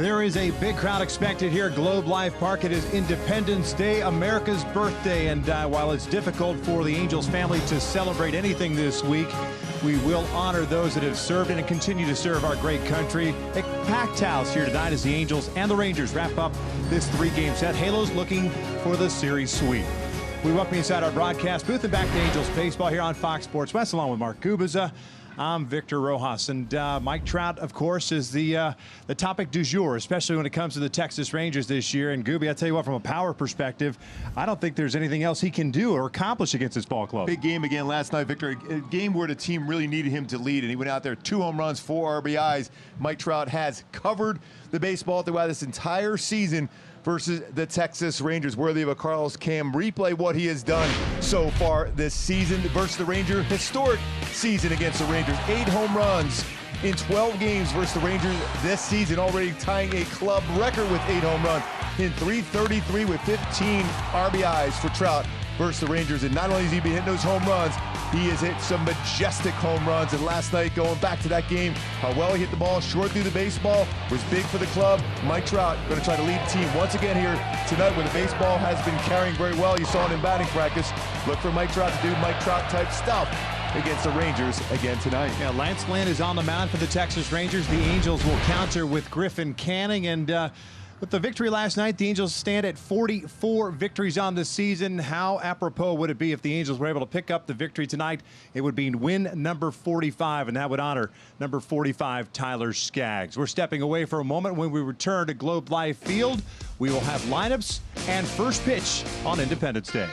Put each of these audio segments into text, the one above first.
There is a big crowd expected here at Globe Life Park. It is Independence Day, America's birthday, and while it's difficult for the Angels family to celebrate anything this week, we will honor those that have served and continue to serve our great country. A packed house here tonight as the Angels and the Rangers wrap up this three-game set. Halos looking for the series sweep. We welcome you inside our broadcast booth and back to Angels baseball here on Fox Sports West, along with Mark Gubiza. I'm Victor Rojas, and Mike Trout, of course, is the topic du jour, especially when it comes to the Texas Rangers this year. And Gooby, I tell you what, from a power perspective, I don't think there's anything else he can do or accomplish against this ball club. Big game again last night, Victor. A game where the team really needed him to lead, and he went out there, 2 home runs, 4 RBIs. Mike Trout has covered the baseball throughout this entire season versus the Texas Rangers. Worthy of a Carlos Cam replay what he has done so far this season versus the Rangers. Historic season against the Rangers. 8 home runs in 12 games versus the Rangers this season, already tying a club record with 8 home runs in 333 with 15 RBIs for Trout versus the Rangers. And not only has he been hitting those home runs, he has hit some majestic home runs. And last night, going back to that game, how well he hit the ball short through the baseball was big for the club. Mike Trout going to try to lead the team once again here tonight where the baseball has been carrying very well. You saw it in batting practice. Look for Mike Trout to do Mike Trout type stuff against the Rangers again tonight. Yeah, Lance Lynn is on the mound for the Texas Rangers. The Angels will counter with Griffin Canning, and with the victory last night, the Angels stand at 44 victories on the season. How apropos would it be if the Angels were able to pick up the victory tonight? It would be win number 45, and that would honor number 45, Tyler Skaggs. We're stepping away for a moment. When we return to Globe Life Field, we will have lineups and first pitch on Independence Day.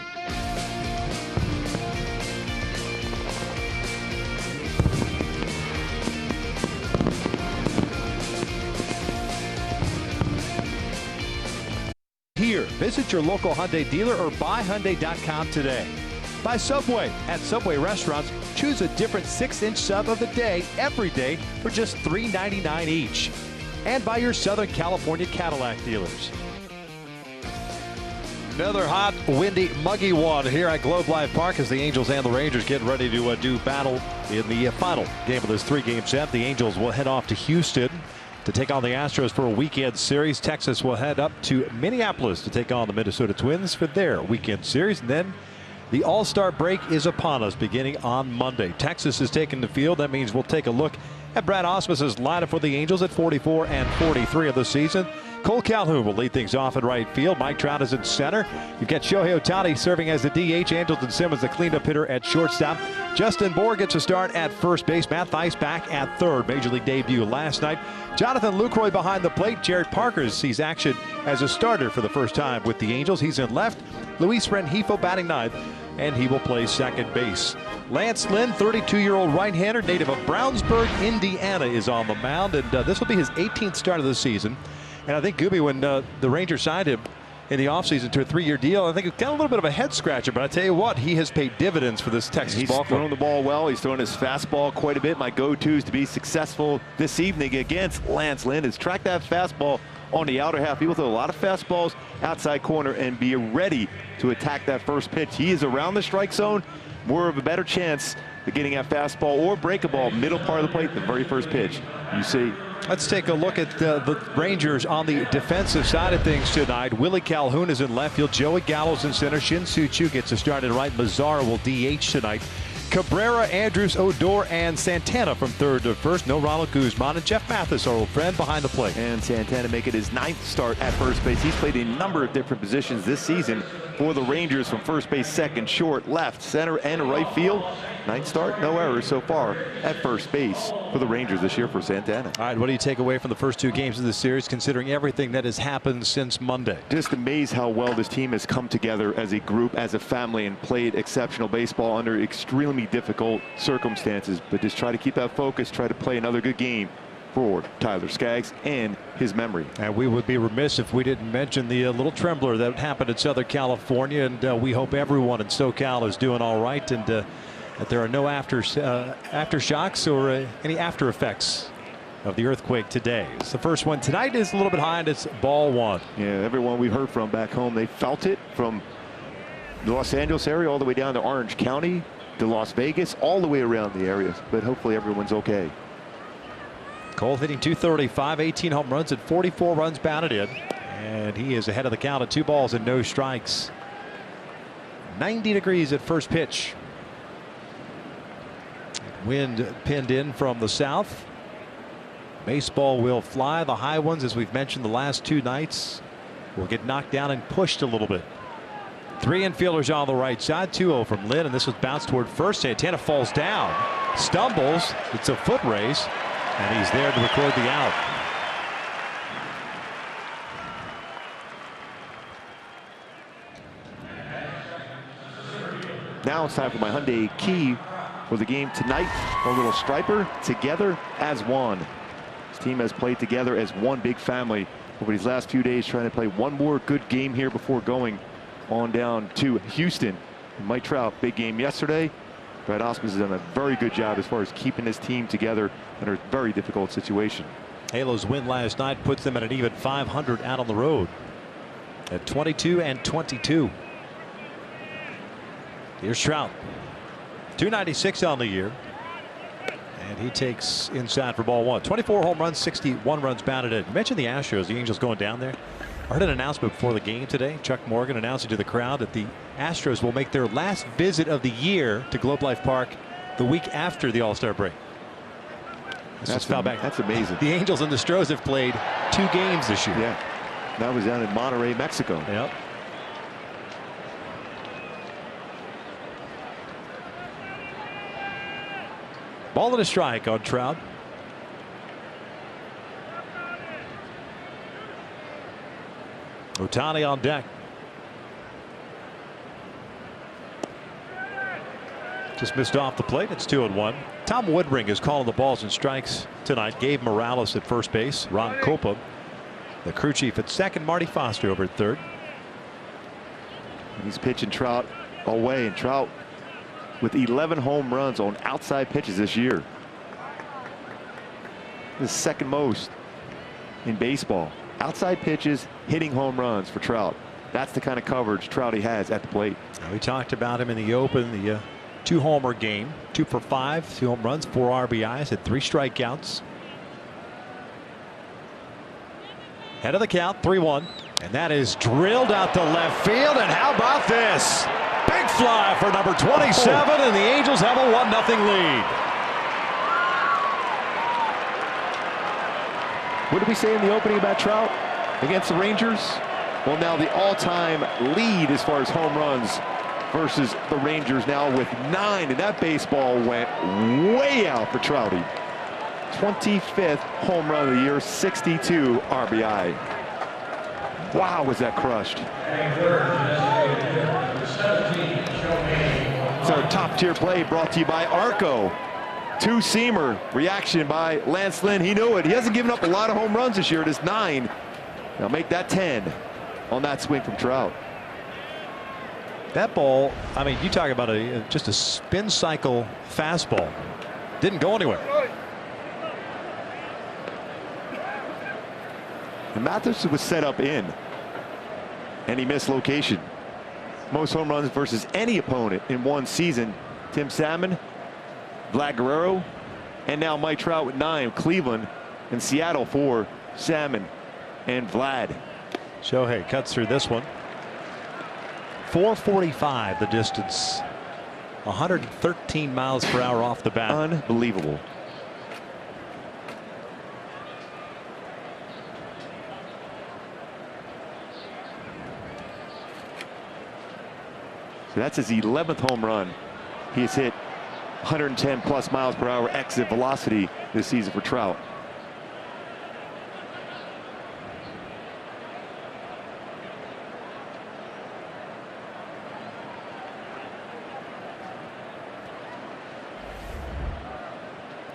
Here, visit your local Hyundai dealer or buyhyundai.com today. By Subway. At Subway restaurants, choose a different 6-inch sub of the day every day for just $3.99 each. And by your Southern California Cadillac dealers. Another hot, windy, muggy one here at Globe Life Park as the Angels and the Rangers get ready to do battle in the final game of this 3-game set. The Angels will head off to Houston to take on the Astros for a weekend series. Texas will head up to Minneapolis to take on the Minnesota Twins for their weekend series. And then the All-Star break is upon us beginning on Monday. Texas is taking the field. That means we'll take a look at Brad Ausmus's lineup for the Angels at 44 and 43 of the season. Cole Calhoun will lead things off in right field. Mike Trout is in center. You've got Shohei Ohtani serving as the DH. Andrelton Simmons, the cleanup hitter at shortstop. Justin Bour gets a start at first base. Matt Thaiss back at third. Major League debut last night. Jonathan Lucroy behind the plate. Jared Parker sees action as a starter for the first time with the Angels. He's in left. Luis Rengifo batting ninth, and he will play second base. Lance Lynn, 32-year-old right-hander, native of Brownsburg, Indiana, is on the mound, and this will be his 18th start of the season. And I think, Gooby, when the Rangers signed him in the offseason to a 3-year deal, I think it got a little bit of a head-scratcher, but I tell you what, he has paid dividends for this Texas ball club. He's throwing the ball well. He's throwing his fastball quite a bit. My go-tos to be successful this evening against Lance Lynn is track that fastball on the outer half. He will throw a lot of fastballs outside corner and be ready to attack that first pitch. He is around the strike zone, more of a better chance of getting that fastball or break a ball middle part of the plate the very first pitch you see. Let's take a look at the Rangers on the defensive side of things tonight. Willie Calhoun is in left field. Joey Gallo's in center. Shin-Soo Choo gets a start at right. Mazzara will DH tonight. Cabrera, Andrews, Odor, and Santana from third to first. No Ronald Guzman, and Jeff Mathis, our old friend, behind the plate. And Santana making his 9th start at first base. He's played a number of different positions this season for the Rangers, from first base, second, short, left, center, and right field. 9th start, no errors so far at first base for the Rangers this year for Santana. All right, what do you take away from the first 2 games of this series, considering everything that has happened since Monday? Just amazed how well this team has come together as a group, as a family, and played exceptional baseball under extremely difficult circumstances. But just try to keep that focus, try to play another good game for Tyler Skaggs and his memory. And we would be remiss if we didn't mention the little trembler that happened in Southern California, and we hope everyone in SoCal is doing all right, and that there are no aftershocks or any after effects of the earthquake today. It's the first one tonight is a little bit high, and it's ball 1. Yeah, everyone we've heard from back home, they felt it from the Los Angeles area all the way down to Orange County to Las Vegas, all the way around the area. But hopefully everyone's okay. Cole hitting .235, 18 home runs and 44 runs batted in. And he is ahead of the count at 2 balls and no strikes. 90 degrees at first pitch. Wind pinned in from the south. Baseball will fly. The high ones, as we've mentioned the last 2 nights, will get knocked down and pushed a little bit. 3 infielders on the right side. 2-0 from Lynn, and this was bounced toward first. Santana falls down, stumbles. It's a foot race, and he's there to record the out. Now it's time for my Hyundai Key for the game tonight. A little striper, together as one. This team has played together as one big family over these last few days, trying to play one more good game here before going on down to Houston. And Mike Trout, big game yesterday. Brad Ausmus has done a very good job as far as keeping this team together under a very difficult situation. Halos win last night puts them at an even 500 out on the road at 22-22. Here's Trout. 296 on the year. And he takes inside for ball 1. 24 home runs, 61 runs batted in. You mentioned the Astros, the Angels going down there. I heard an announcement before the game today. Chuck Morgan announcing to the crowd that the Astros will make their last visit of the year to Globe Life Park the week after the All-Star break. That's amazing. The Angels and the Astros have played 2 games this year. Yeah, that was down in Monterrey, Mexico. Yep. Ball and a strike on Trout. Ohtani on deck. Just missed off the plate. It's 2-1. Tom Woodring is calling the balls and strikes tonight. Gabe Morales at first base. Ron Copa, the crew chief, at second. Marty Foster over at third. He's pitching Trout away, and Trout with 11 home runs on outside pitches this year. The second most in baseball. Outside pitches, hitting home runs for Trout. That's the kind of coverage Trouty has at the plate. We talked about him in the open, the 2-homer game. 2 for 5, 2 home runs, 4 RBIs, had 3 strikeouts. Head of the count, 3-1. And that is drilled out to left field. And how about this? Big fly for number 27, and the Angels have a 1-0 lead. What did we say in the opening about Trout against the Rangers? Well, now the all-time lead as far as home runs versus the Rangers, now with 9, and that baseball went way out for Trouty. 25th home run of the year, 62 RBI. Wow, was that crushed. It's our top-tier play brought to you by Arco. 2-seamer reaction by Lance Lynn. He knew it. He hasn't given up a lot of home runs this year. It is 9. Now make that 10 on that swing from Trout. That ball, I mean, you talk about just a spin cycle fastball. Didn't go anywhere. And Mathis was set up in, and he missed location. Most home runs versus any opponent in one season. Tim Salmon, Vlad Guerrero, and now Mike Trout with 9. Cleveland and Seattle for Salmon and Vlad. Shohei cuts through this one. 445 the distance. 113 miles per hour off the bat. Unbelievable. So that's his 11th home run. He has hit 110 plus miles per hour exit velocity this season for Trout.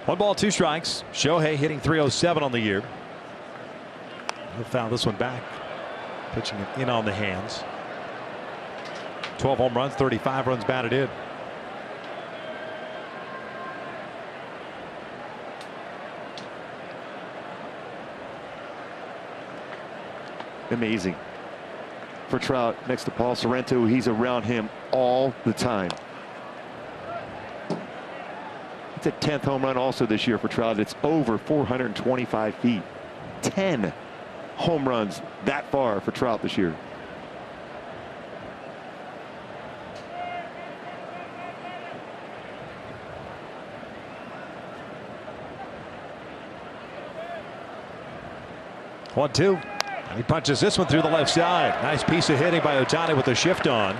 One ball, 2 strikes. Shohei hitting .307 on the year. He'll foul this one back. Pitching it in on the hands. 12 home runs, 35 runs batted in. Amazing for Trout next to Paul Sorrento. He's around him all the time. It's a 10th home run also this year for Trout. It's over 425 feet. 10 home runs that far for Trout this year. One, two. And he punches this one through the left side. Nice piece of hitting by Ohtani with the shift on.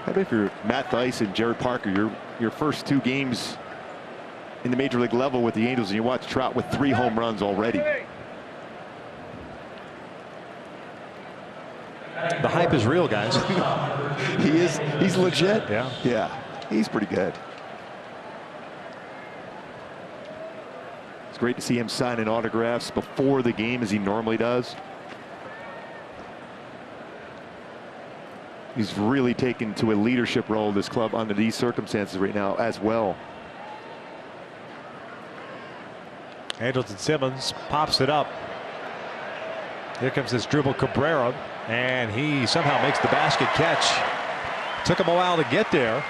How about if you're Matt Thaiss and Jared Parker, your first 2 games in the major league level with the Angels, and you watch Trout with 3 home runs already. The hype is real, guys. He is. He's legit. Yeah. Yeah. He's pretty good. It's great to see him signing autographs before the game as he normally does. He's really taken to a leadership role in this club under these circumstances right now as well. Andrelton Simmons pops it up. Here comes this dribble Cabrera, and he somehow makes the basket catch. Took him a while to get there.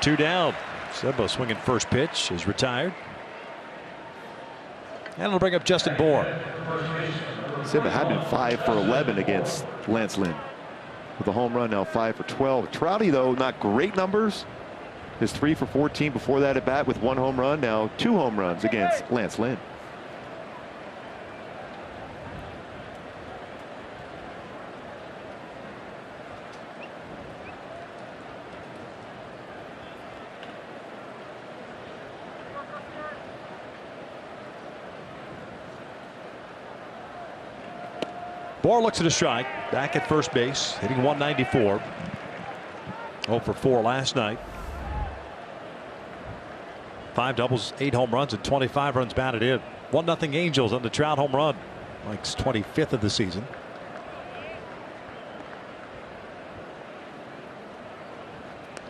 2 down. Simba swinging first pitch is retired. And it'll bring up Justin Bohr. Simba had been 5 for 11 against Lance Lynn. With a home run, now 5 for 12. Trouty, though, not great numbers. His 3 for 14 before that at bat with 1 home run. Now 2 home runs against Lance Lynn. Bohr looks at a strike. Back at first base, hitting 194. 0 for 4 last night. 5 doubles, 8 home runs, and 25 runs batted in. 1-0 Angels on the Trout home run. Mike's 25th of the season.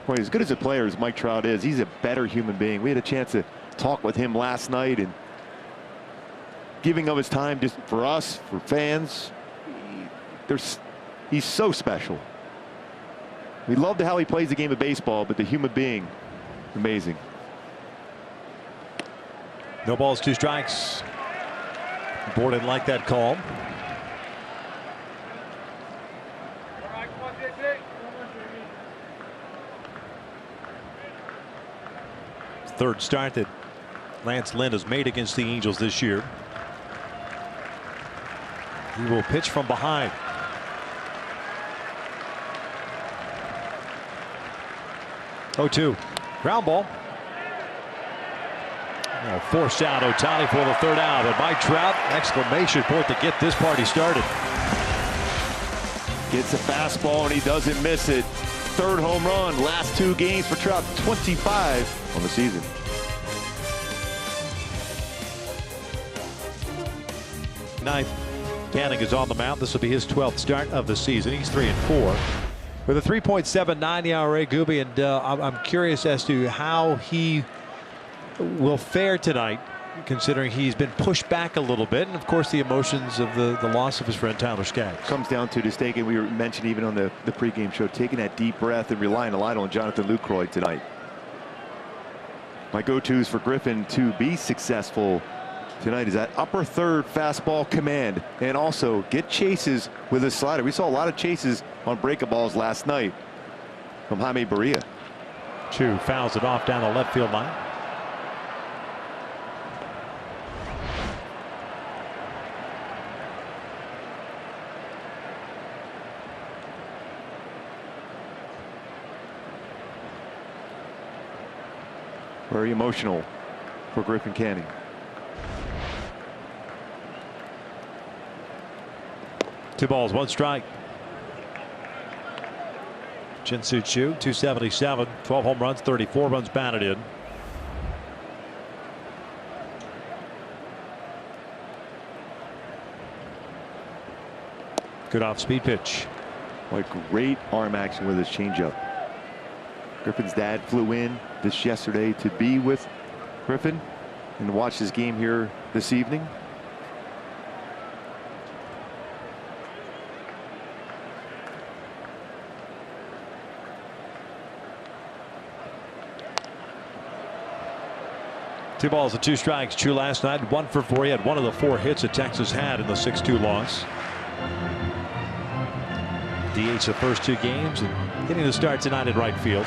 Well, as good as a player as Mike Trout is, he's a better human being. We had a chance to talk with him last night, and giving of his time just for us, for fans. He's so special. We love how he plays the game of baseball, but the human being, amazing. No balls, 2 strikes. Bohr didn't like that call. Third start that Lance Lynn has made against the Angels this year. He will pitch from behind. Oh, 2. Ground ball. Oh, forced out Ohtani for the 3rd out. And Mike Trout, exclamation point to get this party started. Gets a fastball and he doesn't miss it. 3rd home run, last 2 games for Trout, 25 on the season. Ninth. Canning is on the mound. This will be his 12th start of the season. He's 3-4 with a 3.79 ERA, Gooby, and I'm curious as to how he will fare tonight, considering he's been pushed back a little bit, and of course the emotions of the loss of his friend Tyler Skaggs. Comes down to this taking, we were mentioned even on the pregame show, taking that deep breath and relying a lot on Jonathan Lucroy tonight. My go-tos for Griffin to be successful tonight is that upper 3rd fastball command, and also get chases with a slider. We saw a lot of chases on breaking balls last night from Jaime Barria. Chu fouls it off down the left field line. Very emotional for Griffin Canning. Two balls, 1 strike. Jin-Soo Choo, 277, 12 home runs, 34 runs batted in. Good off-speed pitch. What great arm action with his changeup. Griffin's dad flew in yesterday to be with Griffin and watch this game here this evening. 2 balls and 2 strikes. True last night, 1 for 4. He had one of the 4 hits that Texas had in the 6-2 loss. DH the first 2 games and getting the start tonight in right field.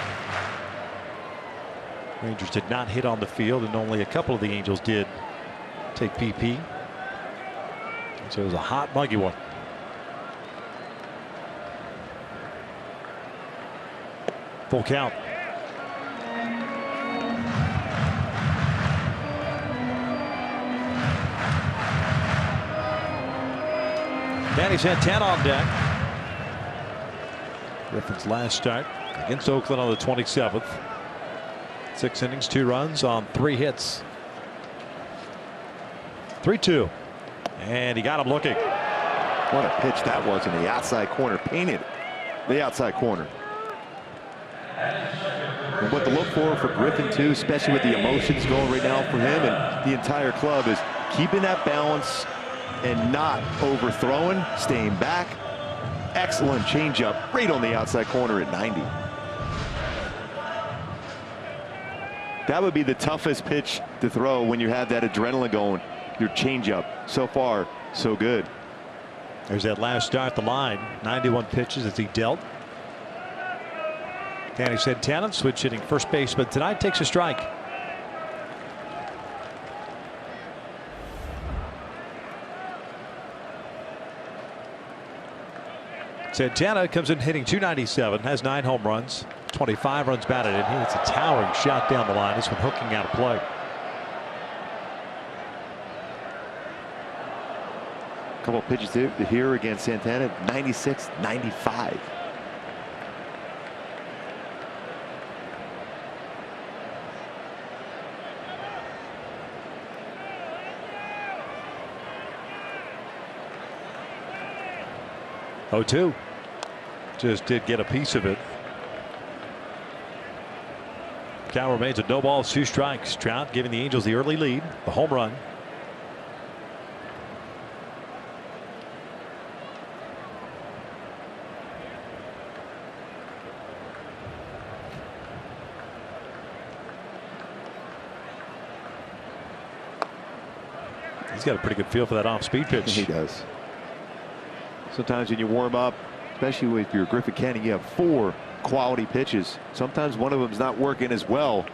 Rangers did not hit on the field, and only a couple of the Angels did take PP. So it was a hot, muggy one. Full count. Danny Santana on deck. Griffin's last start against Oakland on the 27th. 6 innings, 2 runs on 3 hits. 3-2. And he got him looking. What a pitch that was in the outside corner. Painted the outside corner. And what to look for Griffin too, especially with the emotions going right now for him and the entire club, is keeping that balance and not overthrowing, staying back. Excellent changeup right on the outside corner at 90. That would be the toughest pitch to throw when you have that adrenaline going. Your changeup. So far, so good. There's that last start, the line. 91 pitches as he dealt. Danny Santana, switch hitting first baseman tonight, takes a strike. Santana comes in hitting .297, has 9 home runs, 25 runs batted in. He hits a towering shot down the line. This one hooking out of play. Couple of pitches here against Santana. 96, 95. Oh, 2. Just did get a piece of it. Count remains at 0 balls, 2 strikes. Trout giving the Angels the early lead, the home run. He's got a pretty good feel for that off-speed pitch. He does. Sometimes when you warm up, especially with your Griffin Canning, you have 4 quality pitches. Sometimes one of them's not working as well.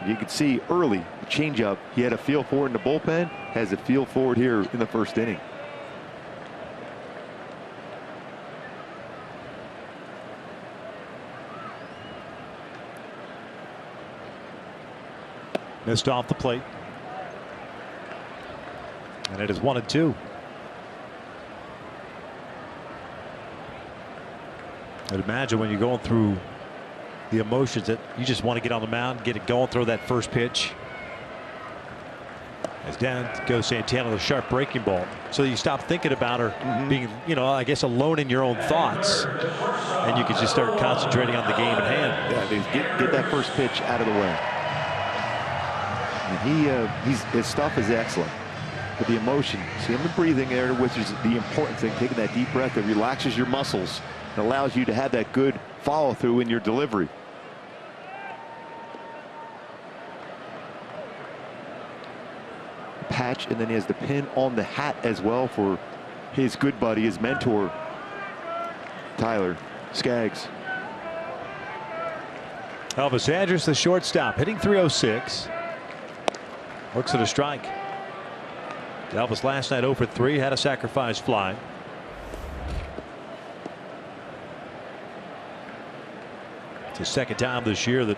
You can see early the changeup. He had a feel for it in the bullpen. Has a feel for it here in the first inning. Missed off the plate. And it is 1-2. I'd imagine when you're going through the emotions that you just want to get on the mound, get it going, throw that first pitch. As down goes Santana with a sharp breaking ball. So you stop thinking about her being, I guess, alone in your own thoughts. And you can just start concentrating on the game at hand. Yeah, get that first pitch out of the way. And his stuff is excellent. But the emotion, see him breathing there, which is the important thing, taking that deep breath that relaxes your muscles and allows you to have that good follow through in your delivery. Patch, and then he has the pin on the hat as well for his good buddy, his mentor, Tyler Skaggs. Elvis Andrus, the shortstop, hitting .306. Looks at a strike. Elvis last night 0 for 3, had a sacrifice fly. It's the second time this year that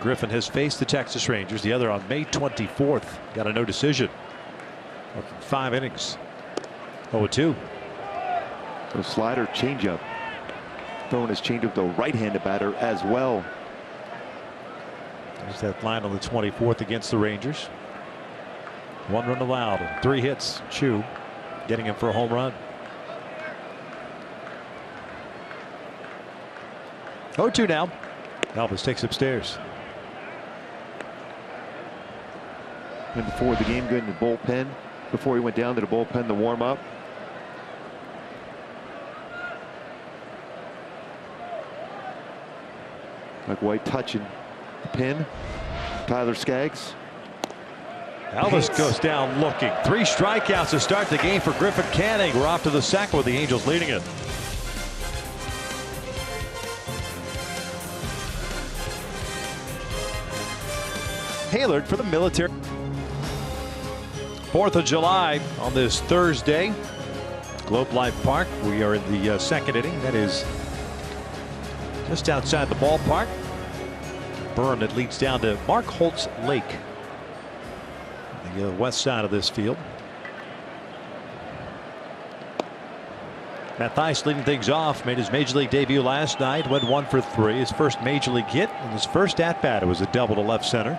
Griffin has faced the Texas Rangers. The other on May 24th. Got a no decision. Working 5 innings. 0-2. So slider changeup. Throwing his changeup to a right-handed batter as well. There's that line on the 24th against the Rangers. 1 run allowed and 3 hits. Chu getting him for a home run. 0-2 now. Elvis takes upstairs. And before the game, good in the bullpen. Before he went down to the bullpen to warm up. Like White touching the pin. Tyler Skaggs. Elvis goes down looking. 3 strikeouts to start the game for Griffin Canning. We're off to the second with the Angels leading it. Haylard for the military. 4th of July on this Thursday. Globe Life Park. We are in the second inning. That is just outside the ballpark. Berm that leads down to Mark Holtz Lake. The west side of this field. Matt Theis leading things off. Made his major league debut last night. Went 1 for 3. His first major league hit and his first at bat. It was a double to left center.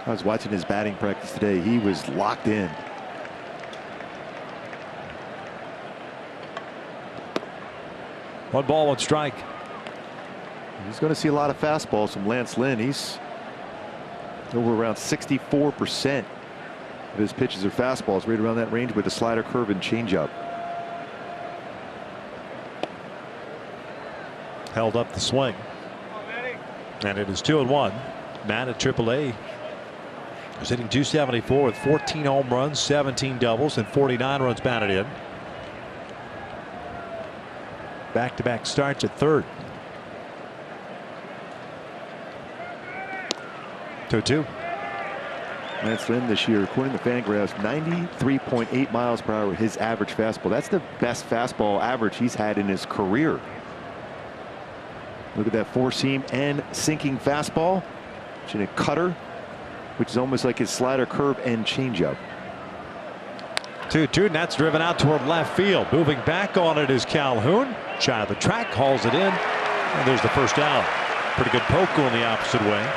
I was watching his batting practice today. He was locked in. One ball, one strike. He's going to see a lot of fastballs from Lance Lynn. He's over around 64% of his pitches are fastballs, right around that range with the slider, curve, and changeup. Held up the swing. And it is 2-1. Matt at AAA was hitting .274 with 14 home runs, 17 doubles, and 49 runs batted in. Back-to-back starts at third. 2-2. Lance Lynn this year, according to Fangraphs, 93.8 miles per hour his average fastball. That's the best fastball average he's had in his career. Look at that four-seam and sinking fastball. A cutter, which is almost like his slider, curve, and changeup. 2-2, and that's driven out toward left field. Moving back on it is Calhoun. Shy of the track, hauls it in, and there's the first out. Pretty good poke going the opposite way.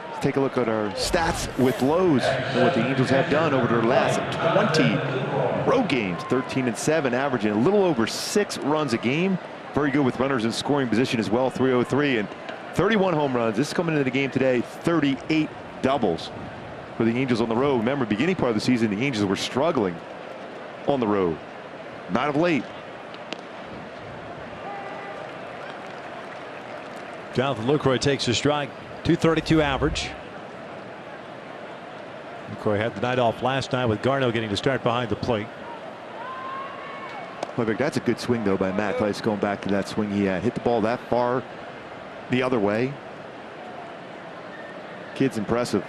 Let's take a look at our stats with Lowe's and what the Angels have done over their last 20 road games. 13-7, averaging a little over 6 runs a game. Very good with runners in scoring position as well. 303 and 31 home runs. This is coming into the game today. 38 doubles for the Angels on the road. Remember, beginning part of the season, the Angels were struggling on the road. Not of late. Jonathan Lucroy takes a strike. .232 average. Lucroy had the night off last night with Garneau getting to start behind the plate. Look, that's a good swing though by Matt Theis, going back to that swing he had. Hit the ball that far the other way. Kid's impressive.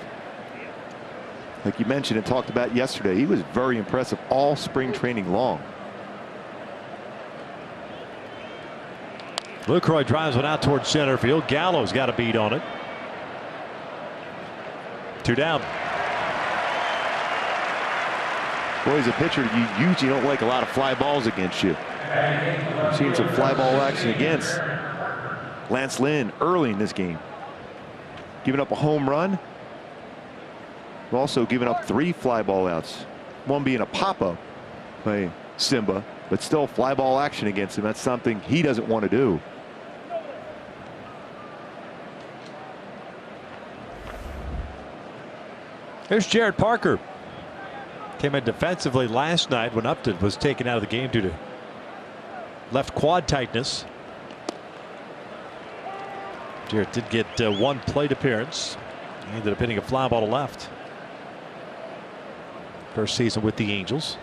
Like you mentioned and talked about yesterday, he was very impressive all spring training long. Lucroy drives one out towards center field. Gallo's got a beat on it. 2 down. Boy, as a pitcher, you usually don't like a lot of fly balls against you. We've seen some fly ball action against Lance Lynn early in this game. Giving up a home run. Also giving up 3 fly ball outs. One being a pop-up by Simba, but still fly ball action against him. That's something he doesn't want to do. Here's Jared Parker. Came in defensively last night when Upton was taken out of the game due to left quad tightness. Jared did get 1 plate appearance. He ended up hitting a fly ball to left. First season with the Angels.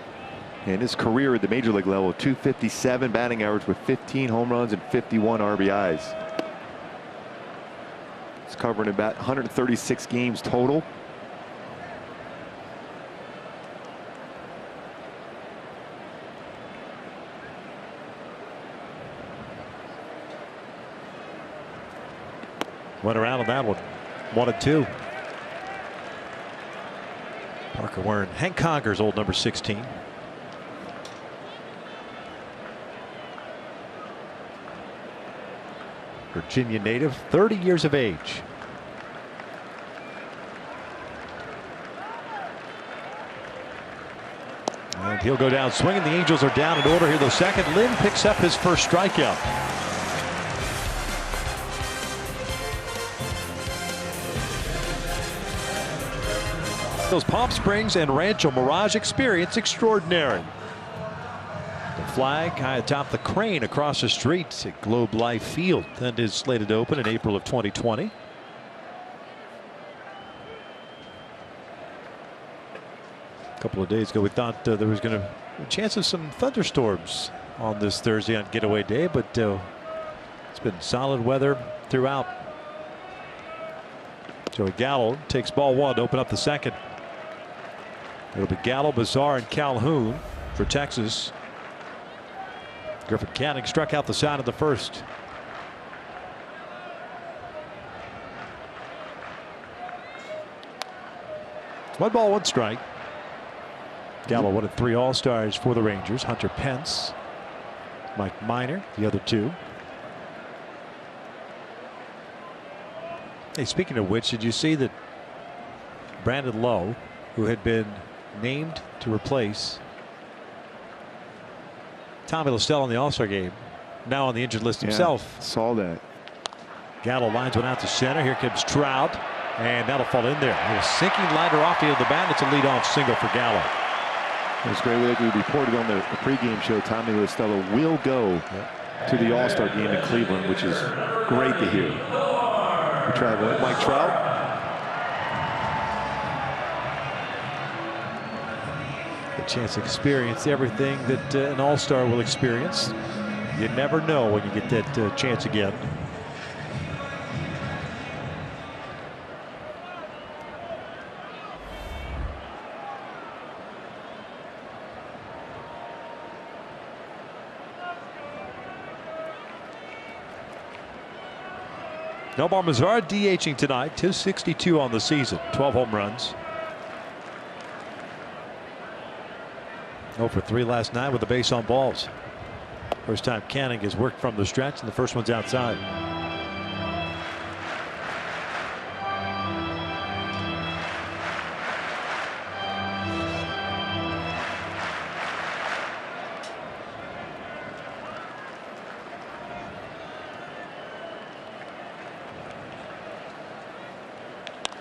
And his career at the major league level, 257 batting average with 15 home runs and 51 RBIs. He's covering about 136 games total. Went around on that one. 1-2. Parker wearing Hank Conger's old number 16. Virginia native, 30 years of age. And he'll go down swinging. The Angels are down in order here. The second. Lynn picks up his first strikeout. Those Palm Springs and Rancho Mirage experience extraordinary. The flag high atop the crane across the street at Globe Life Field that is slated to open in April of 2020. A couple of days ago we thought there was going to be a chance of some thunderstorms on this Thursday on getaway day, but it's been solid weather throughout. Joey Gallo takes ball one to open up the second. It'll be Gallo, Bazaar, and Calhoun for Texas. Griffin Canning struck out the side of the first. One ball, one strike. Gallo, one of 3 All-Stars for the Rangers. Hunter Pence, Mike Minor, the other 2. Hey, speaking of which, did you see that Brandon Lowe, who had been named to replace Tommy Listell in the All-Star game, now on the injured list himself? Yeah, saw that. Gallo lines one out to center. Here comes Trout, and that'll fall in there. A sinking liner off the end of the bat. It's a leadoff single for Gallo. It was great. Like we reported on the pregame show, Tommy Listell will go to the All-Star game in Cleveland, which is great to hear. We tried with Mike Trout. A chance to experience everything that an All-Star will experience. You never know when you get that chance again. Nomar Mazara DHing tonight, 262 on the season, 12 home runs. 0 for 3 last night with the base on balls. First time Canning has worked from the stretch, and the first one's outside.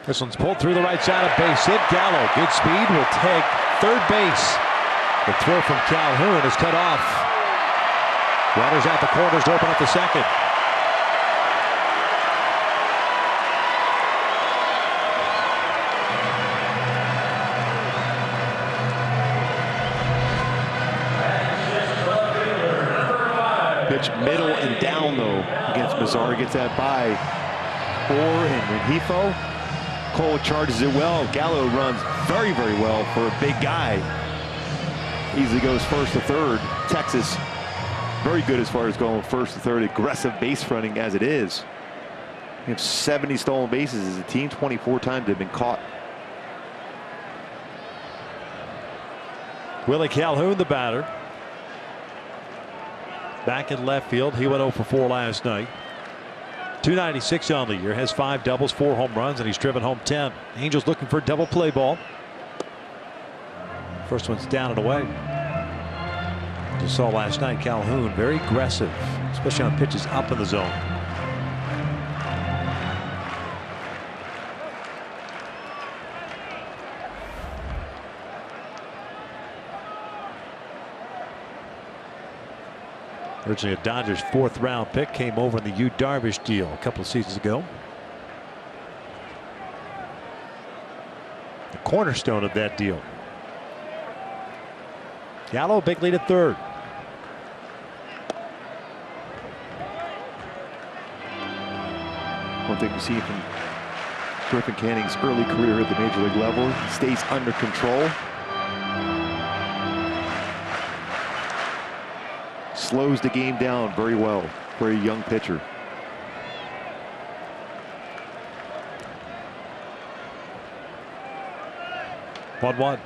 This one's pulled through the right side of base hit. Gallo, good speed, will take third base. The throw from Calhoun is cut off. Runners out the corners to open up the second. Pitch middle and down though against Mazar. Gets that by Orr and Rengifo. Cole charges it well. Gallo runs very, very well for a big guy. Easily goes first to third. Texas very good as far as going first to third. Aggressive base running as it is. We have 70 stolen bases as a team. 24 times they've been caught. Willie Calhoun, the batter. Back in left field. He went 0 for 4 last night. 296 on the year, has 5 doubles, 4 home runs, and he's driven home 10. Angels looking for a double play ball. First one's down and away. You saw last night Calhoun very aggressive, especially on pitches up in the zone. Originally a Dodgers 4th round pick, came over in the Yu Darvish deal a couple of seasons ago. The cornerstone of that deal. Gallo, big lead at third. One thing we see from Griffin Canning's early career at the major league level, he stays under control. Slows the game down very well for a young pitcher. One.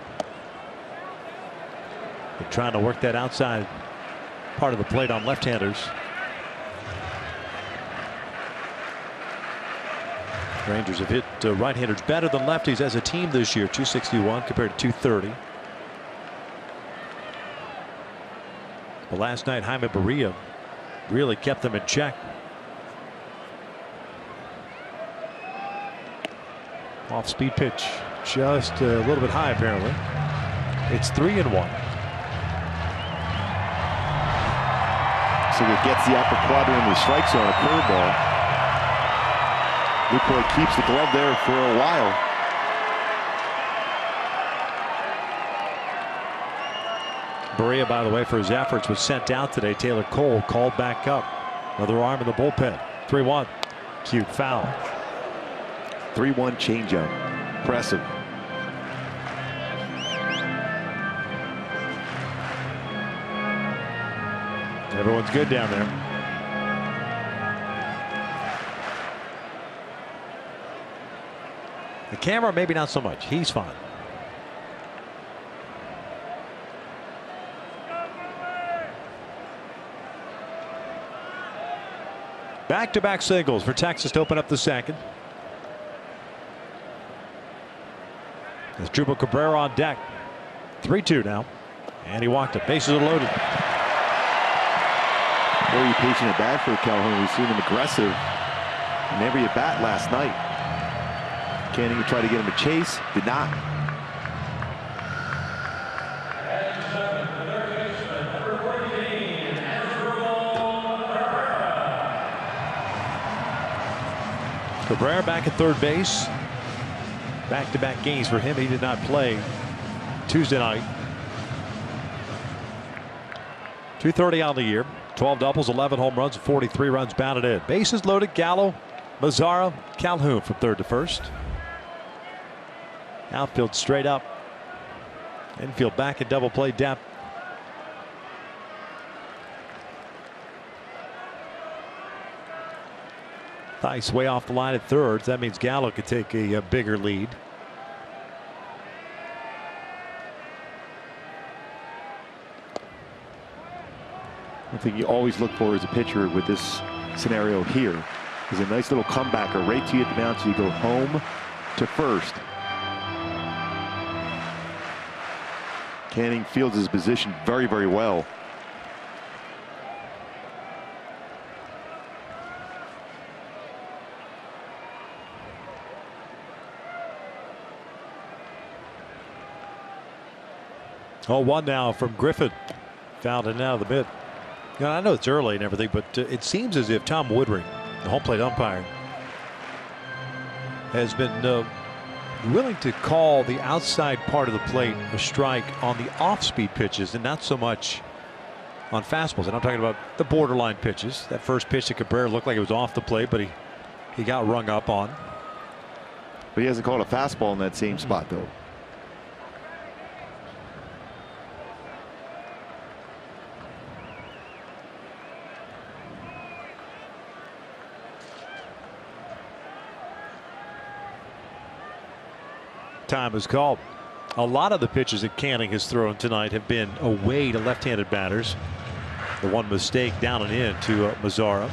They're trying to work that outside part of the plate on left-handers. Rangers have hit right-handers better than lefties as a team this year. 261 compared to 230. But last night, Jaime Barria really kept them in check. Off-speed pitch, just a little bit high apparently. It's 3-1. Looks like it gets the upper quadrant in the strike zone, a curveball. Newport keeps the glove there for a while. Berea, by the way, for his efforts, was sent out today. Taylor Cole called back up. Another arm in the bullpen. 3-1. Cute foul. 3-1 changeup. Impressive. Everyone's good down there. The camera, maybe not so much. He's fine. Back-to-back singles for Texas to open up the second. As Drupal Cabrera on deck. 3-2 now. And he walked it. Bases are loaded. Very patient at bat for Calhoun. We've seen him aggressive in every at bat last night. Canning tried to get him a chase. Did not. Cabrera back at third base. Back-to-back games for him. He did not play Tuesday night. 230 on the year. 12 doubles, 11 home runs, 43 runs batted in. Bases loaded. Gallo, Mazzara, Calhoun from third to first. Outfield straight up. Infield back in double play depth. Theis way off the line at third. That means Gallo could take a bigger lead. One thing you always look for as a pitcher with this scenario here is a nice little comebacker right to you at the mound, so you go home to first. Canning fields his position very, very well. Oh, one now from Griffin. Fouled it out of the mid. You know, I know it's early and everything, but it seems as if Tom Woodring, the home plate umpire, has been willing to call the outside part of the plate a strike on the off-speed pitches and not so much on fastballs. And I'm talking about the borderline pitches. That first pitch to Cabrera looked like it was off the plate, but he got rung up on. But he hasn't called a fastball in that same spot, though. Time is called. A lot of the pitches that Canning has thrown tonight have been away to left-handed batters. The one mistake down and in to Mazzara.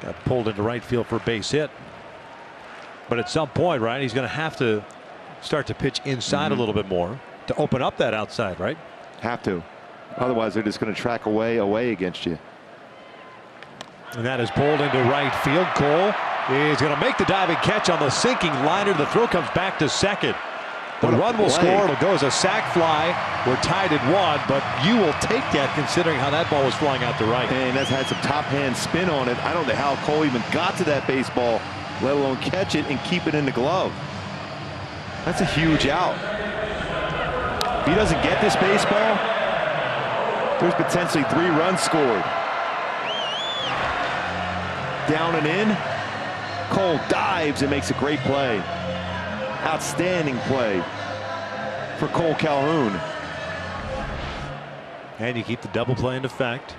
Got pulled into right field for a base hit. But at some point, right, he's going to have to start to pitch inside a little bit more to open up that outside, right? Have to. Otherwise, they're just going to track away against you. And that is pulled into right field. Cole is going to make the diving catch on the sinking liner. The throw comes back to second. The run will score. It'll go as a sac fly. We're tied at 1, but you will take that considering how that ball was flying out to right. And that's had some top hand spin on it. I don't know how Cole even got to that baseball, let alone catch it and keep it in the glove. That's a huge out. If he doesn't get this baseball, there's potentially 3 runs scored. Down and in. Cole dives and makes a great play. Outstanding play for Cole Calhoun. And you keep the double play in effect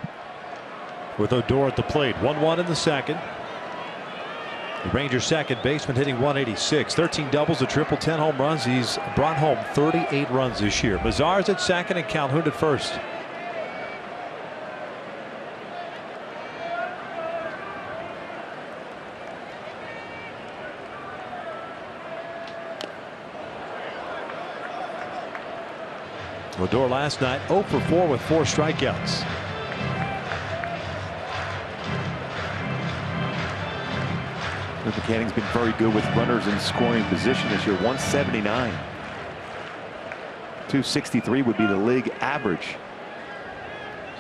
with Odor at the plate. 1-1 in the second. The Rangers second baseman hitting 186. 13 doubles, a triple, 10 home runs. He's brought home 38 runs this year. Mazzara's at second and Calhoun at first. Odor last night 0 for 4 with 4 strikeouts. Canning's been very good with runners in scoring position this year. 179. 263 would be the league average.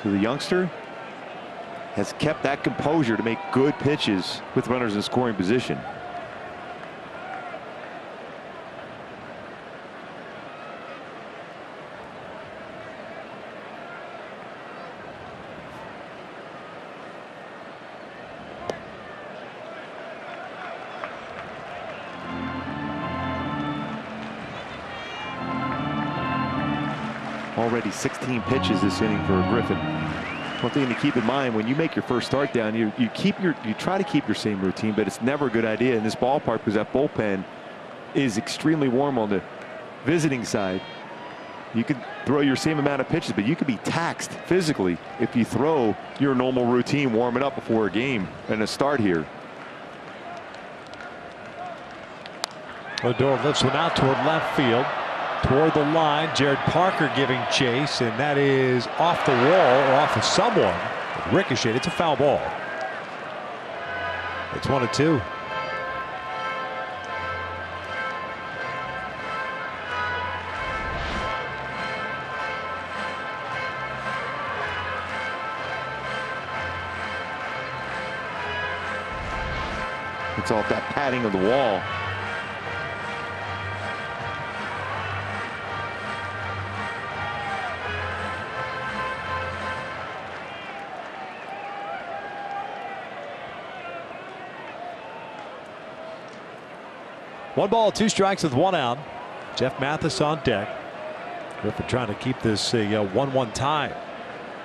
So the youngster has kept that composure to make good pitches with runners in scoring position. Already 16 pitches this inning for Griffin. One thing to keep in mind when you make your first start down, you try to keep your same routine, but it's never a good idea in this ballpark because that bullpen is extremely warm on the visiting side. You could throw your same amount of pitches, but you could be taxed physically if you throw your normal routine warming up before a game and a start here. Odor lifts one out toward left field. Toward the line, Jared Parker giving chase, and that is off the wall or off of someone. Ricocheted. It's a foul ball. It's 1-2. It's off that padding of the wall. One ball, two strikes with one out. Jeff Mathis on deck. Griffin trying to keep this a 1-1 tie.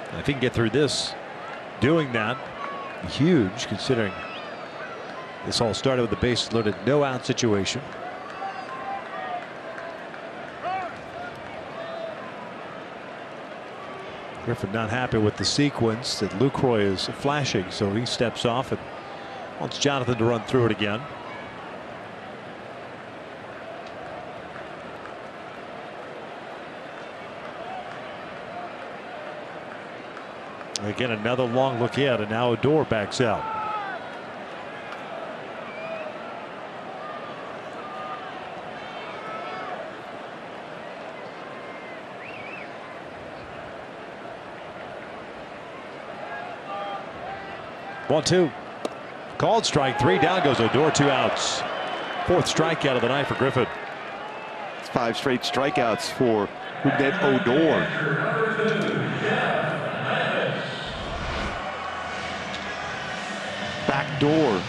And if he can get through this, doing that, huge considering this all started with the bases loaded, no out situation. Griffin not happy with the sequence that Lucroy is flashing, so he steps off and wants Jonathan to run through it again. Again, another long look in, and now Odor backs out. One, two. Called strike three. Down goes Odor, 2 outs. Fourth strikeout of the night for Griffin. It's 5 straight strikeouts for Odor. Backdoor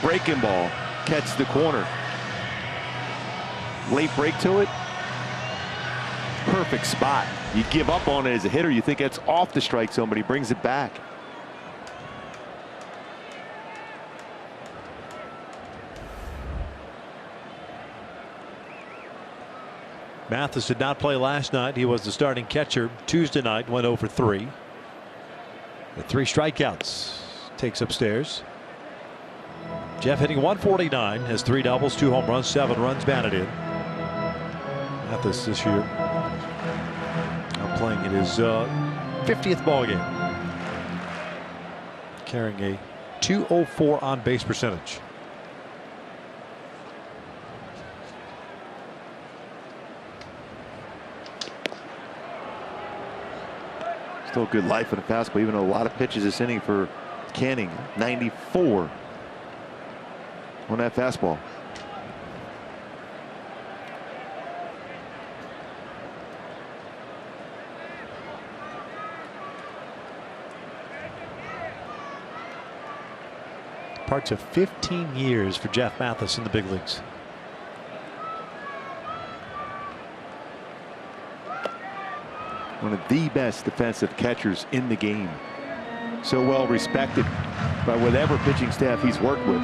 breaking ball, catch the corner. Late break to it. Perfect spot. You give up on it as a hitter. You think it's off the strike zone, but he brings it back. Mathis did not play last night. He was the starting catcher Tuesday night, went 0 for 3. The 3 strikeouts. Takes upstairs. Jeff hitting 149, has 3 doubles, 2 home runs, 7 runs batted in. Mathis this year now playing in his 50th ball game, carrying a .204 on base percentage. Still good life in a fastball, even though a lot of pitches this inning for Canning. 94 on that fastball. Parts of 15 years for Jeff Mathis in the big leagues. One of the best defensive catchers in the game. So well respected by whatever pitching staff he's worked with.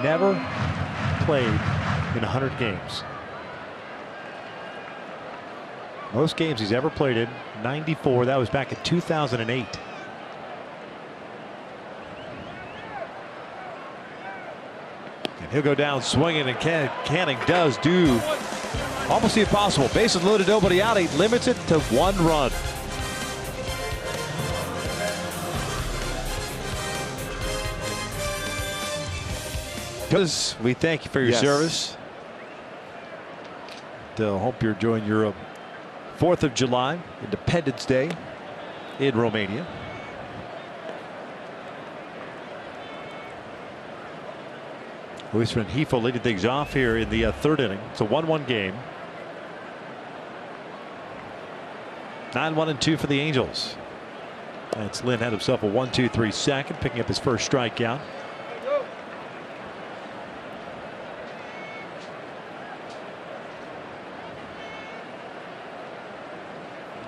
Never played in 100 games. Most games he's ever played in, 94. That was back in 2008. And he'll go down swinging, and Canning does do almost the impossible. Bases loaded, nobody out. He limits it to 1 run. Because we thank you for your service. Hope you're enjoying your 4th of July, Independence Day. in Romania. Luis Rengifo leading things off here in the third inning. It's a 1-1 game. 9-1-2 for the Angels. Lance Lynn had himself a 1-2-3 second, picking up his first strikeout.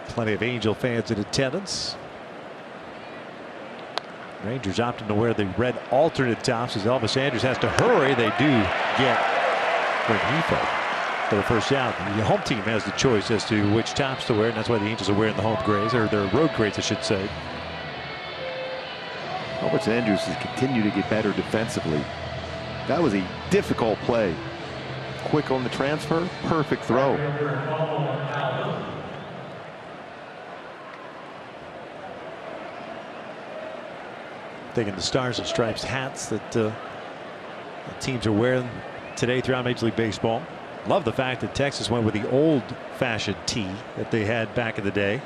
Plenty of Angel fans in attendance. Rangers opting to wear the red alternate tops as Elvis Andrus has to hurry. They do get Rengifo for the first out. The home team has the choice as to which tops to wear, and that's why the Angels are wearing the home grays, or their road grays, I should say. Elvis Andrus has continued to get better defensively. That was a difficult play. Quick on the transfer, perfect throw. Thinking the Stars and Stripes hats that the teams are wearing today throughout Major League Baseball. Love the fact that Texas went with the old-fashioned tee that they had back in the day.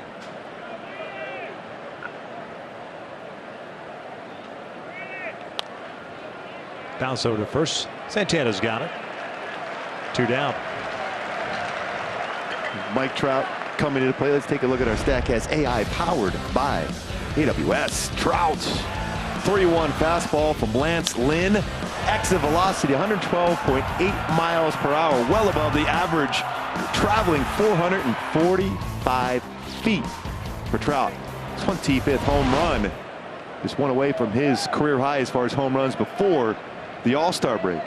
Bounce over to first. Santana's got it. 2 down. Mike Trout coming into play. Let's take a look at our Statcast AI powered by AWS. Trout. 3-1 fastball from Lance Lynn. Exit velocity 112.8 miles per hour, well above the average, traveling 445 feet for Trout. 25th home run. Just one away from his career high as far as home runs before the All-Star break.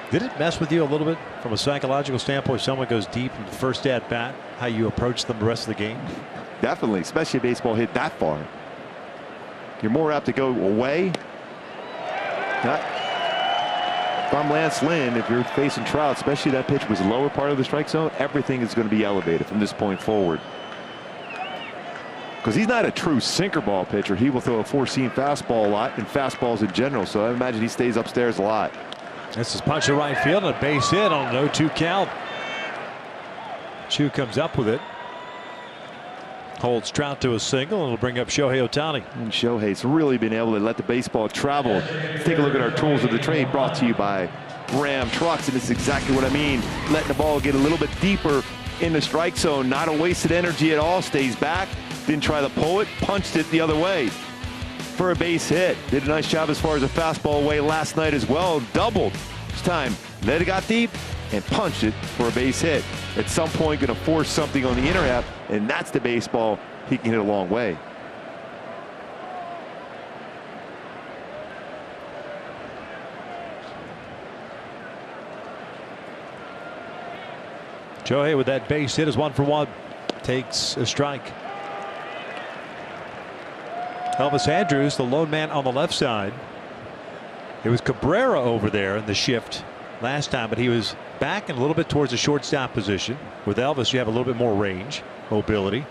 Did it mess with you a little bit from a psychological standpoint? If someone goes deep in the first at bat, how you approach them the rest of the game? Definitely, especially a baseball hit that far. You're more apt to go away. If I'm Lance Lynn, if you're facing Trout, especially that pitch was the lower part of the strike zone, everything is going to be elevated from this point forward. Because he's not a true sinker ball pitcher. He will throw a four-seam fastball a lot and fastballs in general. So I imagine he stays upstairs a lot. This is punch to right field and a base hit on an 0-2 count. Chu comes up with it. Holds Trout to a single and it'll bring up Shohei Ohtani. And Shohei's really been able to let the baseball travel. Let's take a look at our tools of the trade brought to you by Ram Trucks. And this is exactly what I mean. Letting the ball get a little bit deeper in the strike zone. Not a wasted energy at all. Stays back. Didn't try to pull it. Punched it the other way for a base hit. Did a nice job as far as a fastball away last night as well. Doubled. This time, let it got deep and punched it for a base hit. At some point, going to force something on the inner half, and that's the baseball he can hit a long way. Shohei with that base hit is 1 for 1. Takes a strike. Elvis Andrus, the lone man on the left side. It was Cabrera over there in the shift last time, but he was back and a little bit towards the shortstop position. With Elvis, you have a little bit more range, mobility.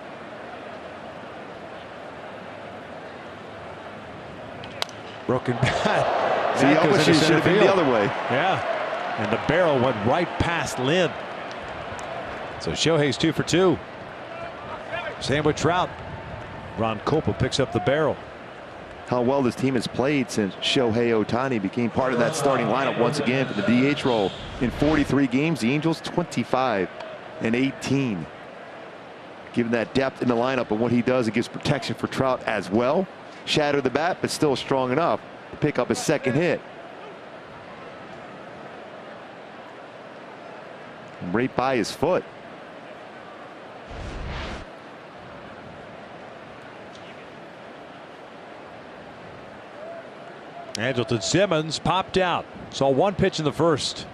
Broken bat. See, Elvis should have been the other way. Yeah, and the barrel went right past Lynn. So Shohei's 2 for 2. Same with Trout. Ron Kopa picks up the barrel. How well this team has played since Shohei Ohtani became part of that starting lineup once again for the DH role. In 43 games, the Angels 25-18. Given that depth in the lineup and what he does, it gives protection for Trout as well. Shatter the bat, but still strong enough to pick up his second hit. Right by his foot. Andrelton Simmons popped out. Saw one pitch in the first.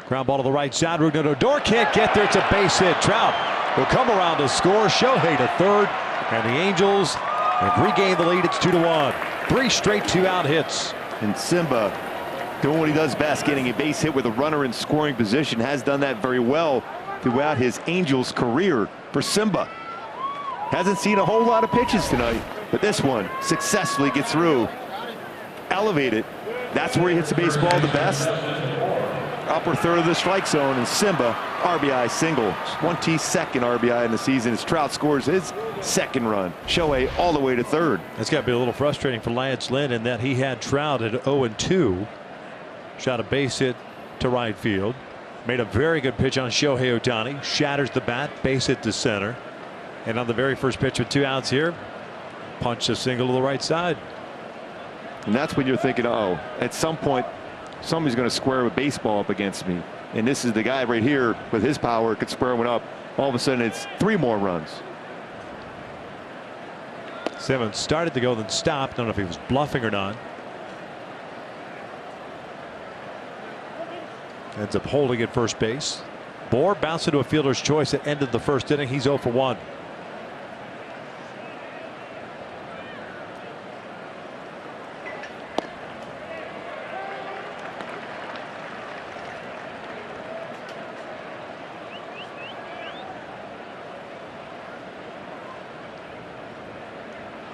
Ground ball to the right side. Ruggiero Odor can't get there. It's a base hit. Trout will come around to score. Shohei to third. And the Angels have regained the lead. It's 2-1. 3 straight 2-out hits. And Simba doing what he does best, getting a base hit with a runner in scoring position. Has done that very well throughout his Angels career for Simba. Hasn't seen a whole lot of pitches tonight, but this one successfully gets through. Elevated. That's where he hits the baseball the best. Upper third of the strike zone, and Simba, RBI single. 22nd RBI in the season as Trout scores his second run. Shohei all the way to third. It's got to be a little frustrating for Lance Lynn in that he had Trout at 0-2. Shot a base hit to right field. Made a very good pitch on Shohei Ohtani. Shatters the bat, base hit to center. And on the very first pitch with 2 outs here, punched a single to the right side. And that's when you're thinking, oh, at some point, somebody's going to square a baseball up against me. And this is the guy right here with his power could square one up. All of a sudden, it's 3 more runs. Simmons started to go, then stopped. Don't know if he was bluffing or not. Ends up holding at first base. Bohr bounced into a fielder's choice at end of the first inning. He's 0 for 1.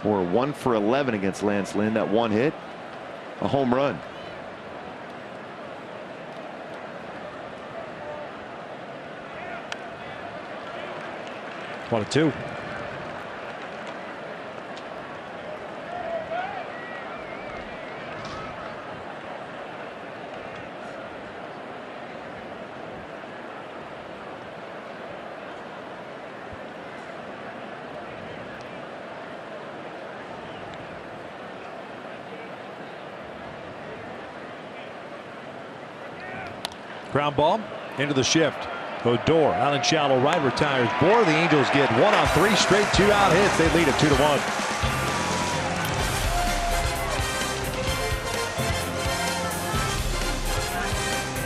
Or 1 for 11 against Lance Lynn. That one hit, a home run. One and 2. Ground ball into the shift. Odor out in shallow right, retires. Bohr. The Angels get 1 on 3 straight 2-out hits. They lead it 2-1.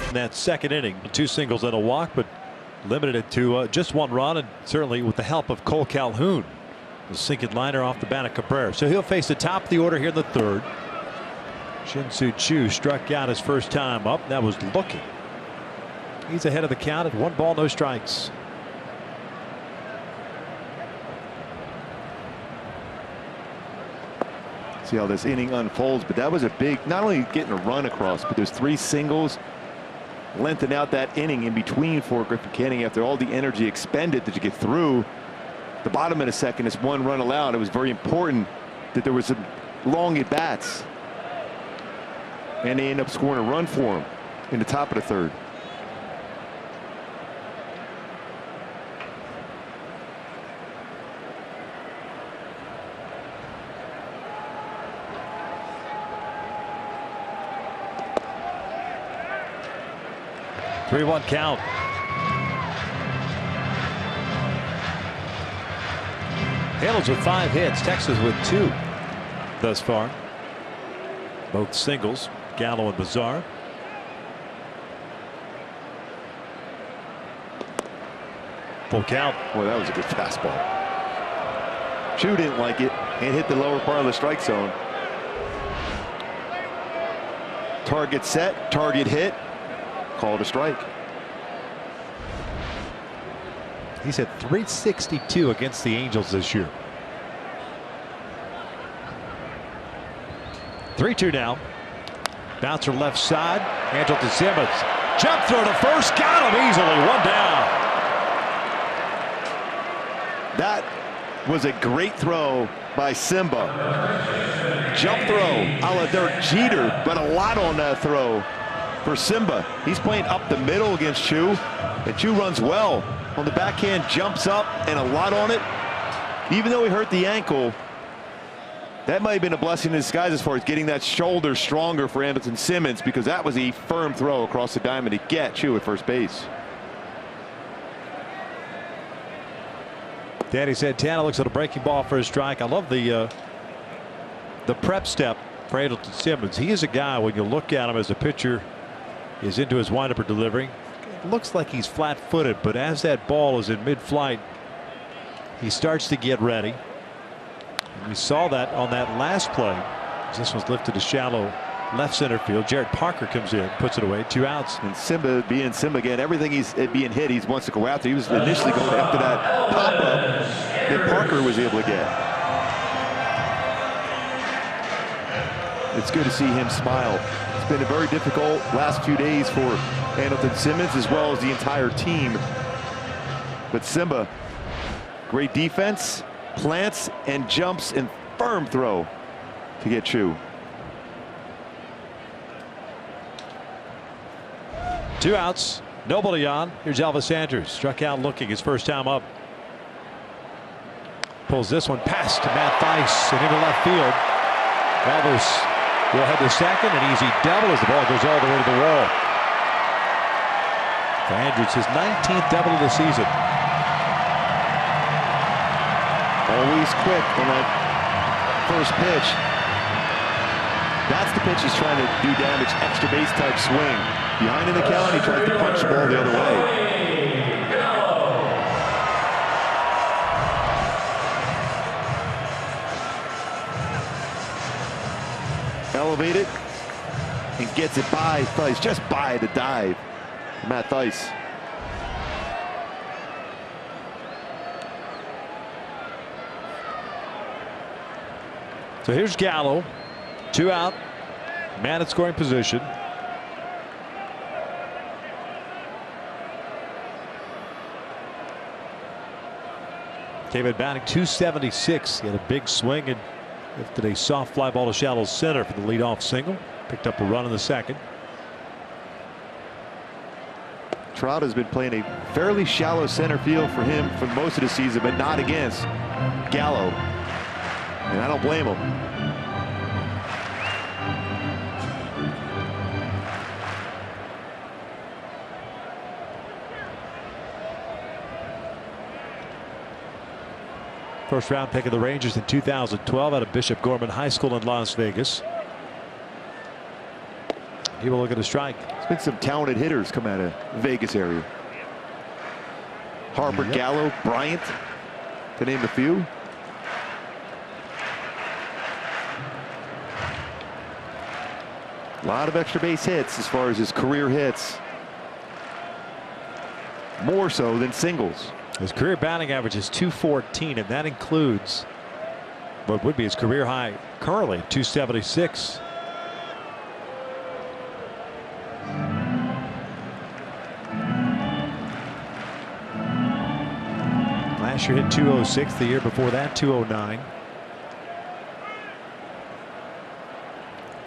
In that second inning, 2 singles and a walk, but limited it to just 1 run, and certainly with the help of Cole Calhoun, the sinking liner off the bat of Cabrera. So he'll face the top of the order here in the third. Shin-Soo Choo struck out his first time up. That was looking. He's ahead of the count at 1 ball, no strikes. See how this inning unfolds, but that was a big, not only getting a run across, but there's 3 singles, lengthen out that inning in between for Griffin Canning after all the energy expended to get through. The bottom of the second is 1 run allowed. It was very important that there was some long at bats, and they end up scoring a run for him in the top of the third. Three-one count. Halos with 5 hits. Texas with 2 thus far. Both singles. Gallo and Bazar. Full count. Boy, that was a good fastball. Choo didn't like it and hit the lower part of the strike zone. Target set, target hit. Called a strike. He's at 362 against the Angels this year. 3-2 now. Bouncer left side. Angel to Simmons. Jump throw to first. Got him easily. 1 down. That was a great throw by Simba. Jump throw a la Derek Jeter, but a lot on that throw for Simba. He's playing up the middle against Choo, and Choo runs well on the backhand, jumps up, and a lot on it. Even though he hurt the ankle, that might have been a blessing in disguise as far as getting that shoulder stronger for Anderson Simmons, because that was a firm throw across the diamond to get Choo at first base. Danny Santana looks at a breaking ball for a strike. I love the prep step for Anderson Simmons. He is a guy, when you look at him as a pitcher is into his windup or delivery, it looks like he's flat-footed, but as that ball is in mid-flight, he starts to get ready. And we saw that on that last play. This was lifted to shallow left center field. Jared Parker comes in, puts it away, 2 outs. And Simba being Simba again, everything he's being hit, he wants to go after. He was initially going after that pop-up that Parker was able to get. It's good to see him smile. It's been a very difficult last few days for Andrelton Simmons as well as the entire team. But Simba, great defense, plants and jumps and firm throw to get Chu. 2 outs, nobody on. Here's Elvis Andrus, struck out looking his first time up. Pulls this one past to Matt Thaiss and into left field. Elvis will head to second, an easy double as the ball goes all the way to the wall. For Andrus, his 19th double of the season. Always quick on that first pitch. That's the pitch he's trying to do damage, extra base type swing. Behind in the count, he tries to punch the ball the other way. Elevated and gets it by Thaiss, just by the dive. Matt Thaiss. So here's Gallo, 2 out, man at scoring position. Came in batting .276. He had a big swing and lifted a soft fly ball to shallow center for the leadoff single. Picked up a run in the second. Trout has been playing a fairly shallow center field for him for most of the season, but not against Gallo. And I don't blame him. First round pick of the Rangers in 2012 out of Bishop Gorman High School in Las Vegas. He will look at a strike. There's been some talented hitters come out of the Vegas area. Harper, Yep. Gallo, Bryant, to name a few. A lot of extra base hits as far as his career hits. More so than singles. His career batting average is .214, and that includes what would be his career high currently, .276. Last year hit .206, the year before that .209.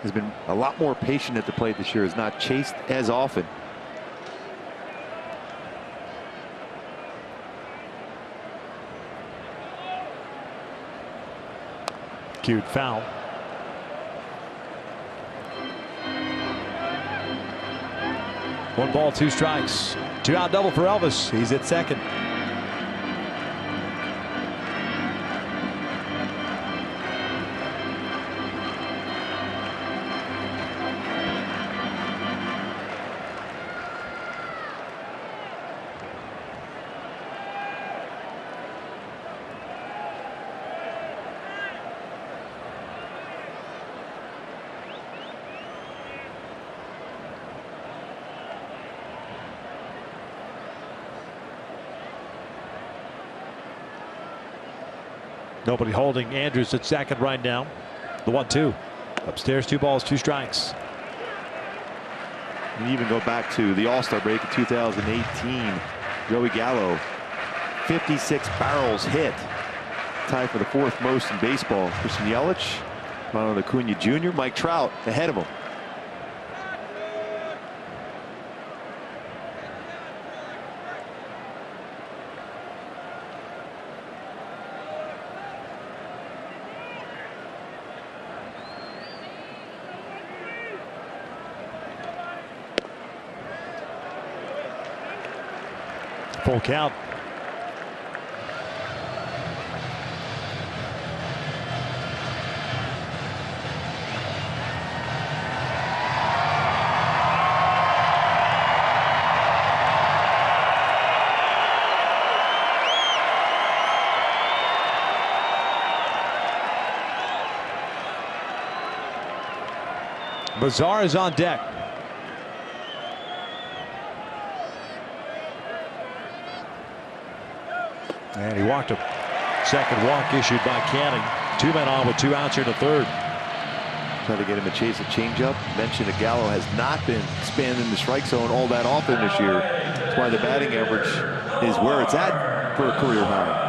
Has been a lot more patient at the plate this year. Has not chased as often. Cute foul. One ball, 2 strikes. 2 out double for Elvis. He's at second. Nobody holding. Andrus at second right now. The 1-2. Upstairs, 2 balls, 2 strikes. You even go back to the All-Star break in 2018. Joey Gallo, 56 barrels hit. Tied for the 4th most in baseball. Christian Yelich, Ronald Acuna Jr., Mike Trout ahead of him. Full count. Bazaar is on deck. And he walked him. Second walk issued by Canning. 2 men on with 2 outs here in the third. Try to get him a chase, a changeup. Mentioned that Gallo has not been expanding the strike zone all that often this year. That's why the batting average is where it's at for a career high.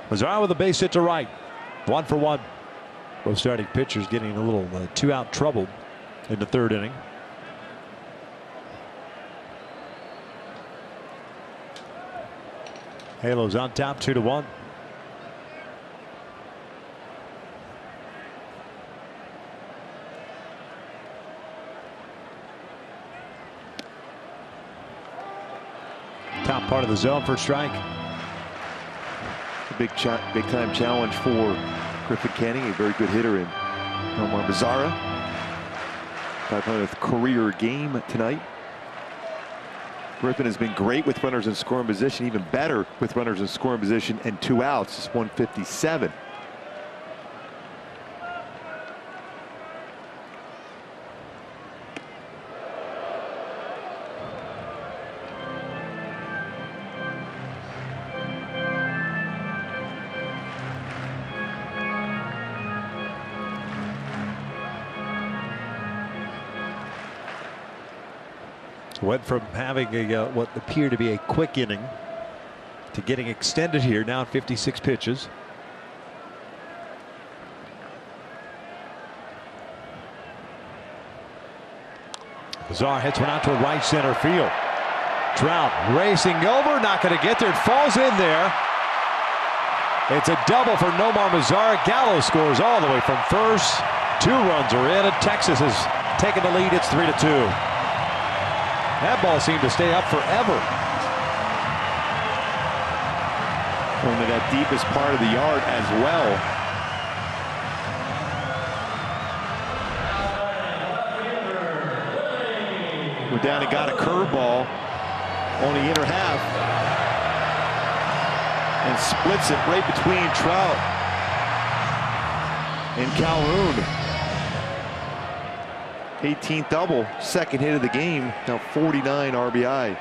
Bazaar with a base hit to right. 1 for 1. Both starting pitchers getting a little 2-out trouble in the third inning. Halos on top, 2-1. Top part of the zone for strike. Big time challenge for Griffin Canning, a very good hitter in Nomar Mazara. 500th career game tonight. Griffin has been great with runners in scoring position, even better with runners in scoring position and 2 outs. It's 157. Went from having a what appeared to be a quick inning to getting extended here now at 56 pitches. Bazaar hits one out to right center field. Trout racing over, not going to get there. It falls in there. It's a double for Nomar Mazara. Gallo scores all the way from first. 2 runs are in, and Texas has taken the lead. It's 3-2. That ball seemed to stay up forever. Going to that deepest part of the yard as well. We're down and got a curveball on the inner half. And splits it right between Trout and Calhoun. 18th double, second hit of the game, now 49 RBI.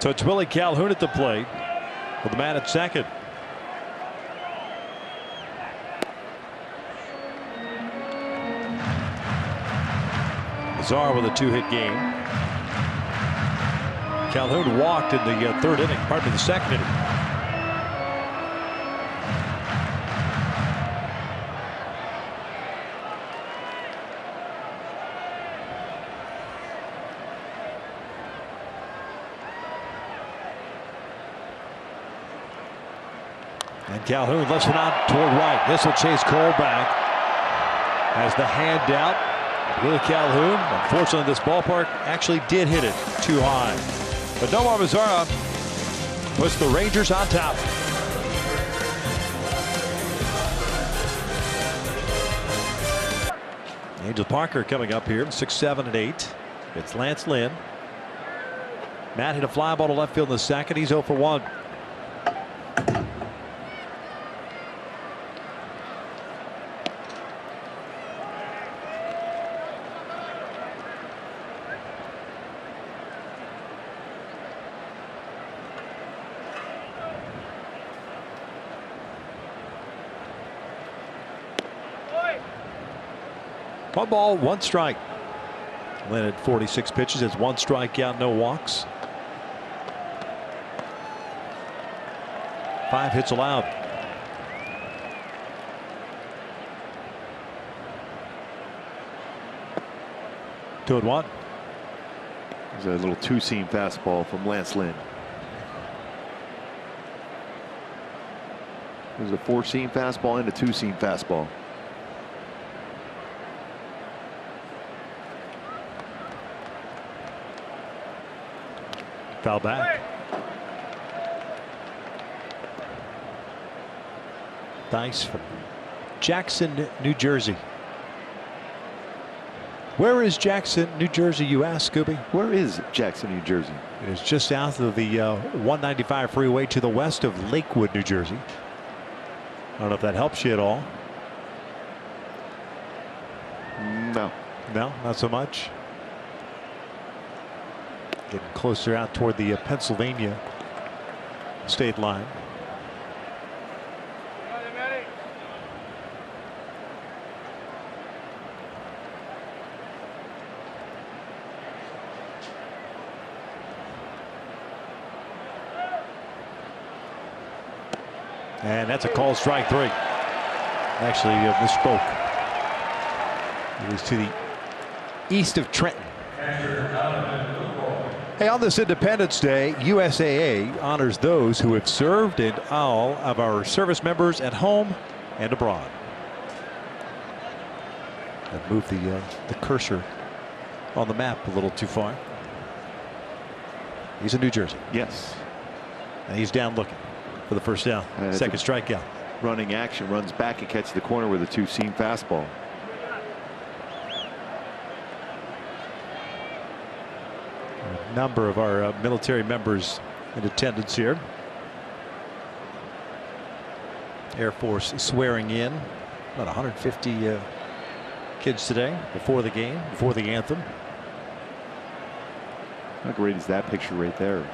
So it's Willie Calhoun at the plate with the man at second. Bazaar with a 2-hit game. Calhoun walked in the third inning, pardon me, the second inning. And Calhoun lifts it out toward right. This will chase Cole back. Has the hand out. Willie Calhoun, unfortunately, this ballpark actually did hit it too high. But Nomar Mazara puts the Rangers on top. Angel Parker coming up here, 6, 7, and 8. It's Lance Lynn. Matt hit a fly ball to left field in the second. He's 0 for 1. One ball, 1 strike. Lynn at 46 pitches. It's 1 strikeout, no walks. 5 hits allowed. Two and 1. There's a little 2-seam fastball from Lance Lynn. There's a 4-seam fastball and a 2-seam fastball. Foul back. Dice from Jackson, New Jersey. Where is Jackson, New Jersey, you ask, Scooby? Where is Jackson, New Jersey? It is just south of the 195 freeway to the west of Lakewood, New Jersey. I don't know if that helps you at all. No. No, not so much. Getting closer out toward the Pennsylvania state line. And that's a called strike 3. Actually, misspoke. It was to the east of Trenton. Hey, on this Independence Day, USAA honors those who have served and all of our service members at home and abroad. I've moved the cursor on the map a little too far. He's in New Jersey. Yes. And he's down looking for the first down. Second strikeout. Running action, runs back and catches the corner with a two-seam fastball. A number of our military members in attendance here. Air Force swearing in. About 150 kids today before the game, before the anthem. How great is that picture right there?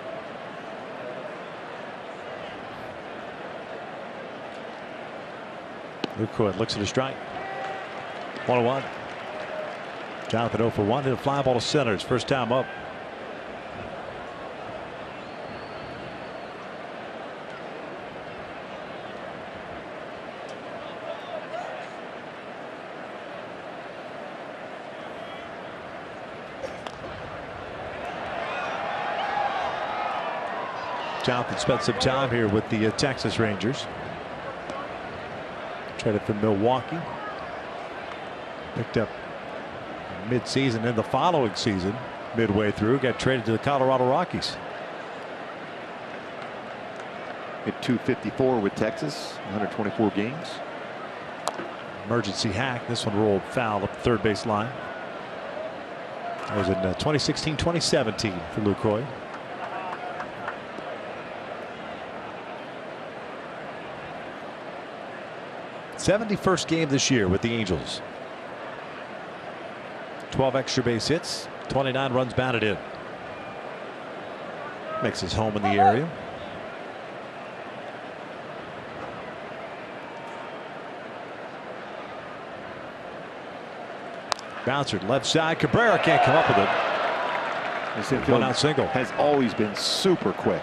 Luke Croyd looks at a strike. 1-1. Jonathan 0 for 1. Hit a fly ball to center. His first time up. Jonathan spent some time here with the Texas Rangers. Traded from Milwaukee. Picked up mid-season in the following season. Midway through, got traded to the Colorado Rockies. Hit 254 with Texas, 124 games. Emergency hack. This one rolled foul up the third base line. That was in 2016-2017 for Lucroy. '71st game this year with the Angels. 12 extra base hits, 29 runs batted in. Makes his home in the area. Bouncer left side. Cabrera can't come up with it. This infield One out single. has always been super quick.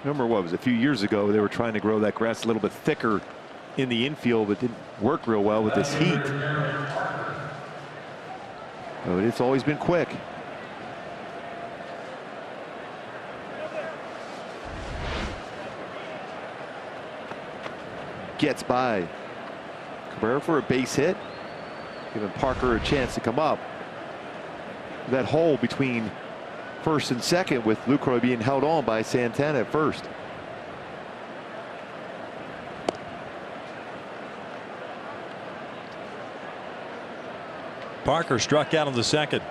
Remember what was a few years ago they were trying to grow that grass a little bit thicker in the infield, but didn't work real well with this heat. But it's always been quick. Gets by Cabrera for a base hit, giving Parker a chance to come up. That hole between first and second with Lucroy being held on by Santana at first. Parker struck out on the second.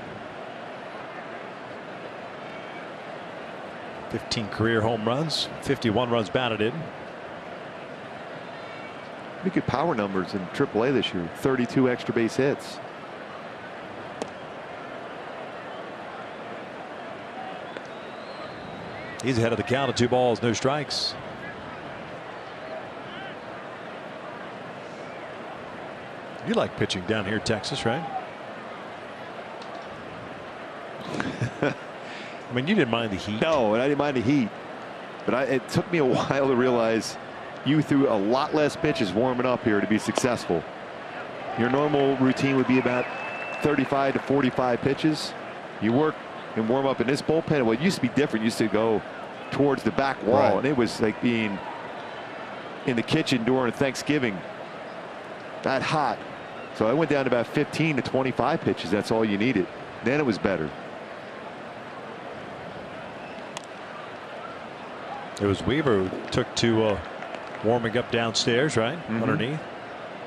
15 career home runs, 51 runs batted in. Pretty good power numbers in AAA this year. 32 extra base hits. He's ahead of the count of 2 balls, no strikes. You like pitching down here in Texas, right? I mean, you didn't mind the heat. No, and I didn't mind the heat. But it took me a while to realize you threw a lot less pitches warming up here to be successful. Your normal routine would be about 35 to 45 pitches. You work and warm up in this bullpen. Well, it used to be different. It used to go towards the back wall, Right. and it was like being in the kitchen during Thanksgiving. That hot. So I went down to about 15 to 25 pitches. That's all you needed. Then it was better. It was Weaver who took to warming up downstairs, right? Underneath.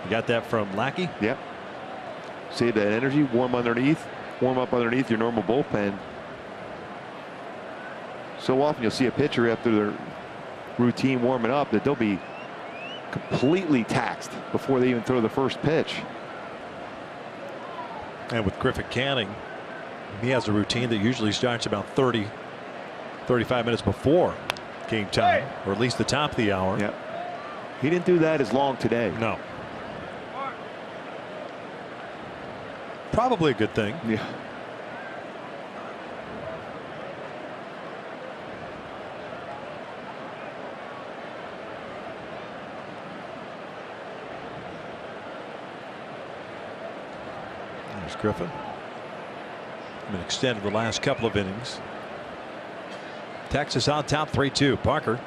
You got that from Lackey? Yep. Save that energy, warm underneath, warm up underneath your normal bullpen. So often you'll see a pitcher after their routine warming up that they'll be completely taxed before they even throw the first pitch. And with Griffin Canning, he has a routine that usually starts about 35 minutes before game time, or at least the top of the hour. Yep. He didn't do that as long today. No. Probably a good thing. Yeah. There's Griffin. Been extended the last couple of innings. Texas on top 3-2. Parker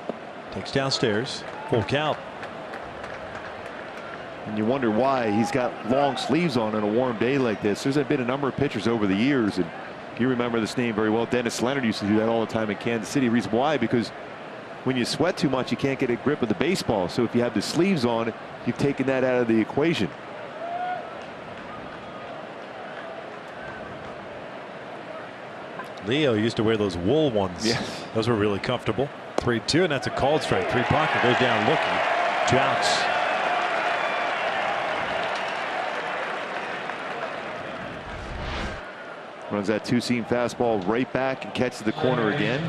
takes downstairs. Full count. And you wonder why he's got long sleeves on a warm day like this. There's been a number of pitchers over the years, and you remember this name very well. Dennis Leonard used to do that all the time in Kansas City. Reason why? Because when you sweat too much, you can't get a grip of the baseball. So if you have the sleeves on, you've taken that out of the equation. Leo used to wear those wool ones. Yes. Those were really comfortable. 3-2, and that's a called strike. 3 Parker goes down looking. 2 outs. Runs that two-seam fastball right back and catches the corner again.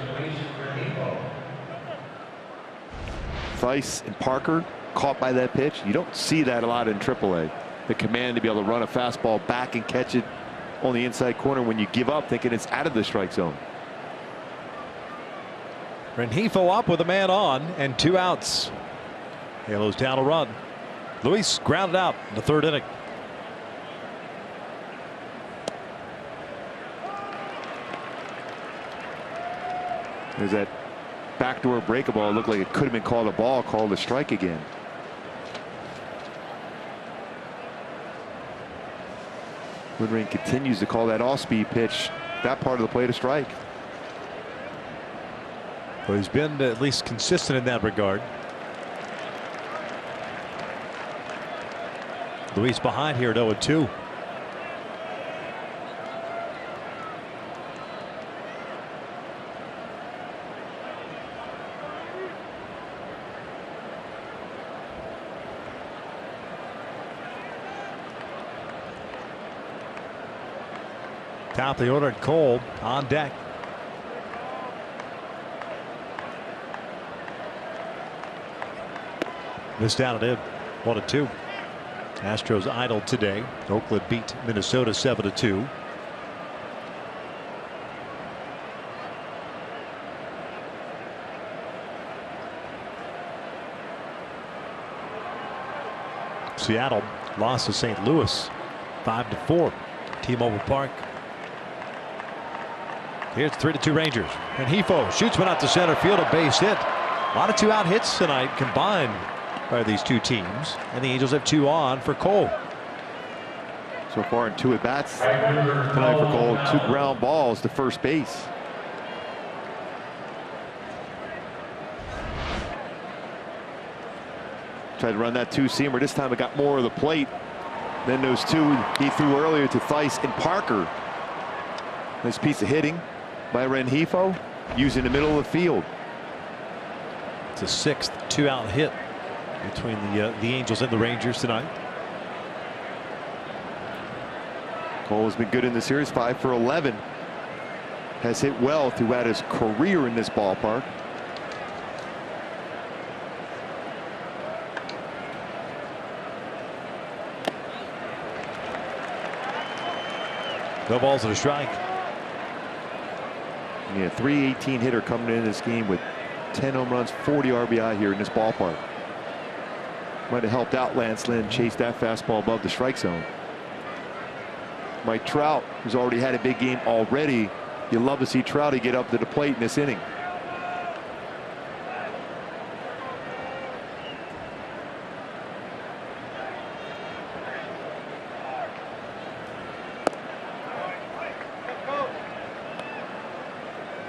Theis and Parker caught by that pitch. You don't see that a lot in AAA. The command to be able to run a fastball back and catch it on the inside corner when you give up thinking it's out of the strike zone. Rengifo up with a man on and 2 outs. Halos down a run. Luis grounded out in the 3rd inning. There's that backdoor breakable. It looked like it could have been called a ball, called a strike again. Woodring continues to call that off-speed pitch, that part of the plate, a strike. Well, he's been at least consistent in that regard. Luis behind here at 0-2. Top of the order, and Cole on deck. Missed out at 1-2. Astros idle today. Oakland beat Minnesota 7-2. Seattle lost to St. Louis 5-4. T-Mobile Park. Here's 3-2 Rangers. And Rengifo shoots one out to center field, a base hit. A lot of 2-out hits tonight combined by these two teams. And the Angels have 2 on for Cole. So far in 2 at-bats tonight for Cole. 2 ground balls to first base. Tried to run that 2-seamer. This time it got more of the plate than those 2 he threw earlier to Theis and Parker. Nice piece of hitting by Rengifo, using the middle of the field. It's a 6th 2-out hit between the Angels and the Rangers tonight. Cole has been good in the series, 5 for 11. Has hit well throughout his career in this ballpark. No balls and a strike. Yeah, 318 hitter coming in this game with 10 home runs, 40 RBI here in this ballpark. Might have helped out Lance Lynn chase that fastball above the strike zone. Mike Trout, who's already had a big game already. You love to see Trouty get up to the plate in this inning.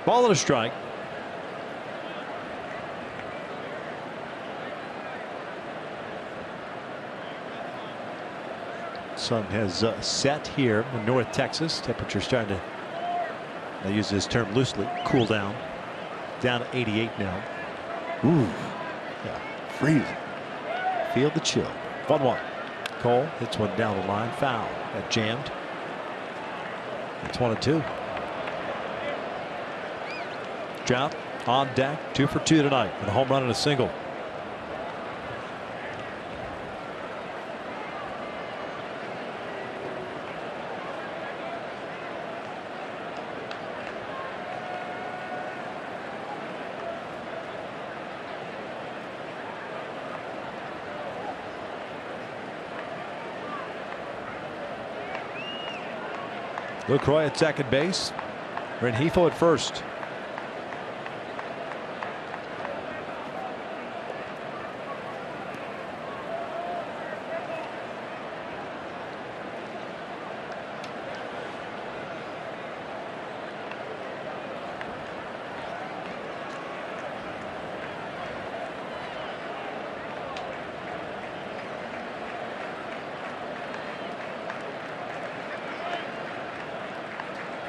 Ball and a strike. Sun has set here in North Texas. Temperature starting to, I use this term loosely, cool down. Down to 88 now. Ooh, Yeah. freezing. Feel the chill. 1-1. Cole hits one down the line. Foul. Got jammed. It's 1-2. Trout on deck. 2 for 2 tonight with a home run and a single. LaCroix at second base. Rengifo at first.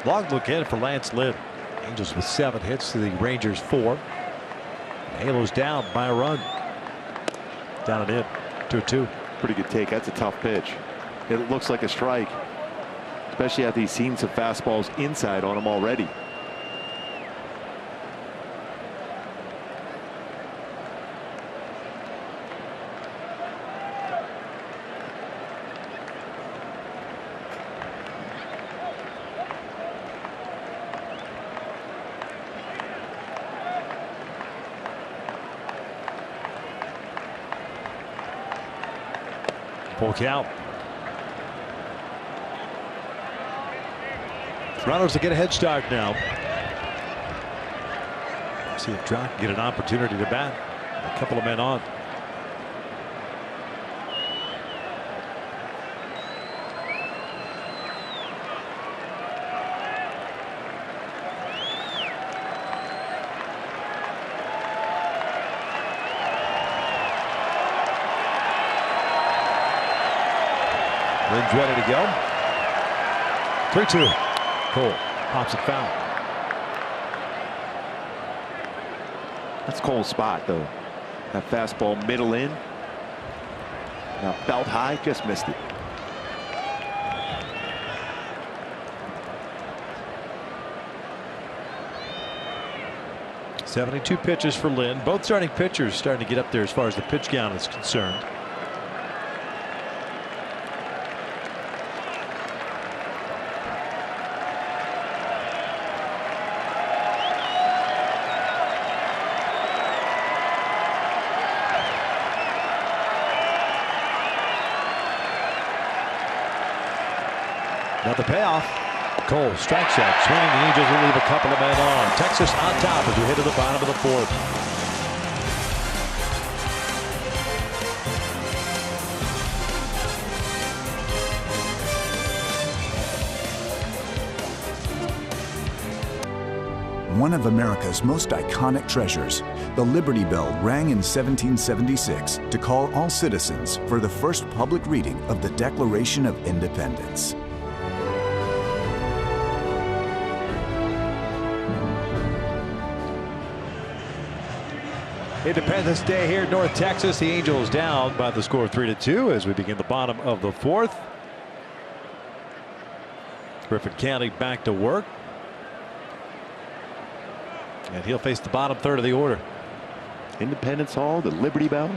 Long look in for Lance Lynn. Angels with 7 hits to the Rangers 4. Halos down by a run. Down and in. 2-2. Pretty good take. That's a tough pitch. It looks like a strike, especially after he's seen some fastballs inside on him already. Full count. Runners to get a head start now. See if Trout can get an opportunity to bat. A couple of men on. Lynn's ready to go. 3-2. Cole pops it foul. That's Cole's spot, though. That fastball middle in. Now belt high, just missed it. .72 pitches for Lynn. Both starting pitchers starting to get up there as far as the pitch count is concerned. Now the payoff. Cole strikes out, swinging. The Angels will leave a couple of men on. Texas on top as we head to the bottom of the 4th. One of America's most iconic treasures, the Liberty Bell rang in 1776 to call all citizens for the first public reading of the Declaration of Independence. Independence Day here in North Texas. The Angels down by the score of 3-2 as we begin the bottom of the 4th. Griffin County back to work. And he'll face the bottom third of the order. Independence Hall, the Liberty Bell.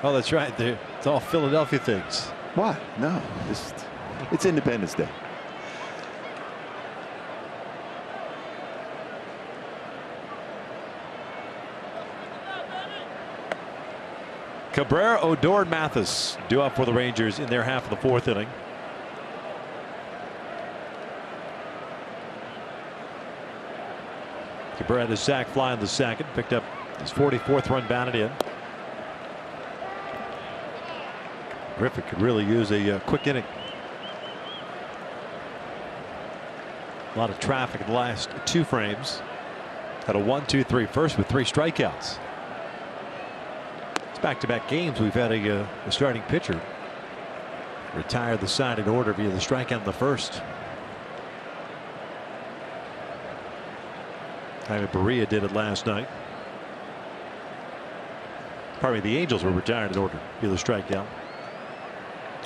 Oh, that's right. It's all Philadelphia things. What? No, it's Independence Day. Cabrera, Odor, and Mathis due up for the Rangers in their half of the 4th inning. Cabrera had his sac fly in the second, picked up his 44th run batted in. Griffin could really use a quick inning. A lot of traffic in the last 2 frames. Had a 1-2-3 first with 3 strikeouts. It's back-to-back games we've had a starting pitcher retired the side in order via the strikeout in the first. Jaime Barria did it last night. Pardon me, the Angels were retired in order via the strikeout.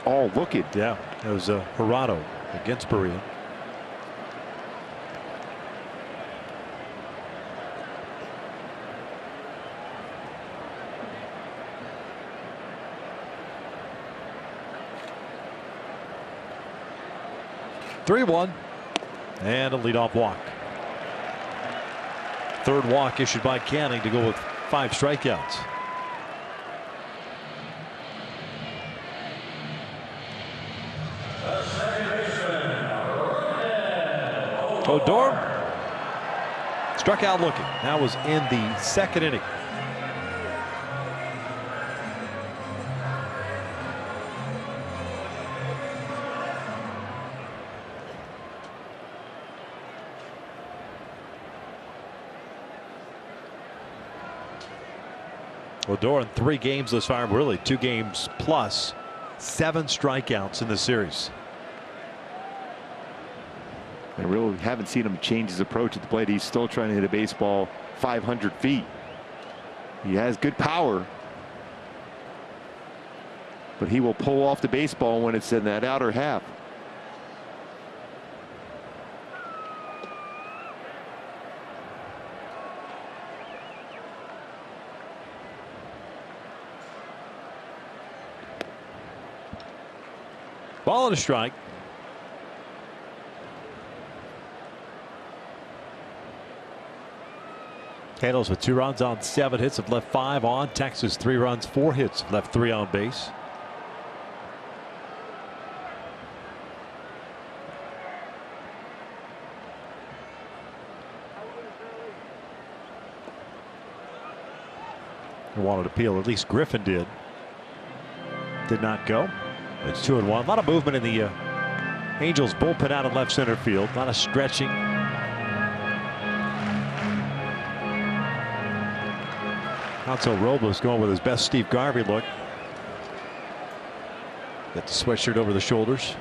Oh, look it. Yeah, it was Gerardo against Barria. (3-1) and a leadoff walk. Third walk issued by Canning to go with 5 strikeouts. Odor struck out looking. That was in the second inning. Odor in 3 games this far, really 2 games plus, 7 strikeouts in the series. I really haven't seen him change his approach at the plate. He's still trying to hit a baseball 500 feet. He has good power, but he will pull off the baseball when it's in that outer half. Ball and a strike. Candles with 2 runs on 7 hits, have left 5 on. Texas 3 runs, 4 hits, have left 3 on base. They wanted to peel, at least Griffin did. Did not go. It's 2-1. A lot of movement in the Angels bullpen out of left center field. A lot of stretching. Alonso Robles going with his best Steve Garvey look. Got the sweatshirt over the shoulders.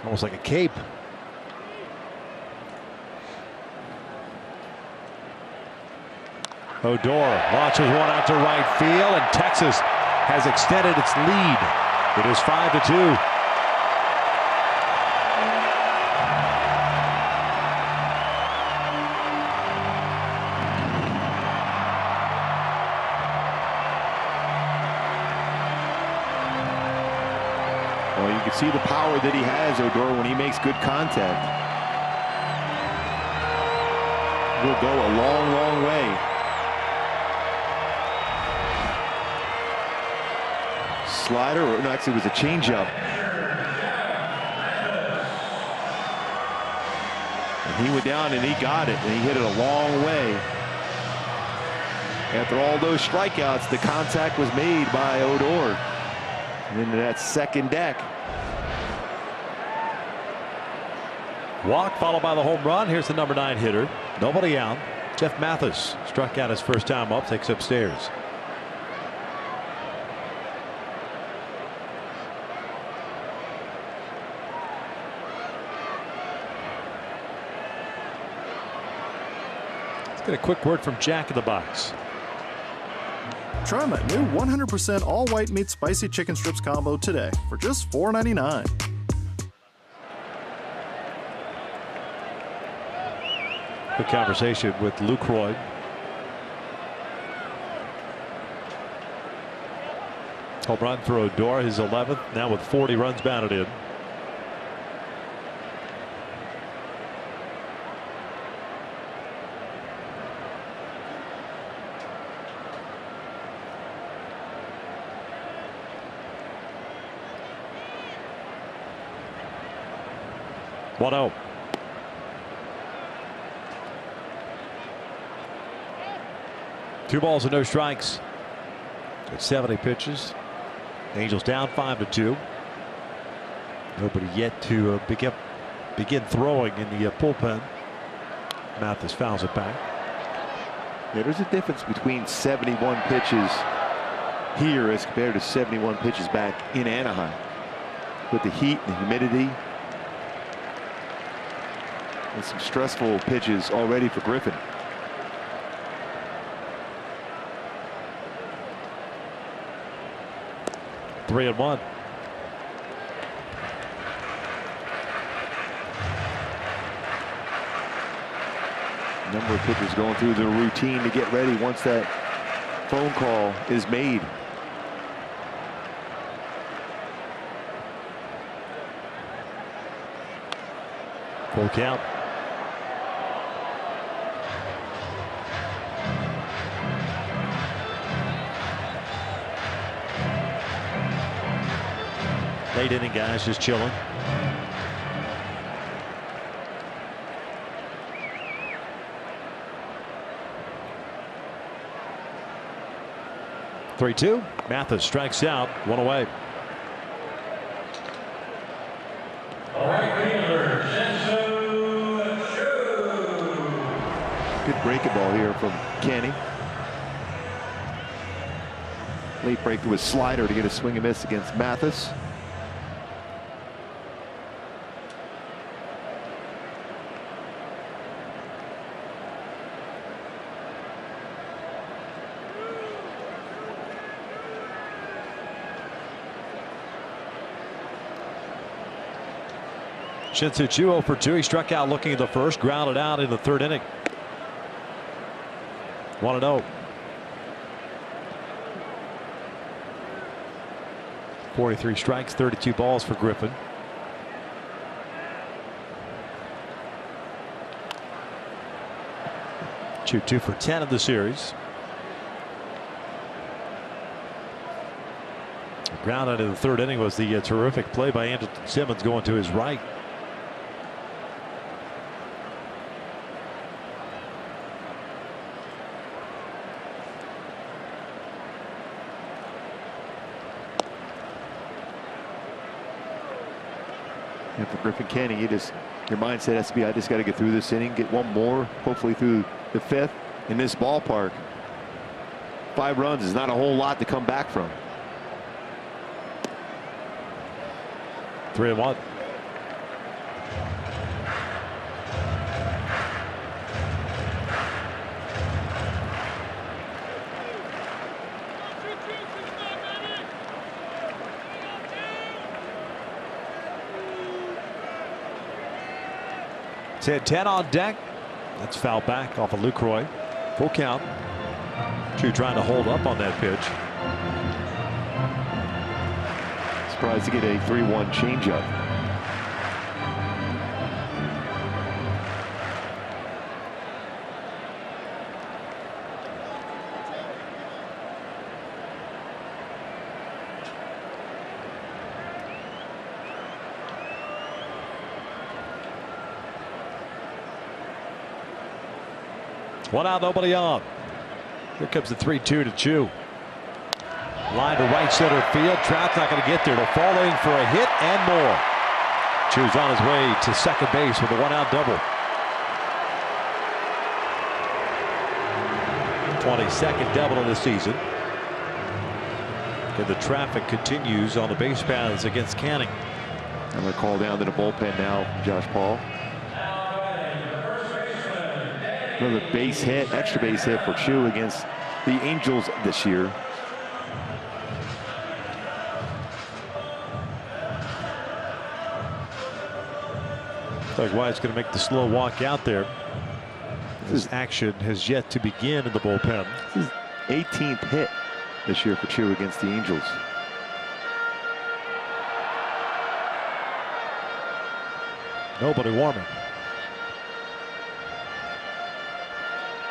Almost like a cape. Odor launches one out to right field, and Texas has extended its lead. It is 5-2. Well, you can see the power that he has, Odor, when he makes good contact. Will go a long, long way. Slider, or no, actually it was a changeup. And he went down and he got it, and he hit it a long way. After all those strikeouts, the contact was made by Odor into that second deck. Walk followed by the home run. Here's the number 9 hitter. Nobody out. Jeff Mathis struck out his first time up, takes upstairs. Let's get a quick word from Jack in the box. Try my new 100% all-white meat spicy chicken strips combo today for just $4.99. Good conversation with Luke Roy. Home run for Odor, his 11th, now with 40 runs batted in. One-0. Two balls and no strikes. At 70 pitches. Angels down 5-2. Nobody yet to begin throwing in the bullpen. Mathis fouls it back. Yeah, there's a difference between 71 pitches here as compared to 71 pitches back in Anaheim. With the heat and the humidity and some stressful pitches already for Griffin. Three and one. Number of pitchers going through the routine to get ready once that phone call is made. Full count. Late inning guys just chilling. Three-two. Mathis strikes out. One away. Good breaking ball here from Kenny. Late breaker with slider to get a swing and miss against Mathis. Shin-Soo Choo 0 for 2. He struck out looking at the first, grounded out in the third inning. 1-0. 43 strikes, 32 balls for Griffin. Choo 2 for 10 of the series. Grounded in the third inning was the terrific play by Andrelton Simmons going to his right. And for Griffin Canning, your mindset has to be, I just got to get through this inning, get one more, hopefully through the fifth. In this ballpark, 5 runs is not a whole lot to come back from. 3-1. It's hit 10 on deck. That's foul back off of Lucroy. Full count. Choo trying to hold up on that pitch. Surprised to get a 3-1 changeup. One out, nobody on. Here comes the 3-2 to Choo. Line to right center field. Trout's not going to get there. It'll fall in for a hit and more. Choo's on his way to second base with a 1-out double. 22nd double of the season. And the traffic continues on the base paths against Canning. I'm going to call down to the bullpen now, Josh Paul. Another base hit, extra base hit for Choo against the Angels this year. Doug White's going to make the slow walk out there. This action has yet to begin in the bullpen. This is 18th hit this year for Choo against the Angels. Nobody warming.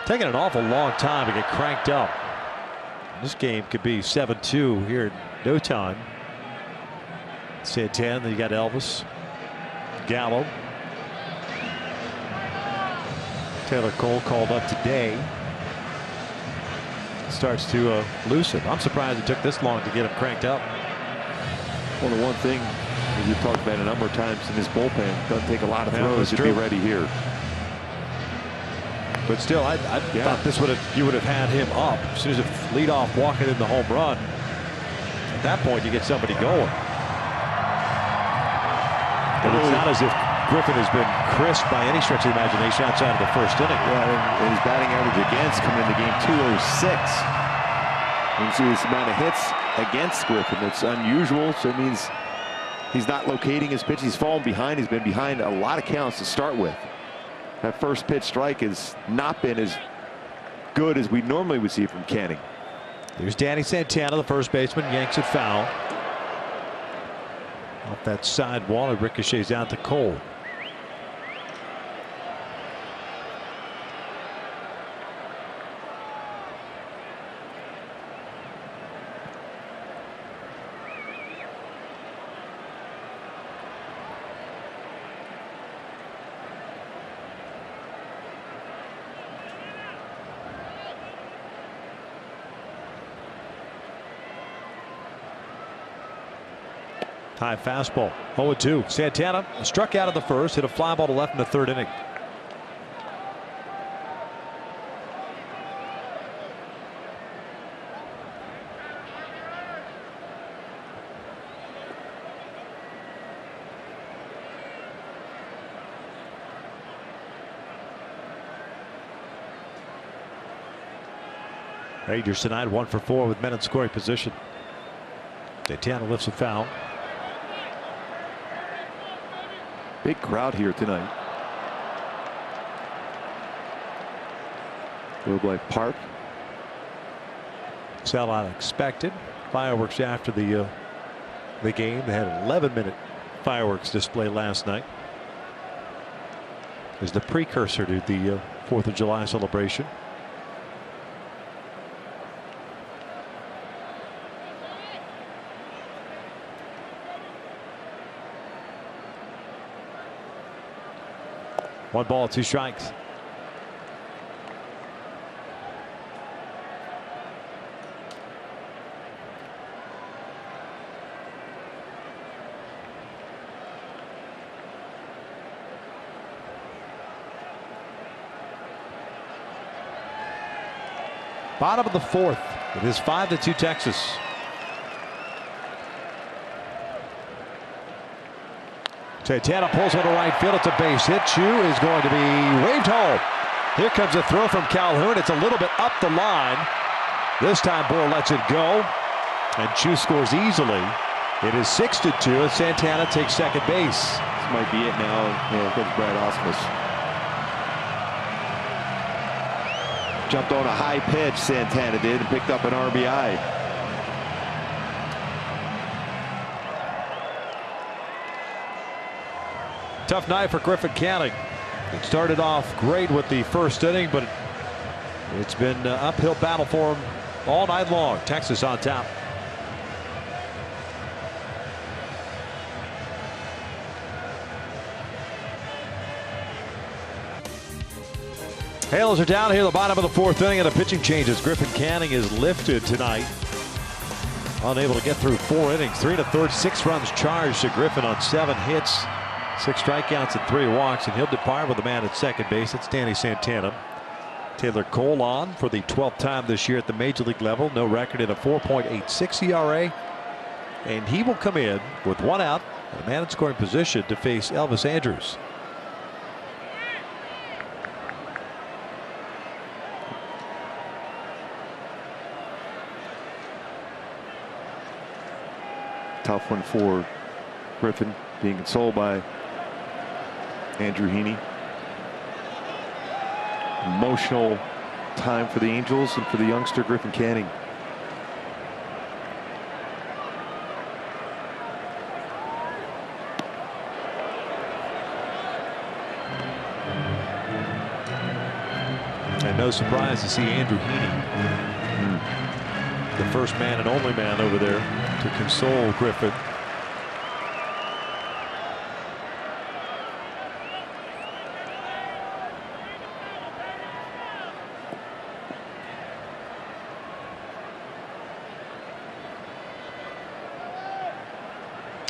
Taking an awful long time to get cranked up. This game could be 7-2 here in no time. Santan, then you got Elvis, Gallo. Taylor Cole called up today. Starts to loosen. I'm surprised it took this long to get him cranked up. Well, the one thing that you've talked about a number of times in this bullpen, doesn't take a lot of throws to be ready here. But still, I thought this you would have had him up as soon as a leadoff walking in the home run. that point, you get somebody going. And it's not as if Griffin has been crisp by any stretch of the imagination outside of the first inning. Yeah, and his batting average against coming into game 206. You can see this amount of hits against Griffin. It's unusual, so it means he's not locating his pitch. He's fallen behind. He's been behind a lot of counts to start with. That first pitch strike has not been as good as we normally would see from Canning. There's Danny Santana, the first baseman, yanks it foul. Off that side wall, it ricochets out to Cole. High fastball. 0-2. Santana struck out of the first, hit a fly ball to left in the third inning. Rangers tonight 1 for 4 with men in scoring position. Santana lifts a foul. Big crowd here tonight. Globe Life Park. Sellout expected. Fireworks after the game. They had an 11-minute fireworks display last night. As the precursor to the 4th of July celebration. One ball, 2 strikes. Bottom of the 4th. It is 5-2 Texas. Santana pulls one to right field. It's a base hit. Chu is going to be waved home. Here comes a throw from Calhoun. It's a little bit up the line. This time Bohr lets it go. And Chu scores easily. It is 6-2 as Santana takes second base. This might be it now. Yeah, comes Brad Osmus. Jumped on a high pitch, Santana did, and picked up an RBI. Tough night for Griffin Canning. It started off great with the first inning, but it's been an uphill battle for him all night long. Texas on top. Halos are down here at the bottom of the 4th inning, and the pitching changes. Griffin Canning is lifted tonight. Unable to get through 4 innings. 3 1/3, 6 runs charged to Griffin on 7 hits. 6 strikeouts and 3 walks, and he'll depart with a man at second base. It's Danny Santana. Taylor Cole on for the 12th time this year at the major league level. No record in a 4.86 ERA. And he will come in with 1 out and a man in scoring position to face Elvis Andrus. Tough one for Griffin, being consoled by Andrew Heaney. Emotional time for the Angels and for the youngster Griffin Canning. And no surprise to see Andrew Heaney, the first man and only man over there to console Griffin.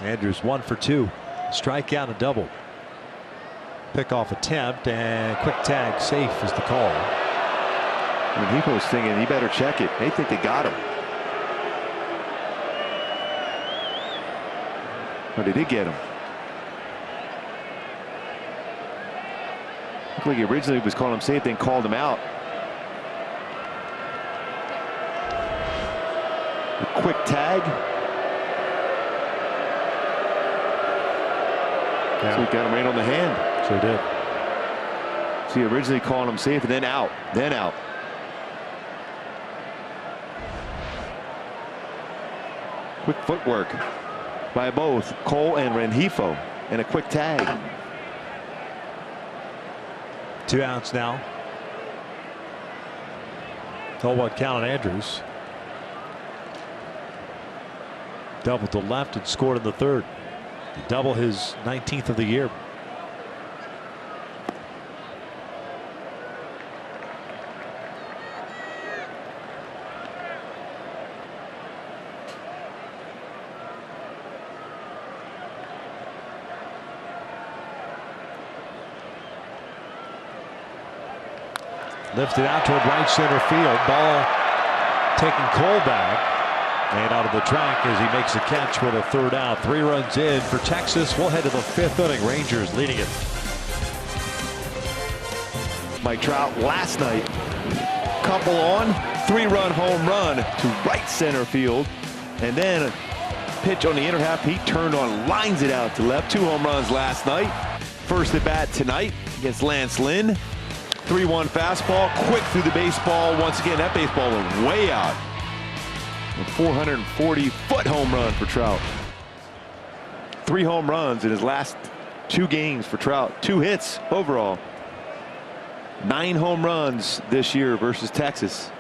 Andrews 1 for 2. Strikeout, a double. Pickoff attempt and quick tag safe is the call. I mean, he was thinking he better check it. They think they got him. But he did get him. Looked like he originally was calling him safe, then called him out. A quick tag. Yeah. So he got him right on the hand. Sure did. So he originally called him safe and then out. Then out. Quick footwork by both Cole and Rengifo, and a quick tag. 2 outs now. 0-1 count on Andrews. Doubled to left and scored in the third. Double his 19th of the year. Lifted out toward right center field. Ball taking Cole back. And out of the track as he makes a catch for the third out. 3 runs in for Texas. We'll head to the 5th inning. Rangers leading it. Mike Trout last night. Couple on. 3-run home run to right center field. And then a pitch on the inner half. He turned on, lines it out to left. 2 home runs last night. First at bat tonight against Lance Lynn. 3-1 fastball, quick through the baseball. Once again, that baseball went way out. A 440-foot home run for Trout. 3 home runs in his last 2 games for Trout. 2 hits overall. 9 home runs this year versus Texas.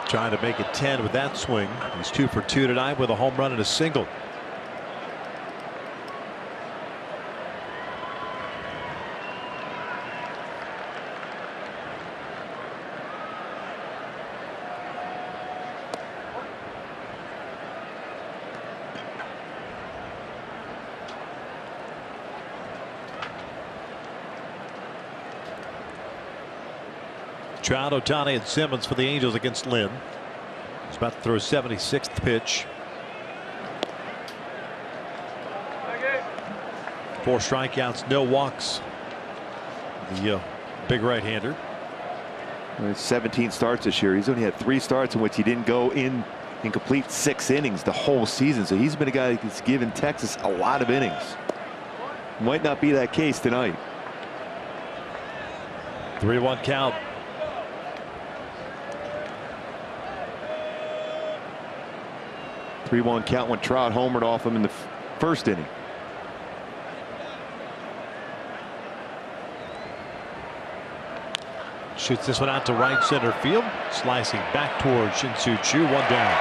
Trying to make it 10 with that swing. He's 2 for 2 tonight with a home run and a single. Trout, Ohtani, and Simmons for the Angels against Lynn. He's about to throw his 76th pitch. 4 strikeouts, no walks. The big right-hander. 17 starts this year. He's only had 3 starts in which he didn't go in complete 6 innings the whole season. So he's been a guy that's given Texas a lot of innings. Might not be that case tonight. 3-1 count. 3-1 count when Trout homered off him in the first inning. Shoots this one out to right center field. Slicing back towards Shin-Soo Choo. 1 down.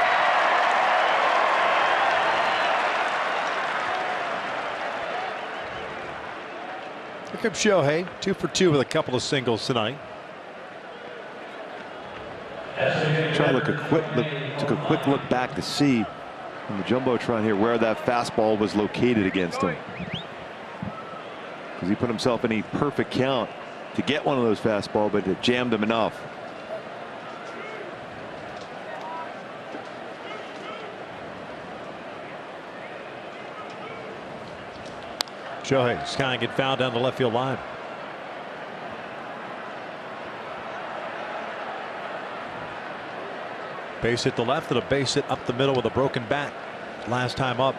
Here comes Shohei. 2 for 2 with a couple of singles tonight. Try took a quick look back to see on the jumbotron here where that fastball was located against him, because he put himself in a perfect count to get one of those fastballs, but it jammed him enough. Shohei skying it foul down the left field line. Base hit the left and a base hit up the middle with a broken bat last time up.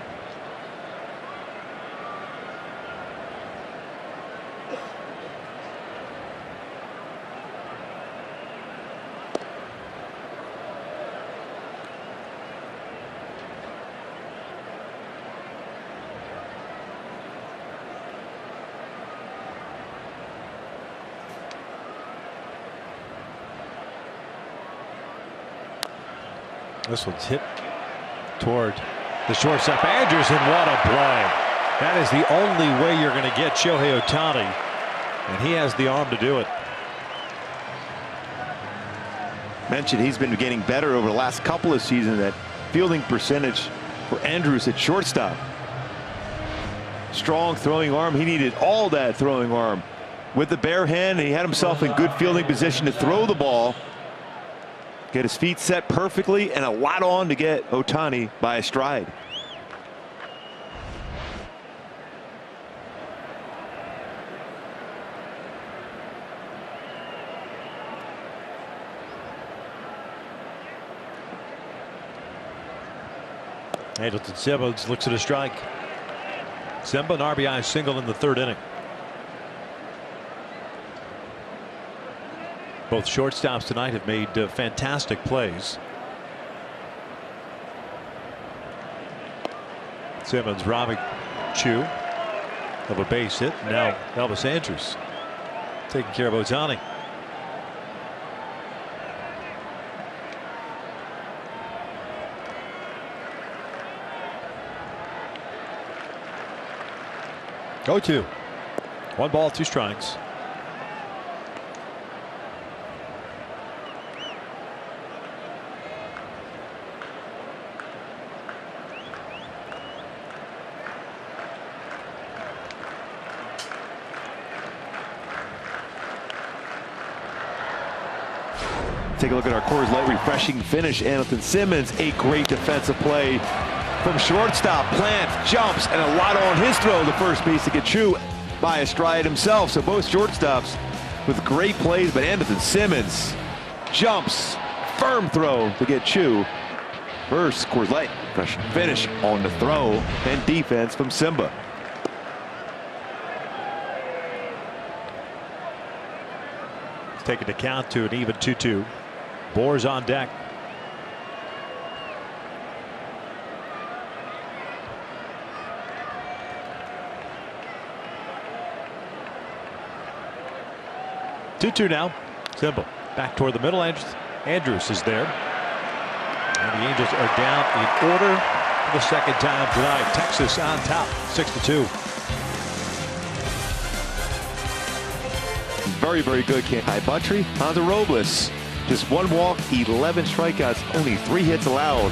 This one's hit toward the shortstop Andrews, and what a play. That is the only way you're going to get Shohei Ohtani, and he has the arm to do it. Mentioned he's been getting better over the last couple of seasons. That fielding percentage for Andrews at shortstop. Strong throwing arm. He needed all that throwing arm with the bare hand, and he had himself in good fielding position to throw the ball. Get his feet set perfectly and a lot on to get Ohtani by a stride. Andrelton Simmons looks at a strike. Simba, an RBI single in the third inning. Both shortstops tonight have made fantastic plays. Simmons robbing Chu of a base hit. Now Elvis Andrus taking care of Ohtani. Go to 1 ball, 2 strikes. Take a look at our Coors Light refreshing finish. Andrelton Simmons, a great defensive play from shortstop. Plant jumps and a lot on his throw. The first base to get Chu by a stride himself. So both shortstops with great plays, but Andrelton Simmons jumps, firm throw to get Chu. First Coors Light refreshing finish on the throw and defense from Simba. Taking the count to an even 2-2. Boers on deck. Two now. Simple back toward the middle. Andrus is there. And the Angels are down in order for the second time tonight. Texas on top, 6-2. Very, very good. High Buttrey, Hanser Robles. Just 1 walk, 11 strikeouts, only 3 hits allowed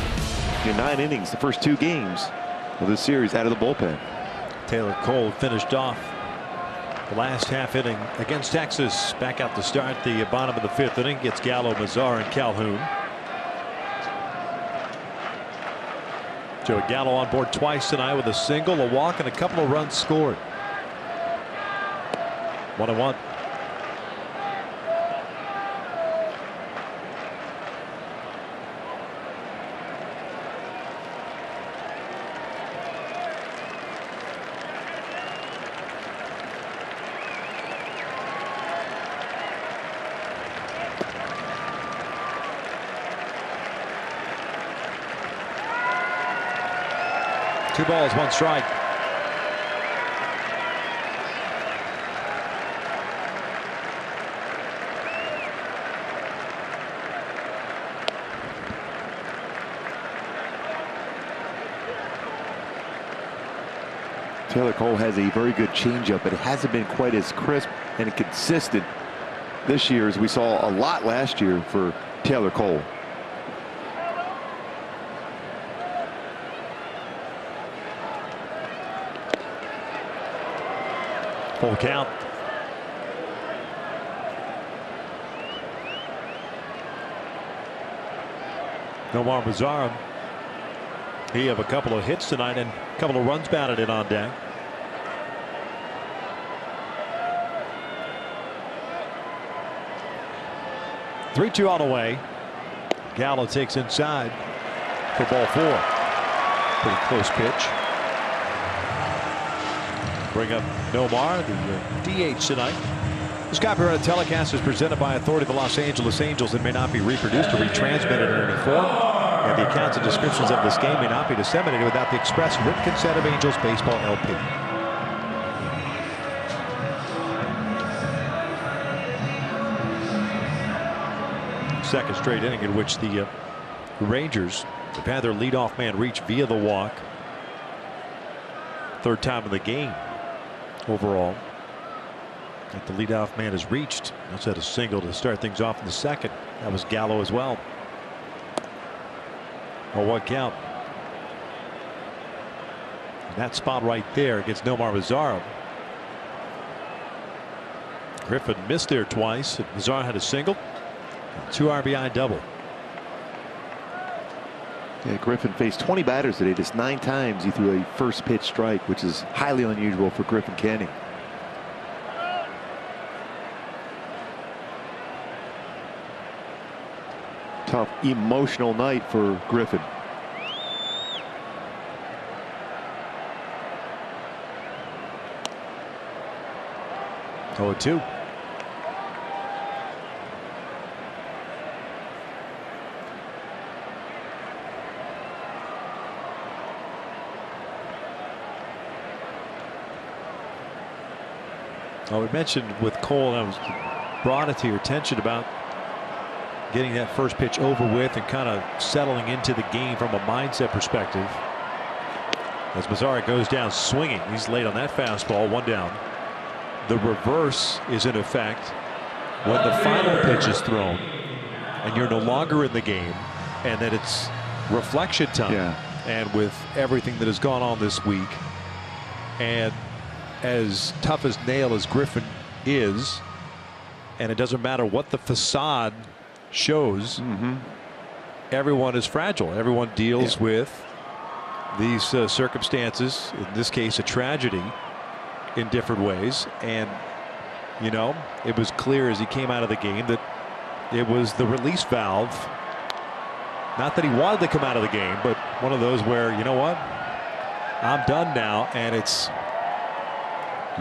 in 9 innings, the first 2 games of this series out of the bullpen. Taylor Cole finished off the last half inning against Texas. Back out to start the bottom of the 5th inning. Gets Gallo, Mazar, and Calhoun. Joey Gallo on board twice tonight with a single, a walk, and a couple of runs scored. 1-1. Two balls, 1 strike. Taylor Cole has a very good changeup, but it hasn't been quite as crisp and consistent this year as we saw a lot last year for Taylor Cole. Full count. Nomar Mazara. He have a couple of hits tonight and a couple of runs batted in on deck. Three-two on the way. Gallo takes inside for ball 4. Pretty close pitch. Bring up Nomar, the DH tonight. This copyrighted telecast is presented by authority of the Los Angeles Angels and may not be reproduced or retransmitted in any form. And the accounts and descriptions of this game may not be disseminated without the express written consent of Angels Baseball LP. Second straight inning in which the Rangers have had their leadoff man reach via the walk. Third time in the game overall that the leadoff man has reached. Also had a single to start things off in the second. That was Gallo as well. A 1 count. And that spot right there against Nomar Mazara. Griffin missed there twice. Mazara had a single. 2 RBI double. Yeah, Griffin faced 20 batters today. Just 9 times he threw a first pitch strike, which is highly unusual for Griffin Canning. Tough, emotional night for Griffin. 0-2. We mentioned with Cole, I was brought it to your attention about getting that first pitch over with and kind of settling into the game from a mindset perspective. As Mazzara goes down swinging, he's late on that fastball, 1 down. The reverse is in effect when the final pitch is thrown and you're no longer in the game, and then it's reflection time. Yeah. And with everything that has gone on this week, and as tough as nail as Griffin is, and it doesn't matter what the facade shows, everyone is fragile. Everyone deals with these circumstances, in this case a tragedy, in different ways. And you know, it was clear as he came out of the game that it was the release valve. Not that he wanted to come out of the game, but one of those where, you know what, I'm done now, and it's,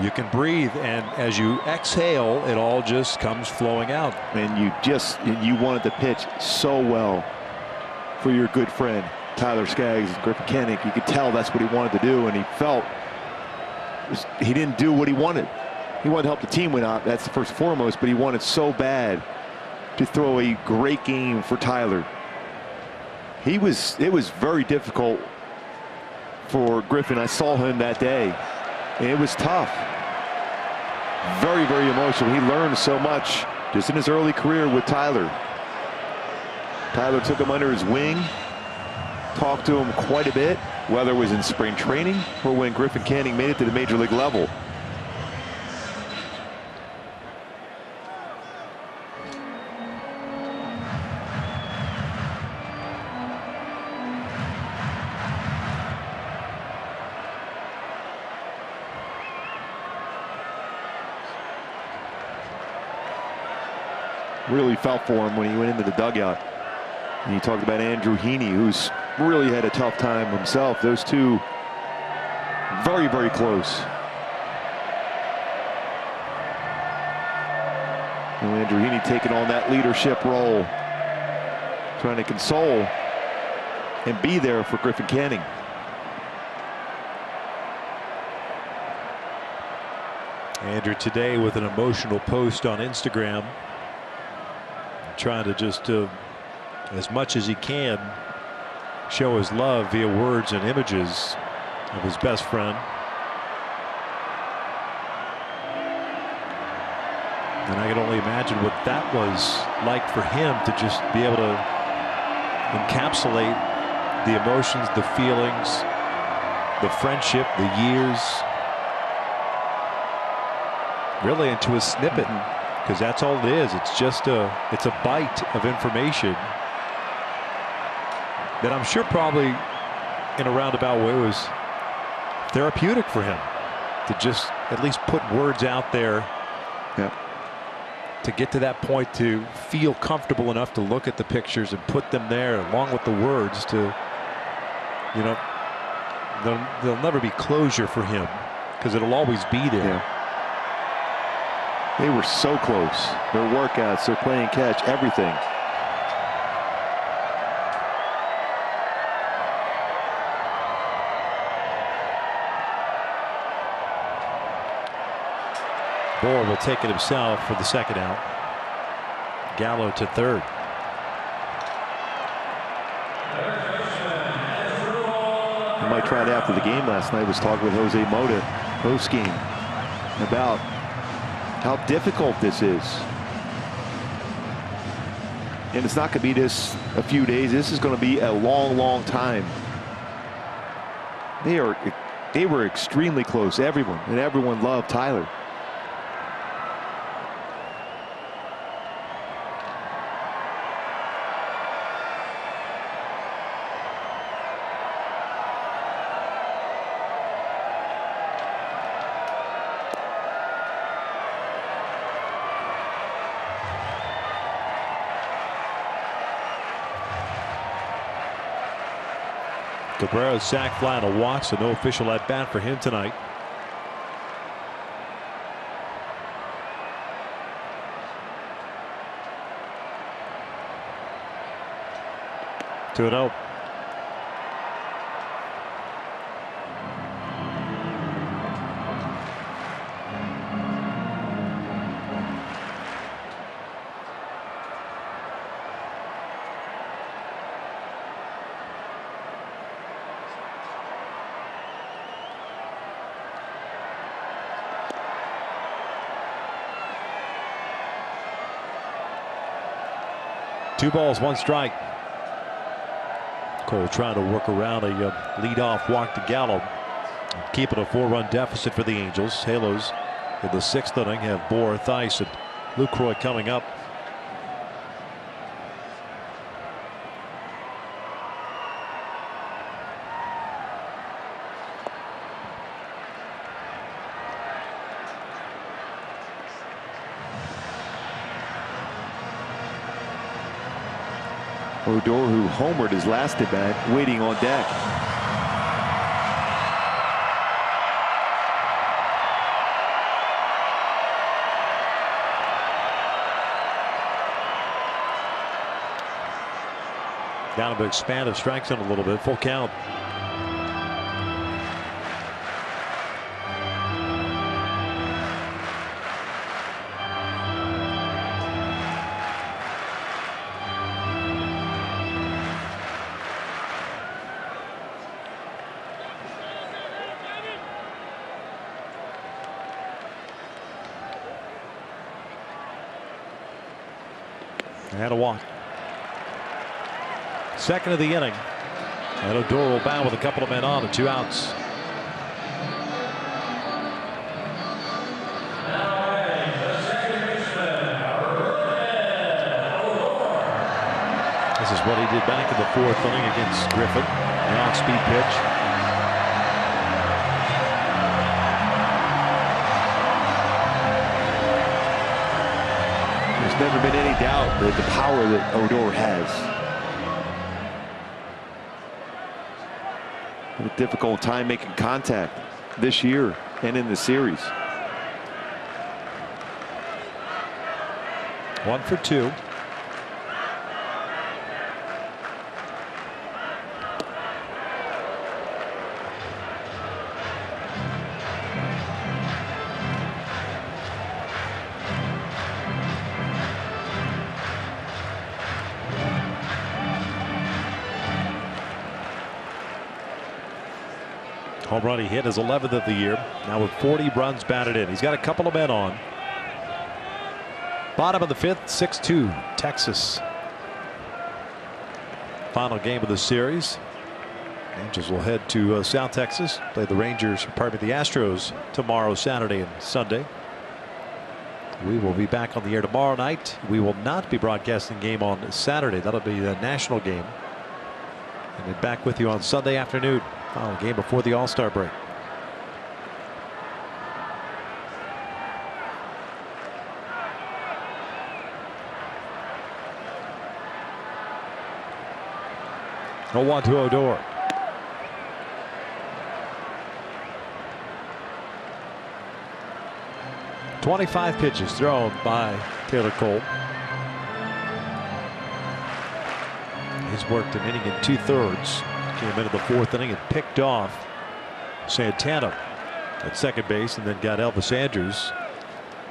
you can breathe, and as you exhale, it all just comes flowing out. And you wanted to pitch so well for your good friend Tyler Skaggs, Griffin Canning. You could tell that's what he wanted to do, and he felt he didn't do what he wanted. He wanted to help the team win out. That's the first and foremost, but he wanted so bad to throw a great game for Tyler. It was very difficult for Griffin. I saw him that day. It was tough. Very, very emotional. He learned so much just in his early career with Tyler. Tyler took him under his wing, talked to him quite a bit, whether it was in spring training or when Griffin Canning made it to the major league level. Really felt for him when he went into the dugout. And you talked about Andrew Heaney, who's really had a tough time himself. Those two very, very close. And Andrew Heaney taking on that leadership role, trying to console and be there for Griffin Canning. Andrew today with an emotional post on Instagram, trying to just as much as he can show his love via words and images of his best friend. And I can only imagine what that was like for him, to just be able to encapsulate the emotions, the feelings, the friendship, the years, really into a snippet. Because that's all it is. It's just it's a bite of information that I'm sure probably in a roundabout way was therapeutic for him, to just at least put words out there. Yep. To get to that point, to feel comfortable enough to look at the pictures and put them there along with the words, to, you know, there'll never be closure for him because it'll always be there. Yeah. They were so close. Their workouts, their playing catch, everything. Bohr will take it himself for the second out. Gallo to third. Mike Trout after the game last night was talking with Jose Mota post-game about how difficult this is. And it's not going to be this a few days. This is going to be a long, long time. They were extremely close, everyone, and everyone loved Tyler. Cabrera's sack fly and a walk, so no official at bat for him tonight. 2-0. Two balls, one strike. Cole trying to work around a leadoff walk to Gallo. Keeping a 4-run deficit for the Angels. Halos in the 6th inning have Bohr, Theis, and Lucroy coming up. Odor, who homered his last at bat, waiting on deck. Down to expand his strike zone a little bit. Full count. Had a walk. Second of the inning. And Odor will bow with a couple of men on and 2 outs. This is what he did back in the 4th inning against Griffin. The on-speed pitch. There's never been any doubt that the power that Odor has. Had a difficult time making contact this year and in the series. 1 for 2. Home run he hit his 11th of the year. Now with 40 runs batted in. He's got a couple of men on. Bottom of the 5th, 6-2 Texas. Final game of the series. Angels will head to South Texas. Play the Rangers, pardon me, the Astros tomorrow, Saturday, and Sunday. We will be back on the air tomorrow night. We will not be broadcasting game on Saturday. That'll be the national game. And then back with you on Sunday afternoon. Final game before the All-Star break. No 1 to Odor. .25 pitches thrown by Taylor Cole. He's worked an inning and 2/3. Came into the 4th inning and picked off Santana at second base, and then got Elvis Andrus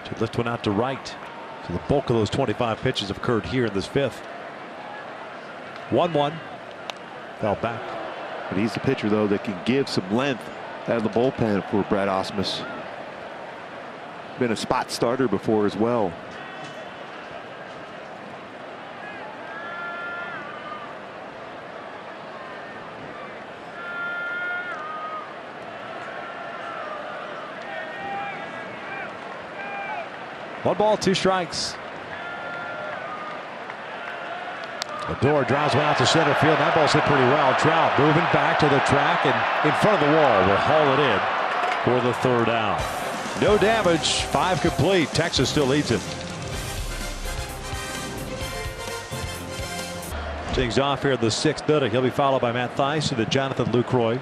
to lift one out to right. So the bulk of those 25 pitches have occurred here in this 5th. 1-1. Fell back. But he's a pitcher, though, that can give some length out of the bullpen for Brad Ausmus. Been a spot starter before as well. One ball, 2 strikes. Odor drives one out to center field. That ball's hit pretty well. Trout moving back to the track and in front of the wall. Will haul it in for the 3rd out. No damage. 5 complete. Texas still leads it. Things off here in the 6th inning. He'll be followed by Matt Theis and then Jonathan Lucroy.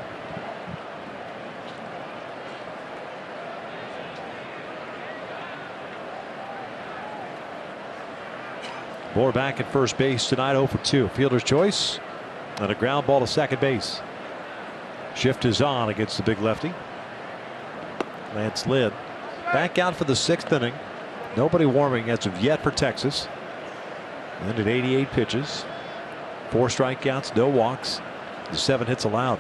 Bohr back at first base tonight, 0 for 2. Fielder's choice. And a ground ball to second base. Shift is on against the big lefty. Lance Lynn back out for the 6th inning. Nobody warming as of yet for Texas. And at 88 pitches, 4 strikeouts, no walks, 7 hits allowed.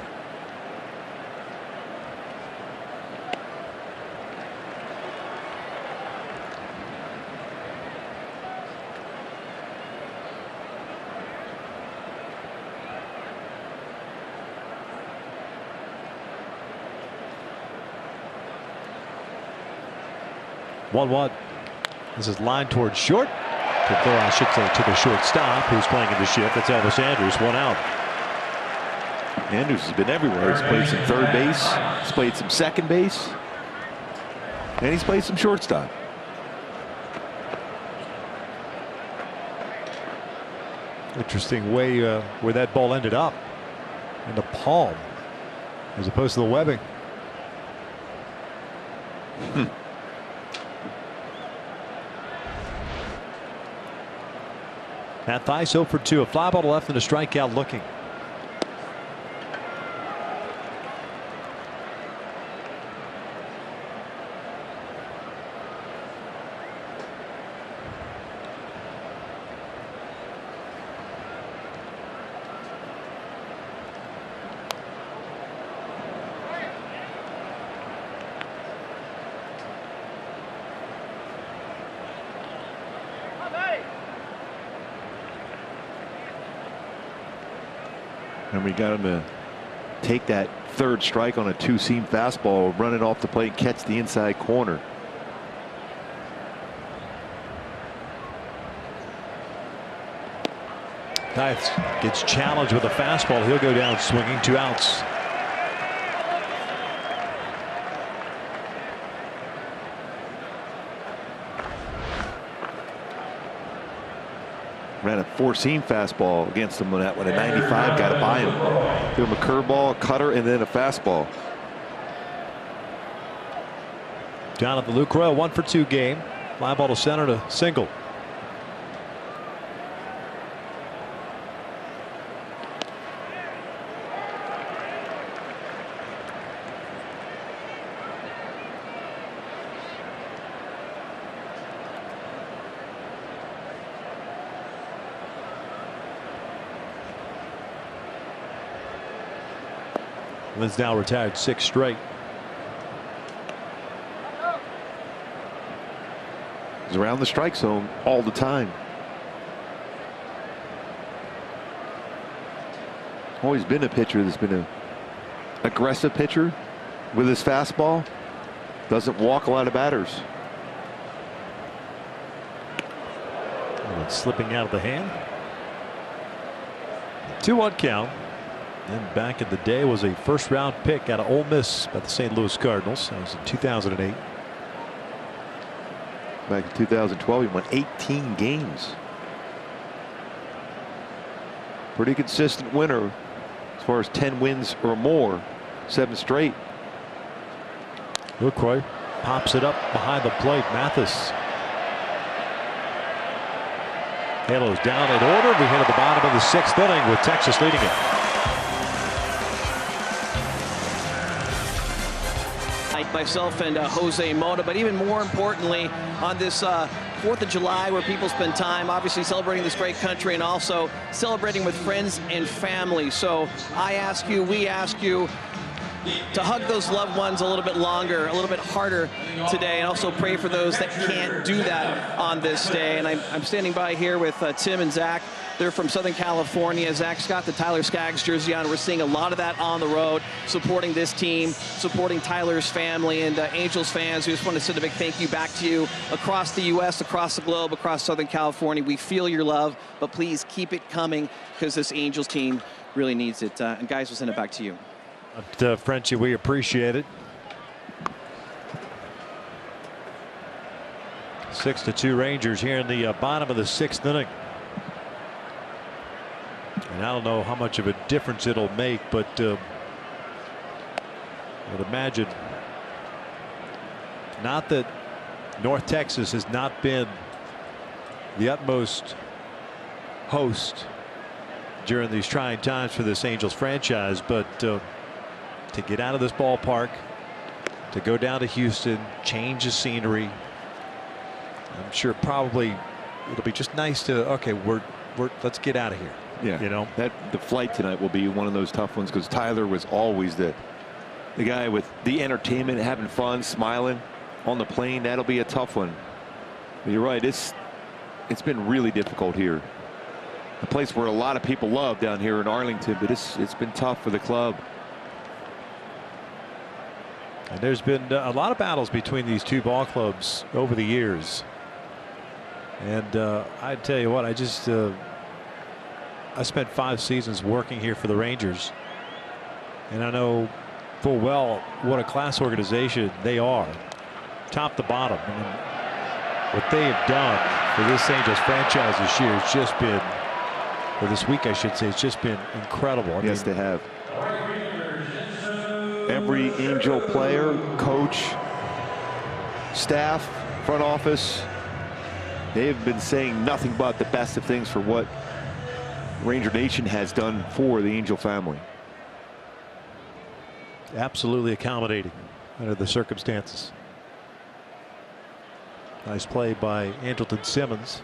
One. This is line towards short. I should say to the shortstop, who's playing in the shift. That's Elvis Andrus. 1 out. Andrus has been everywhere. He's played some third base. He's played some second base. And he's played some shortstop. Interesting way where that ball ended up. In the palm. As opposed to the webbing. Matt Thaiss 0 for 2. A fly ball to left and a strikeout looking. And we got him to take that 3rd strike on a 2-seam fastball, run it off the plate, catch the inside corner. Thaiss gets challenged with a fastball. He'll go down swinging. 2 outs. Ran a 4-seam fastball against him when a 95 got it by him. Threw him a curveball, a cutter, and then a fastball. Down at the Luke Royal 1 for 2 game. Fly ball to center to single. Lynn's now retired 6 straight. He's around the strike zone all the time. Always been a pitcher that's been an aggressive pitcher with his fastball. Doesn't walk a lot of batters. And it's slipping out of the hand. 2-1 count. And back in the day was a 1st-round pick out of Ole Miss by the St. Louis Cardinals. That was in 2008. Back in 2012, he won 18 games. Pretty consistent winner as far as 10 wins or more. 7 straight. Lucroy pops it up behind the plate. Mathis. Halos down in order. We hit at the bottom of the 6th inning with Texas leading it. Myself and Jose Mota, but even more importantly on this 4th of July, where people spend time obviously celebrating this great country and also celebrating with friends and family. So I ask you, we ask you to hug those loved ones a little bit longer, a little bit harder today, and also pray for those that can't do that on this day. And I'm standing by here with Tim and Zach. They're from Southern California. Zach's got the Tyler Skaggs jersey on. We're seeing a lot of that on the road, supporting this team, supporting Tyler's family, and Angels fans. We just want to send a big thank you back to you across the U.S., across the globe, across Southern California. We feel your love, but please keep it coming because this Angels team really needs it. And guys, we'll send it back to you. Frenchie, we appreciate it. 6-2 Rangers here in the bottom of the 6th inning. And I don't know how much of a difference it'll make, but I would imagine not that North Texas has not been the utmost host during these trying times for this Angels franchise. But to get out of this ballpark, to go down to Houston, change the scenery, I'm sure probably it'll be just nice to, okay, let's get out of here. Yeah, you know, that the flight tonight will be one of those tough ones, because Tyler was always the guy with the entertainment, having fun, smiling on the plane. That'll be a tough one. But you're right, it's been really difficult here. A place where a lot of people love down here in Arlington, but it's been tough for the club. And there's been a lot of battles between these two ball clubs over the years. And I tell you what, I spent 5 seasons working here for the Rangers, and I know full well what a class organization they are, top to bottom. I mean, what they have done for this Angels franchise this year has just been, or this week I should say, it's just been incredible. I yes, they have. Every Angel player, coach, staff, front office, they have been saying nothing but the best of things for what Ranger Nation has done for the Angel family. Absolutely accommodating under the circumstances. Nice play by Andrelton Simmons.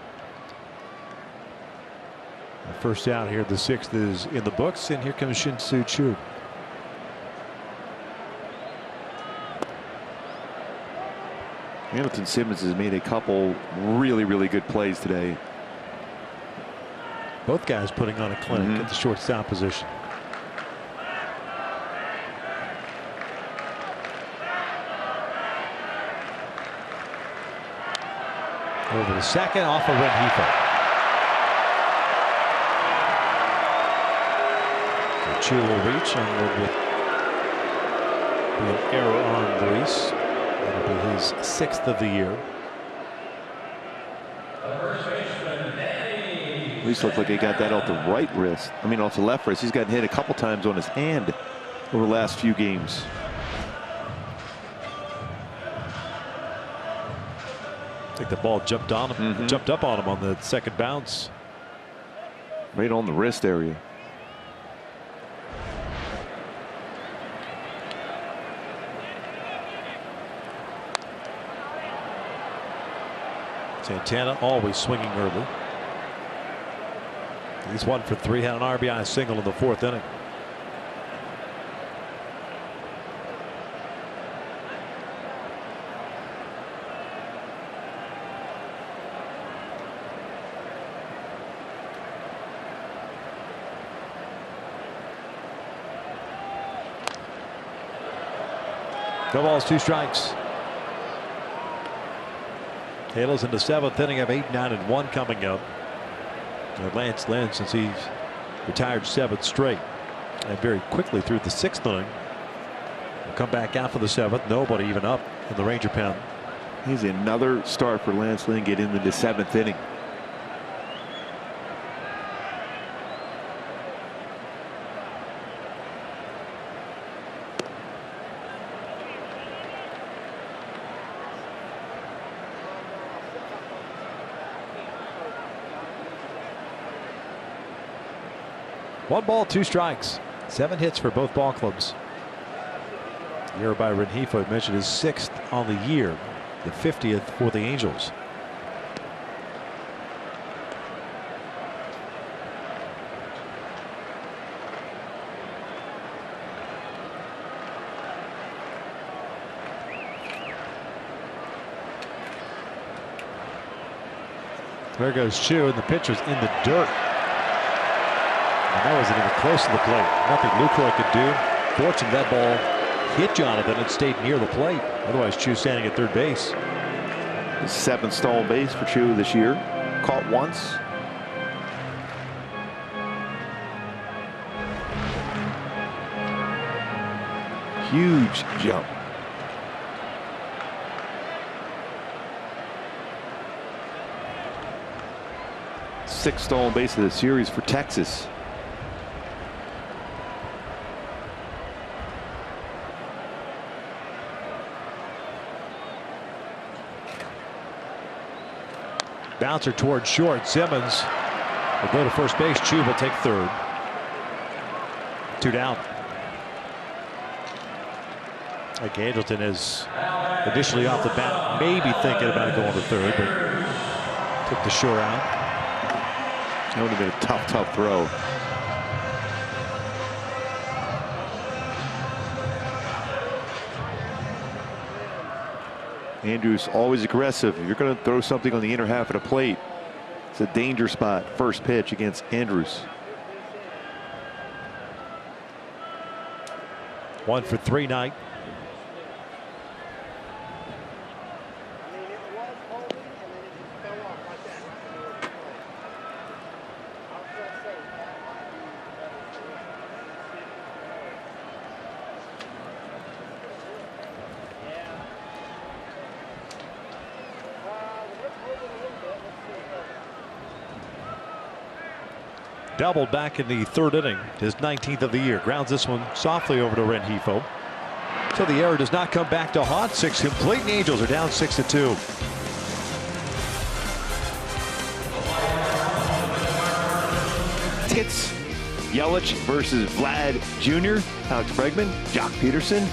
The first out here, the 6th is in the books, and here comes Shin-Soo Choo. Andrelton Simmons has made a couple really good plays today. Both guys putting on a clinic at the shortstop position. Over the second, off of Rengifo. So Chu will reach, and will be an error on Luis. That'll be his 6th of the year. Luis looked like he got that off the right wrist. I mean, off the left wrist. He's gotten hit a couple times on his hand over the last few games. I think the ball jumped on him, jumped up on him on the second bounce. Right on the wrist area. Santana always swinging early. He's 1 for 3, had an RBI single in the 4th inning. No balls, 2 strikes. Halos in the 7th inning of 8, 9, and 1 coming up. And Lance Lynn, since he's retired 7 straight, and very quickly through the 6th inning, will come back out for the 7th. Nobody even up in the Ranger pen. He's another start for Lance Lynn, get into the 7th inning. One ball, 2 strikes. 7 hits for both ball clubs. Error by Rengifo, mentioned his 6th on the year, the 50th for the Angels. There goes Chu, and the pitcher's in the dirt. And that wasn't even close to the plate. Nothing Lucroy could do. Fortunate that ball hit Jonathan and stayed near the plate. Otherwise, Chu standing at third base. His 7th stolen base for Chu this year. Caught once. Huge jump. Sixth stolen base of the series for Texas. Bouncer towards short. Simmons will go to first base. Chu will take third. 2 down. Like Angelton is initially off the bat, maybe thinking about going to third, but took the shore out. That would have been a tough throw. Andrews always aggressive. If you're going to throw something on the inner half of the plate, it's a danger spot. First pitch against Andrews. 1 for 3 Knight. Doubled back in the 3rd inning, his 19th of the year. Grounds this one softly over to Rengifo. So the error does not come back to haunt. 6 complete, and the Angels are down 6-2. Tickets, Yelich versus Vlad Jr., Alex Bregman, Jock Peterson,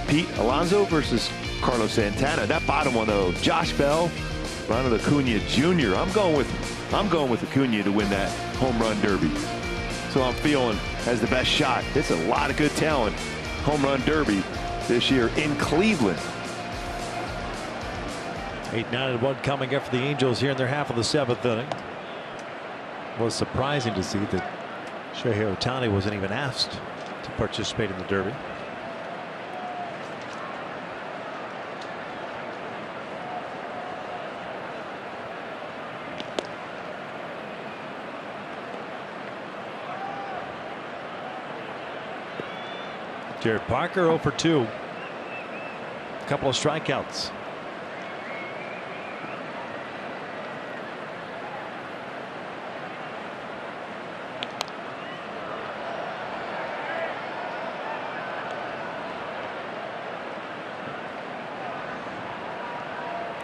Pete Alonso versus Carlos Santana. That bottom one though, Josh Bell, Ronald Acuna Jr. I'm going with Acuna to win that home run derby. So I'm feeling has the best shot. It's a lot of good talent. Home run derby this year in Cleveland. 8-9-1 coming up for the Angels here in their half of the 7th inning. It was surprising to see that Shohei Ohtani wasn't even asked to participate in the derby. Jared Parker 0 for 2. A couple of strikeouts.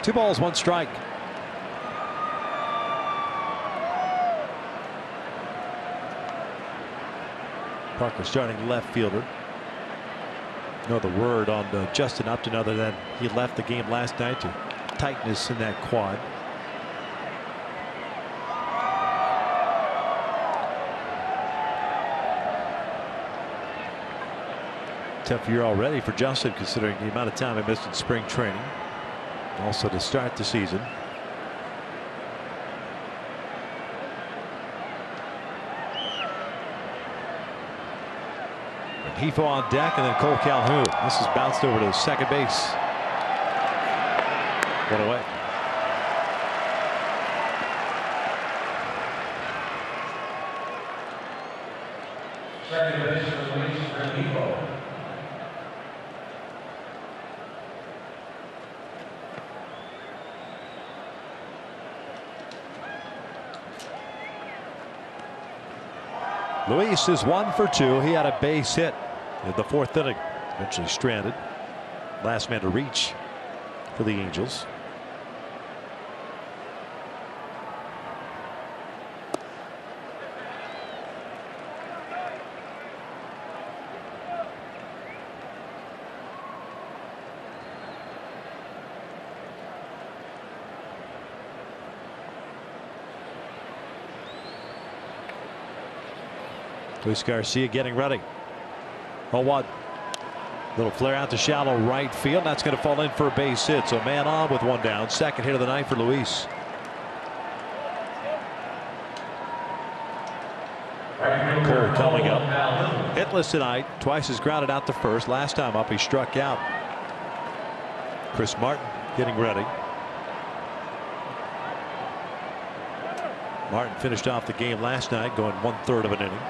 Two balls, 1 strike. Parker starting left fielder. No other word on Justin Upton other than he left the game last night to tightness in that quad. Tough year already for Justin considering the amount of time he missed in spring training. Also to start the season. Rengifo on deck, and then Cole Calhoun. This is bounced over to second base. 1 away. Second base for Rengifo. Luis is 1 for 2. He had a base hit in the 4th inning. Eventually stranded. Last man to reach for the Angels. Luis Garcia getting ready. 0-1. Little flare out to shallow right field. That's going to fall in for a base hit. So man on with 1 down. Second hit of the night for Luis. Cole coming up. Hitless tonight. Twice has grounded out to first. Last time up he struck out. Chris Martin getting ready. Martin finished off the game last night going 1/3 of an inning.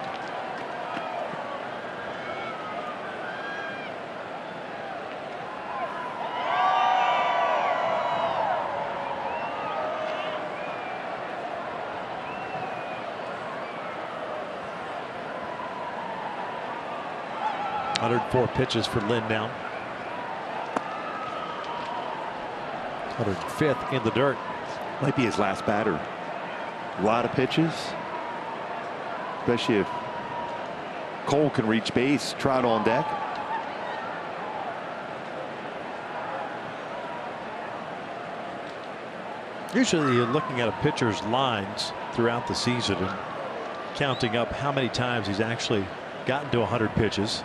Four pitches for Lynn now. 105th in the dirt. Might be his last batter. A lot of pitches, especially if Cole can reach base. Trout on deck. Usually you're looking at a pitcher's lines throughout the season and counting up how many times he's actually gotten to 100 pitches.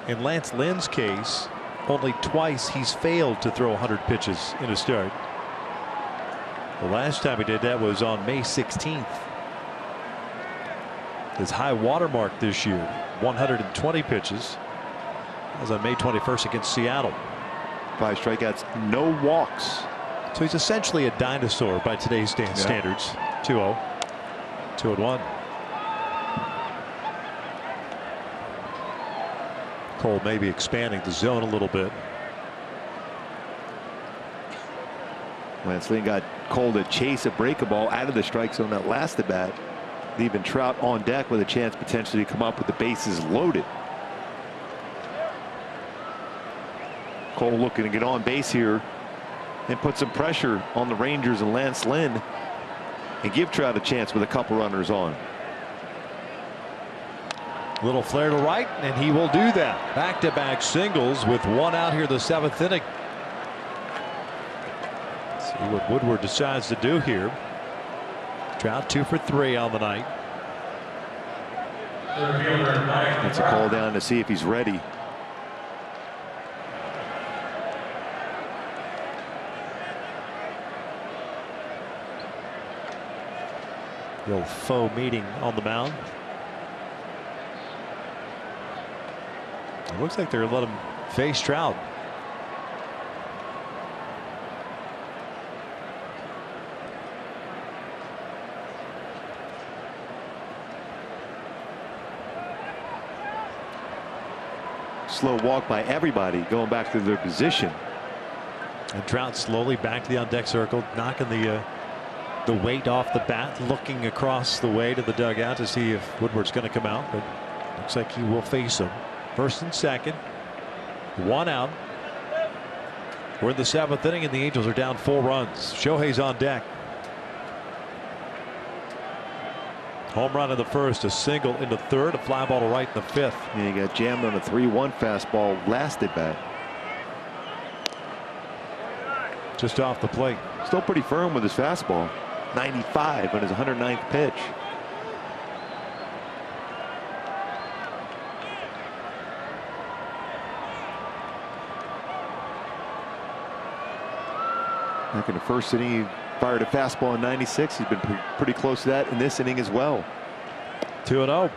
In Lance Lynn's case, only twice he's failed to throw 100 pitches in a start. The last time he did that was on May 16th. His high water mark this year, 120 pitches. That was on May 21st against Seattle. 5 strikeouts, no walks. So he's essentially a dinosaur by today's standards. 2-0. 2-1. Cole maybe expanding the zone a little bit. Lance Lynn got Cole to chase a breaking ball out of the strike zone that last at bat, leaving Trout on deck with a chance potentially to come up with the bases loaded. Cole looking to get on base here and put some pressure on the Rangers and Lance Lynn and give Trout a chance with a couple runners on. Little flare to right, and he will do that. Back-to-back singles with one out here the 7th inning. See what Woodward decides to do here. Trout 2 for 3 on the night. That's a call down to see if he's ready. The old faux meeting on the mound. It looks like they're letting him face Trout. Slow walk by everybody going back to their position. And Trout slowly back to the on deck circle, knocking the weight off the bat, looking across the way to the dugout to see if Woodward's going to come out, but looks like he will face him. First and second, one out. We're in the 7th inning and the Angels are down 4 runs. Shohei's on deck. Home run in the first, a single in the third, a fly ball to right in the 5th. And he got jammed on a 3-1 fastball last at bat. Just off the plate. Still pretty firm with his fastball. 95 on his 109th pitch. Back in the first inning, he fired a fastball in 96. He's been pretty close to that in this inning as well. 2-0.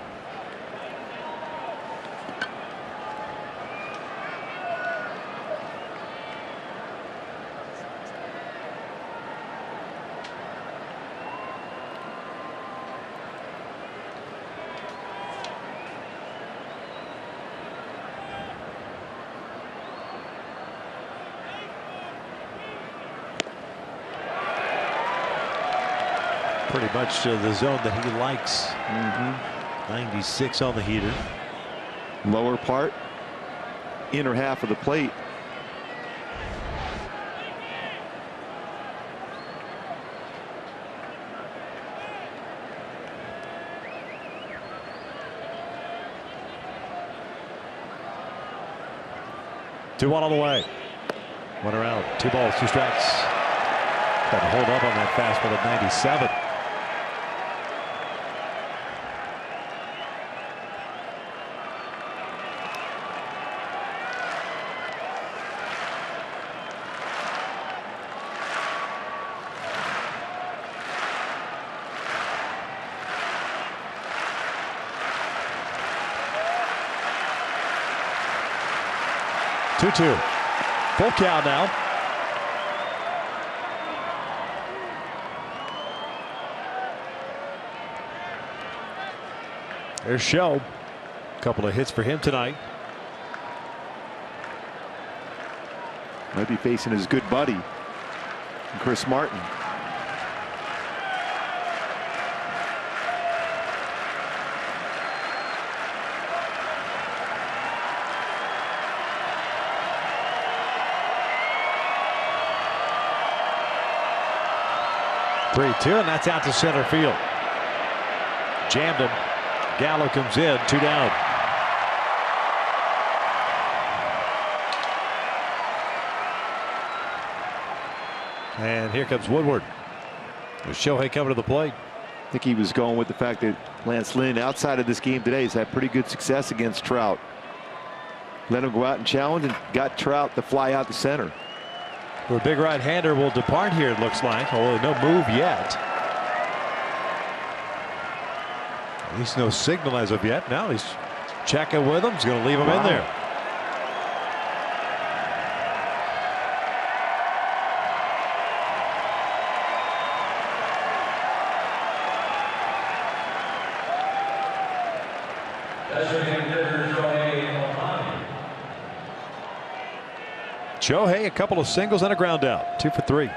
Pretty much the zone that he likes. 96 on the heater. Lower part, inner half of the plate. Two on the way. 1 around. 2 balls, 2 strikes. Got to hold up on that fastball at 97. Two. Full count now. There's Show. A couple of hits for him tonight. Might be facing his good buddy, Chris Martin. Three-two, and that's out to center field. Jammed him. Gallo comes in, 2 down. And here comes Woodward. There's Shohei coming to the plate. I think he was going with the fact that Lance Lynn, outside of this game today, has had pretty good success against Trout. Let him go out and challenge and got Trout to fly out the center. The big right-hander will depart here, it looks like, although no move yet. At least no signal as of yet. Now he's checking with him. He's going to leave him in there. Shohei, a couple of singles and a ground out. 2 for 3.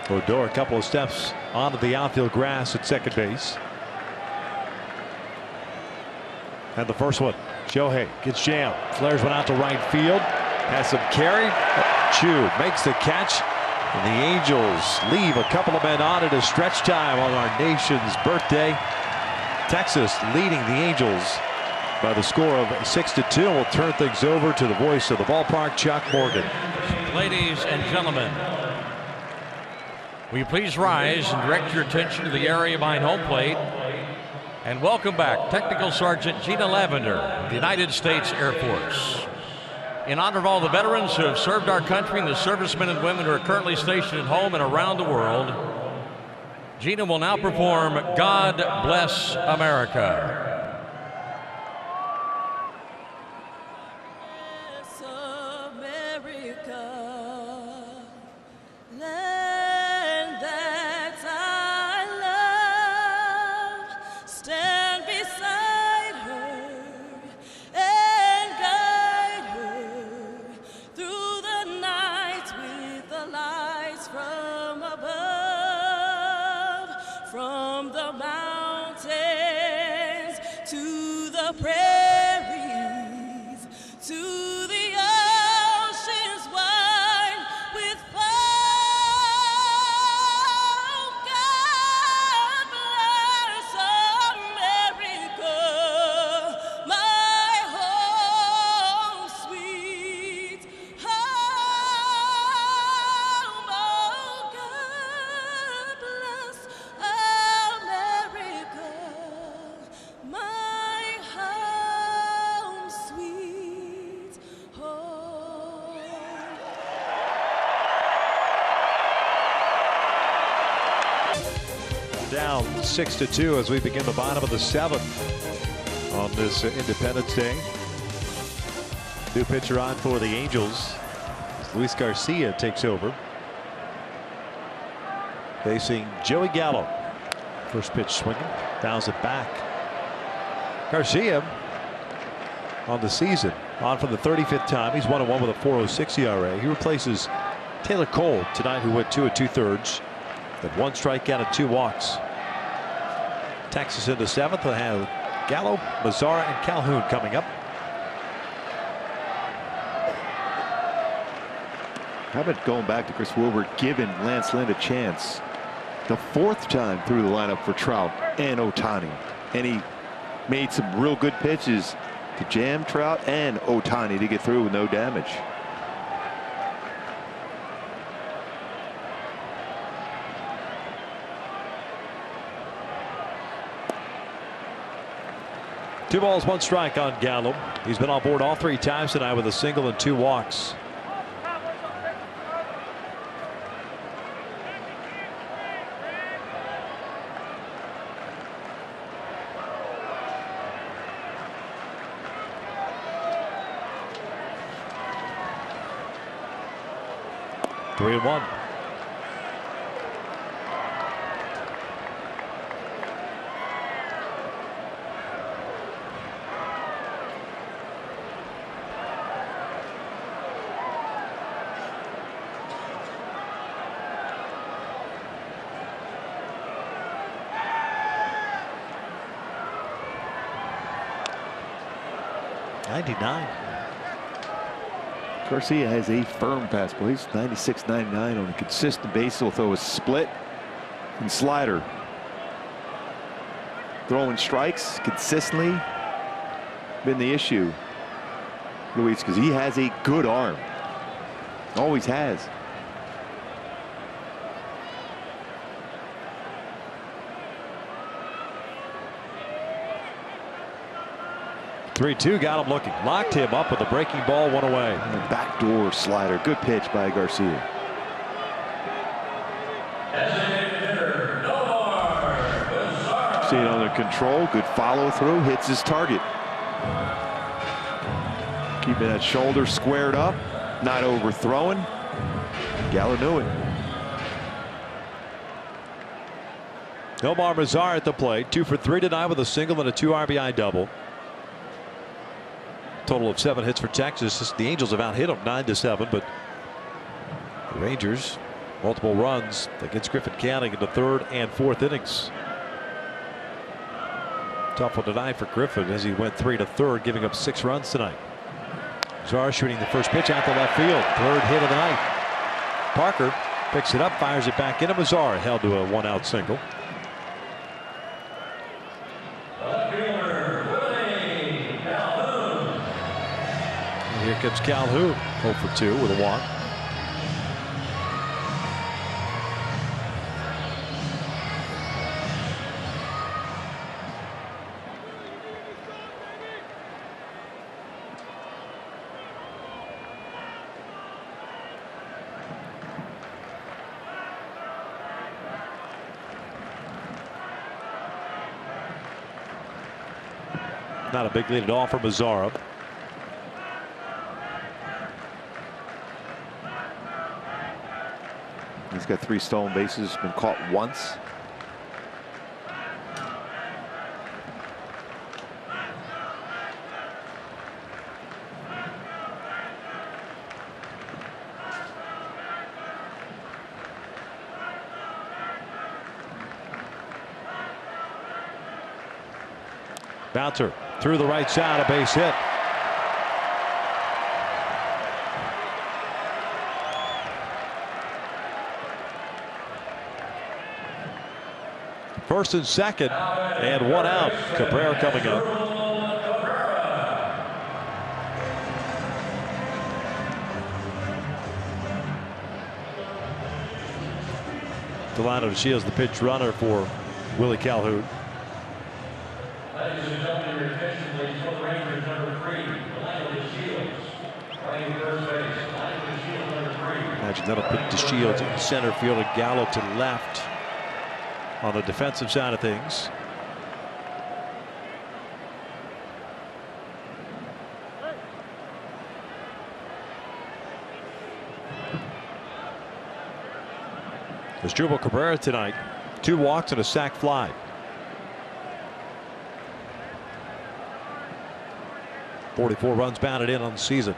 Odor a couple of steps onto the outfield grass at second base. And the first one, Shohei gets jammed, flares one out to right field, has some carry. Chu makes the catch, and the Angels leave a couple of men on at a stretch time on our nation's birthday. Texas leading the Angels by the score of 6-2. We'll turn things over to the voice of the ballpark, Chuck Morgan. Ladies and gentlemen, will you please rise and direct your attention to the area behind home plate? And welcome back Technical Sergeant Gina Lavender of the United States Air Force. In honor of all the veterans who have served our country and the servicemen and women who are currently stationed at home and around the world, Gina will now perform God Bless America. From the mountains to the prairies to the oceans wide with foam. God bless America, my home sweet home. Oh, God bless America, my home sweet home. Down 6-2 as we begin the bottom of the 7th on this Independence Day. New pitcher on for the Angels. Luis Garcia takes over, facing Joey Gallo. First pitch swinging, fouls it back. Garcia on the season on for the 35th time. He's 1-1 with a 4.06 ERA. He replaces Taylor Cole tonight, who went 2 2/3. Had 1 strikeout and 2 walks. Texas into 7th. They'll have Gallo, Mazzara, and Calhoun coming up. How about going back to Chris Woodward, giving Lance Lynn a chance? The 4th time through the lineup for Trout and Ohtani. And he made some real good pitches to jam Trout and Ohtani to get through with no damage. Two balls, 1 strike on Gallo. He's been on board all 3 times tonight with a single and 2 walks. Three and 1. 99. Garcia has a firm fastball. He's 96, 99 on a consistent basis. He'll throw a split and slider. Throwing strikes consistently been the issue, Luis, because he has a good arm. Always has. 3-2 got him looking. Locked him up with a breaking ball, one away. And the backdoor slider. Good pitch by Garcia. See it under control. Good follow through. Hits his target. Keeping that shoulder squared up. Not overthrowing. Gallo knew it. Omar Mazar at the plate. 2 for 3 tonight with a single and a 2 RBI double. Total of 7 hits for Texas. The Angels have out-hit them 9-7, but the Rangers multiple runs against Griffin County in the 3rd and 4th innings. Tough one tonight for Griffin as he went 3 to 3rd, giving up 6 runs tonight. Mazar shooting the first pitch out to left field. 3rd hit of the night. Parker picks it up, fires it back into Mazar, held to a 1-out single. Here comes Calhoun, 0 for 2 with a walk. Not a big lead at all for Mazara. He's got 3 stolen bases, been caught once. Bouncer through the right side, a base hit. First and second, and 1 out. Cabrera coming up. Delano DeShields the pitch runner for Willie Calhoun. Ladies and gentlemen, your attention, please, for the Rangers, number 3, Delano DeShields. Playing first base, Delano DeShields, number 3. Imagine that'll put DeShields in center field and Gallo to left on the defensive side of things. Asdrubal Cabrera tonight, 2 walks and a sac fly. .44 runs batted in on the season.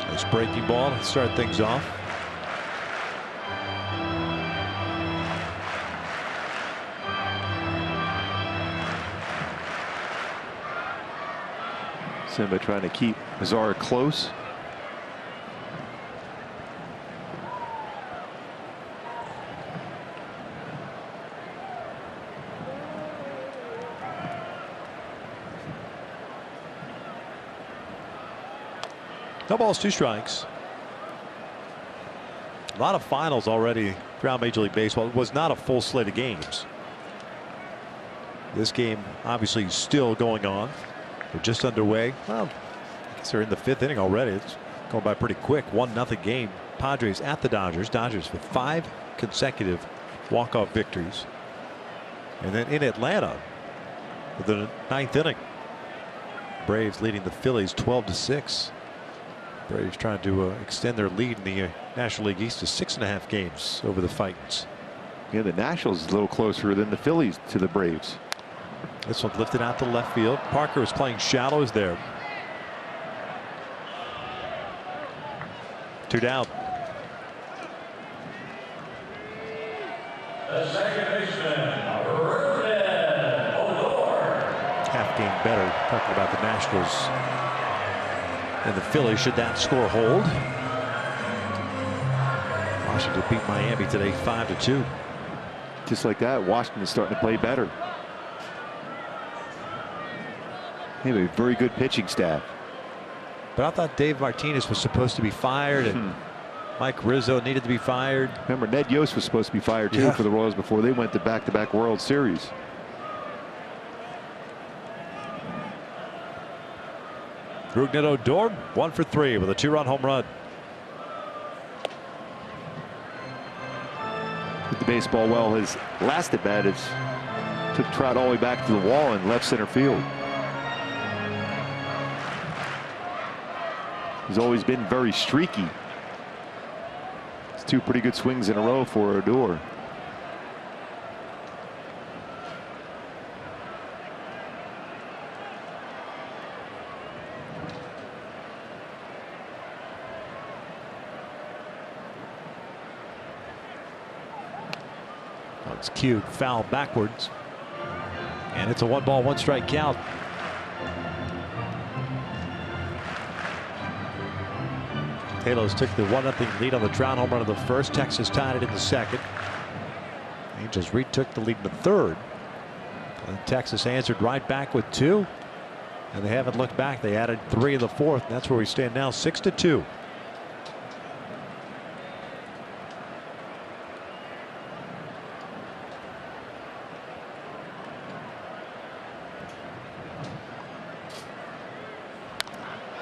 Nice breaking ball to start things off. Simba trying to keep Mazara close. No balls, 2 strikes. A lot of finals already throughout Major League Baseball. It was not a full slate of games. This game obviously still going on. We're just underway. Well, I guess they're in the 5th inning already. It's going by pretty quick. 1-0 game. Padres at the Dodgers. Dodgers with 5 consecutive walk-off victories. And then in Atlanta for the 9th inning. Braves leading the Phillies 12-6. Braves trying to extend their lead in the National League East to 6.5 games over the Titans. Yeah, the Nationals is a little closer than the Phillies to the Braves. This one lifted out to left field. Parker is playing shallows there. 2 down. The second baseman, Ruben Odor. Half game better. Talking about the Nationals and the Phillies. Should that score hold? Washington beat Miami today 5-2. Just like that, Washington's starting to play better. They have a very good pitching staff. But I thought Dave Martinez was supposed to be fired and Mike Rizzo needed to be fired. Remember, Ned Yost was supposed to be fired too for the Royals before they went to back-to-back World Series. Rougned Odor 1 for 3 with a 2-run home run. Hit the baseball well. His last at bat is took Trout all the way back to the wall in left center field. He's always been very streaky. It's 2 pretty good swings in a row for Odor. It's cued foul backwards. And it's a 1-ball, 1-strike count. Halos took the 1-0 lead on the Trout home run of the first. Texas tied it in the second. Angels retook the lead in the third. And Texas answered right back with 2. And they haven't looked back. They added 3 in the fourth. And that's where we stand now, 6-2.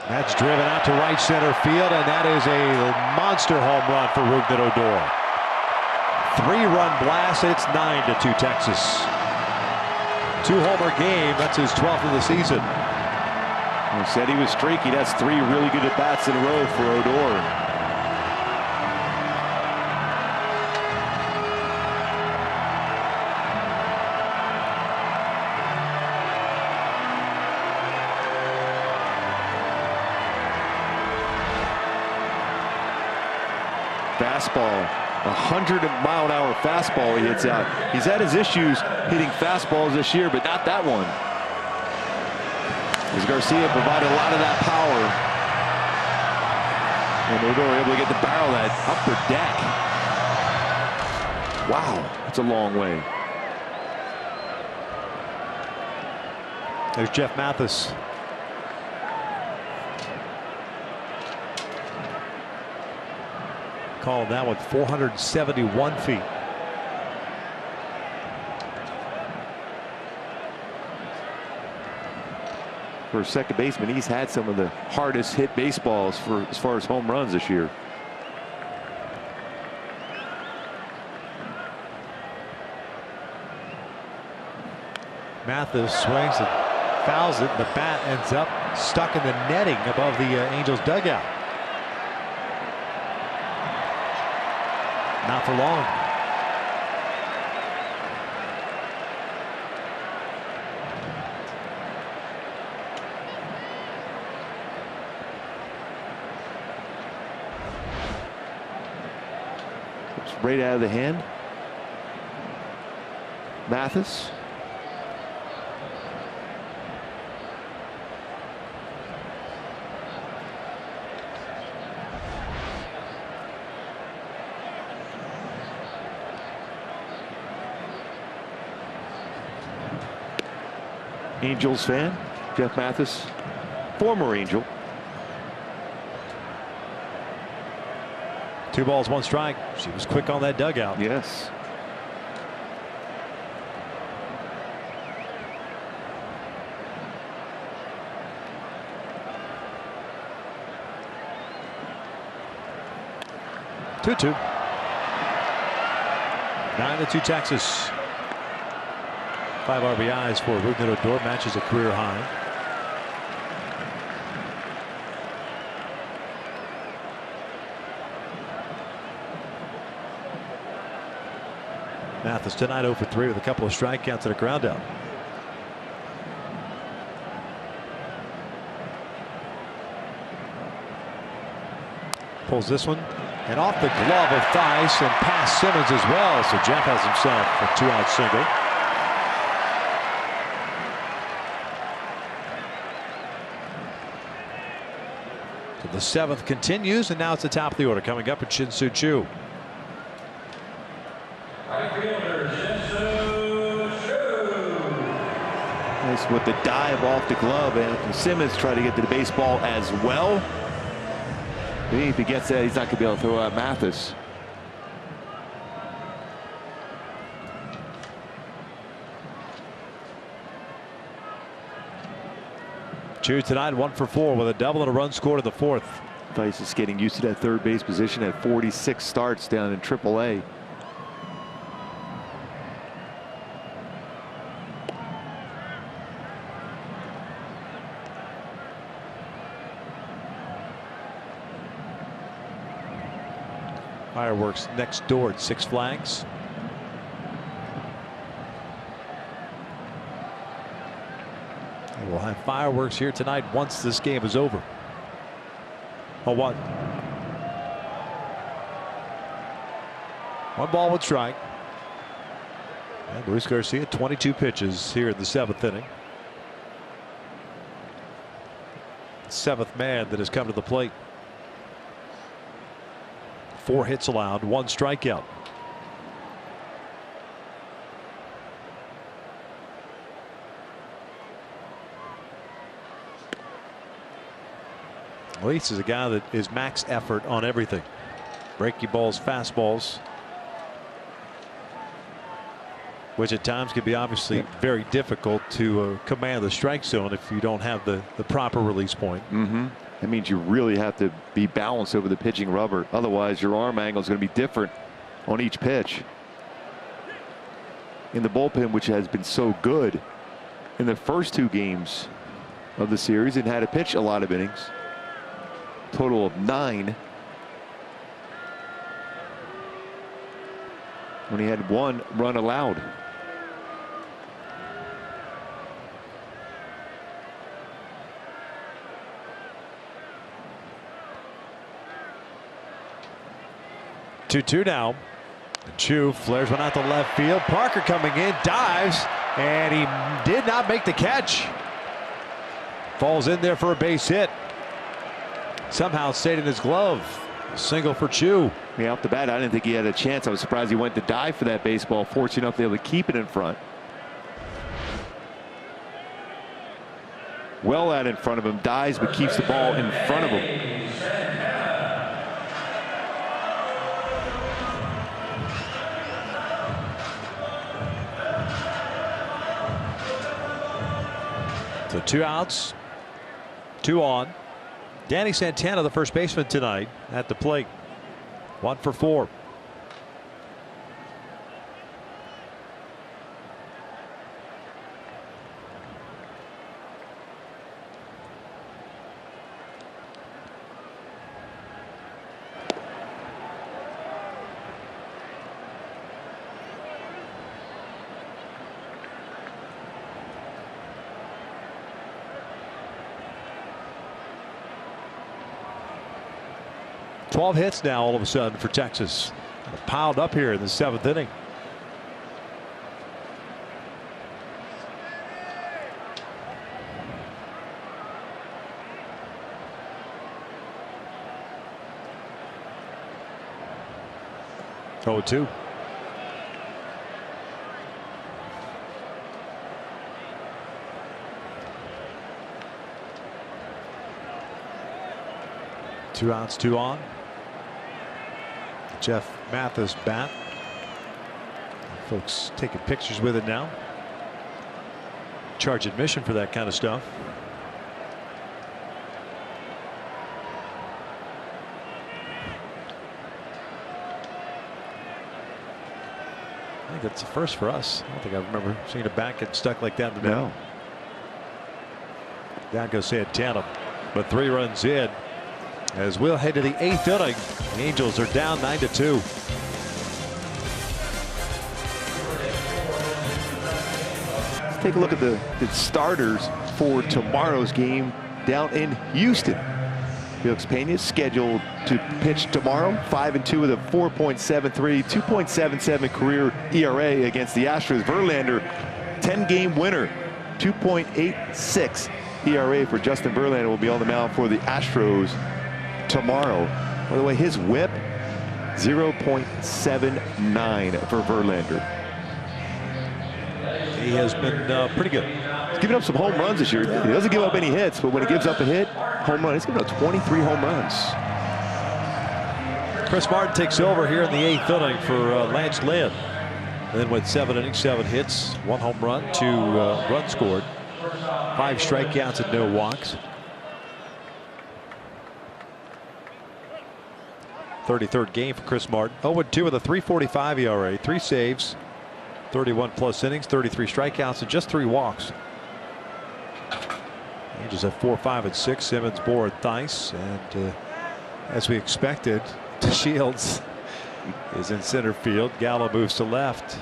That's driven out to right center field, and that is a monster home run for Rougned Odor. 3-run blast. It's 9-2 Texas. 2-homer game. That's his 12th of the season. He said he was streaky. That's 3 really good at bats in a row for Odor. Fastball, 100-mile-an-hour fastball he hits out. He's had his issues hitting fastballs this year, but not that one. As Garcia provided a lot of that power. And Odor able to get the barrel of that upper deck. Wow, that's a long way. There's Jeff Mathis. Called that one 471 feet. For a second baseman, he's had some of the hardest hit baseballs for as far as home runs this year. Mathis swings and fouls it. The bat ends up stuck in the netting above the Angels dugout. Not for long. It's right out of the hand. Mathis. Angels fan, Jeff Mathis, former Angel. 2 balls, 1 strike. She was quick on that dugout. Yes. Two-two. 9-2 Texas. 5 RBIs for Rougned Odor, matches a career high. Mathis tonight 0 for 3 with a couple of strikeouts and a ground out. Pulls this one. And off the glove of Theis and past Simmons as well. So Jeff has himself a 2-out single. So the 7th continues, and now it's the top of the order coming up at Shin-Soo Choo. Nice with the dive off the glove, and Simmons tried to get to the baseball as well. If he gets that, he's not going to be able to throw out Mathis. Choo tonight 1 for 4 with a double and a run scored in the 4th. Theis is getting used to that third base position at 46 starts down in AAA. Fireworks next door at Six Flags. And we'll have fireworks here tonight once this game is over. 0-1. 1 ball, 1 strike. And Luis Garcia, 22 pitches here in the 7th inning. 7th man that has come to the plate. 4 hits allowed, 1 strikeout. Luis is a guy that is max effort on everything. Breaky balls, fastballs, which at times can be obviously very difficult to command the strike zone if you don't have the proper release point. That means you really have to be balanced over the pitching rubber. Otherwise, your arm angle is going to be different on each pitch. In the bullpen, which has been so good in the first 2 games of the series and had to pitch a lot of innings. Total of 9. When he had 1 run allowed. Two now. Choo flares one out to left field. Parker coming in, dives, and he did not make the catch. Falls in there for a base hit. Somehow stayed in his glove. A single for Choo. Yeah, off the bat, I didn't think he had a chance. I was surprised he went to dive for that baseball. Fortunate enough to be able to keep it in front. Well out in front of him. Dives, but keeps the ball in front of him. So 2 outs, 2 on. Danny Santana, the first baseman tonight, at the plate. 1 for 4. Twelve hits now all of a sudden for Texas. Piled up here in the 7th inning. Oh, 2. Two outs, 2 on. Jeff Mathis bat. Folks taking pictures with it now. Charge admission for that kind of stuff. I think that's the first for us. I don't think I remember seeing a bat get stuck like that in the net. No. Down goes Santana, but 3 runs in. As we'll head to the 8th inning, the Angels are down 9-2. Let's take a look at the starters for tomorrow's game down in Houston. Felix Pena is scheduled to pitch tomorrow. 5-2 with a 4.73, 2.77 career ERA against the Astros. Verlander, 10-game winner, 2.86 ERA for Justin Verlander, will be on the mound for the Astros tomorrow. By the way, his whip, 0.79 for Verlander. He has been pretty good. He's given up some home runs this year. He doesn't give up any hits, but when he gives up a hit, home run, he's given up 23 home runs. Chris Martin takes over here in the 8th inning for Lance Lynn. And then with 7 innings, 7 hits, 1 home run, 2 runs scored, 5 strikeouts and no walks. 33rd game for Chris Martin. 0-2 with a 3.45 ERA, 3 saves, 31 plus innings, 33 strikeouts, and just 3 walks. Angels have 4, 5, and 6. Simmons, Bohr, and Theis. And as we expected, Shields is in center field. Gallo moves to left.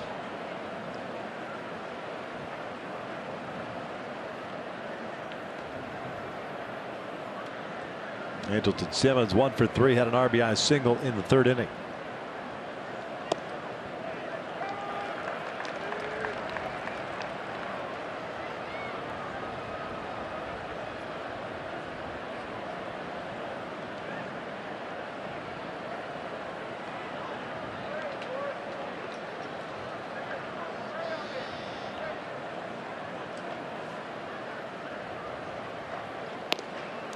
Andrelton Simmons 1 for 3, had an RBI single in the 3rd inning.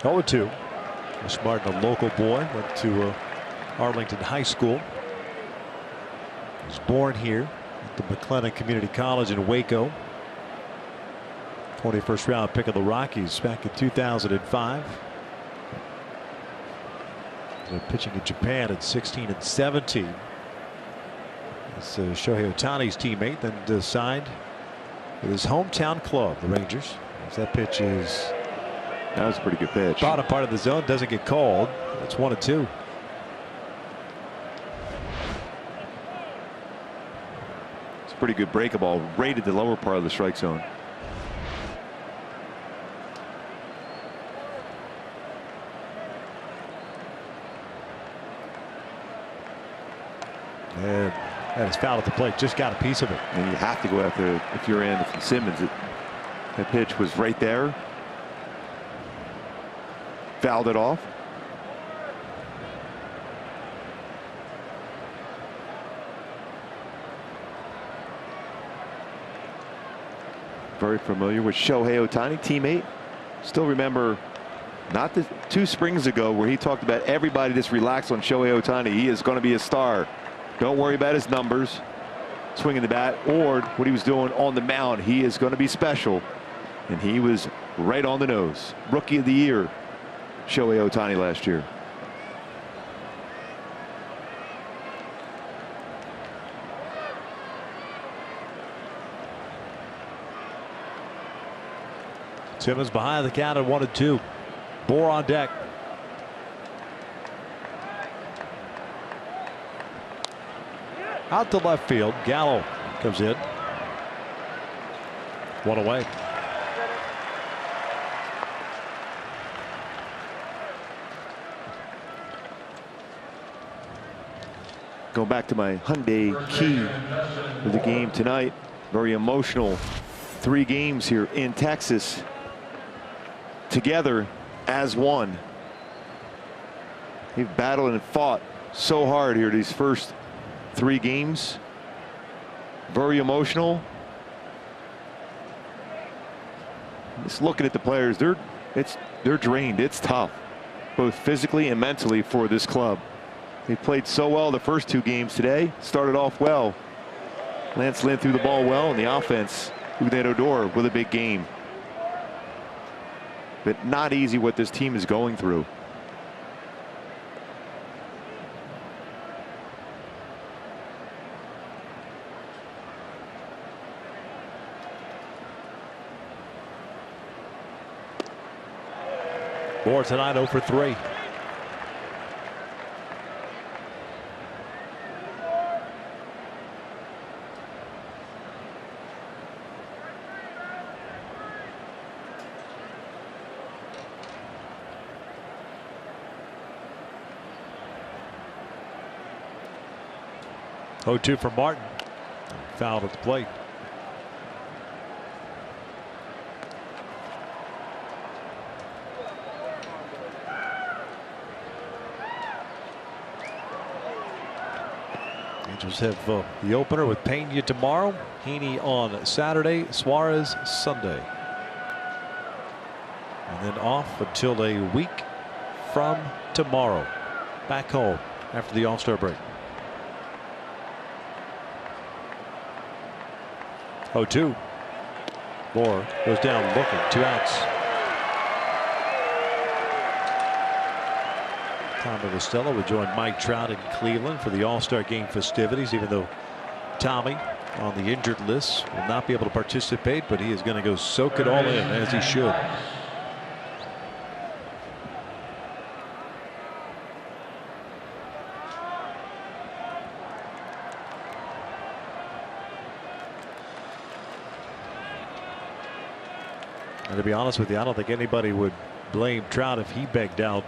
Oh, 2. Chris Martin, a local boy, went to Arlington High School. He was born here at the McLennan Community College in Waco. 21st round pick of the Rockies back in 2005. Pitching in Japan at 16 and 17. It's Shohei Ohtani's teammate, then signed with his hometown club, the Rangers. As that pitch is. That was a pretty good pitch. Bottom part of the zone, doesn't get called. It's 1-2. It's a pretty good breaking ball, right at the lower part of the strike zone. And that is foul at the plate. Just got a piece of it. And you have to go after it if you're in from Simmons. That pitch was right there. Fouled it off. Very familiar with Shohei Ohtani, teammate. Still remember not 2 springs ago where he talked about everybody just relax on Shohei Ohtani. He is going to be a star. Don't worry about his numbers, swinging the bat, or what he was doing on the mound. He is going to be special. And he was right on the nose. Rookie of the year, Shohei Ohtani last year. Simmons behind the count at 1-2. Bohr on deck. Out to left field. Gallo comes in. 1 away. Going back to my Hyundai key of the game tonight. Very emotional 3 games here in Texas together as one. They've battled and fought so hard here these first 3 games. Very emotional. Just looking at the players, they're drained. It's tough, both physically and mentally for this club. They played so well the first 2 games today. Started off well. Lance Lynn threw the ball well, and the offense, Uday Odor with a big game. But not easy what this team is going through. Bohr tonight 0 for 3. 0-2 from Martin. Fouled at the plate. Angels have the opener with Pena tomorrow, Heaney on Saturday, Suarez Sunday. And then off until a week from tomorrow. Back home after the All-Star break. 0-2. Moore goes down looking. 2 outs. Tommy Costello will join Mike Trout in Cleveland for the All-Star Game festivities, even though Tommy on the injured list will not be able to participate, but he is going to go soak it all in, as he should. And to be honest with you, I don't think anybody would blame Trout if he begged out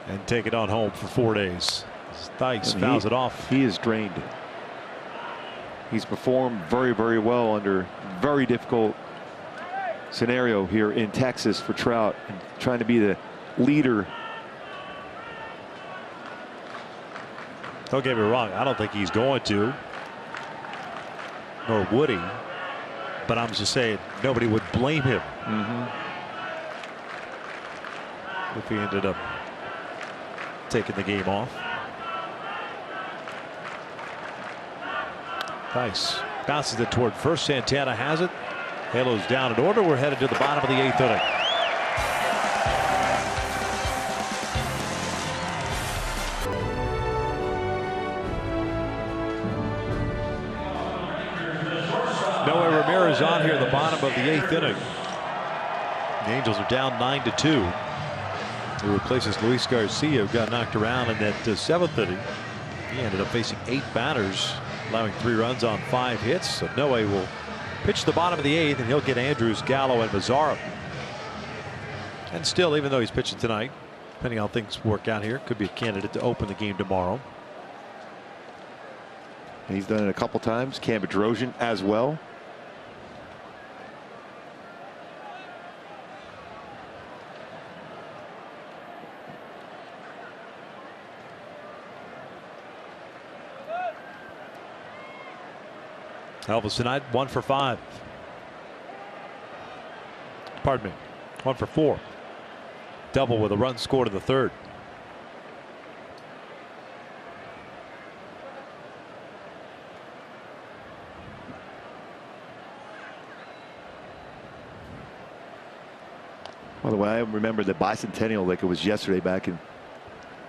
and take it on home for 4 days. Stice fouls it off. He is drained. He's performed very, very well under very difficult scenario here in Texas for Trout, and trying to be the leader. Don't get me wrong, I don't think he's going to, nor would he, but I'm just saying nobody would blame him if he ended up taking the game off. Nice. Bounces it toward first. Santana has it. Halos down in order. We're headed to the bottom of the 8th inning. Noah Ramirez on here at the bottom of the 8th inning. The Angels are down 9-2. He replaces Luis Garcia, who got knocked around in that 7th inning. He ended up facing 8 batters, allowing 3 runs on 5 hits. So Noe will pitch the bottom of the 8th, and he'll get Andrews, Gallo, and Mazzara. And still, even though he's pitching tonight, depending on how things work out here, could be a candidate to open the game tomorrow. He's done it a couple times. Cam Bedrosian as well. Elvis tonight 1 for 5. Pardon me, 1 for 4. Double with a run scored in the 3rd. By the way, I remember the bicentennial like it was yesterday, back in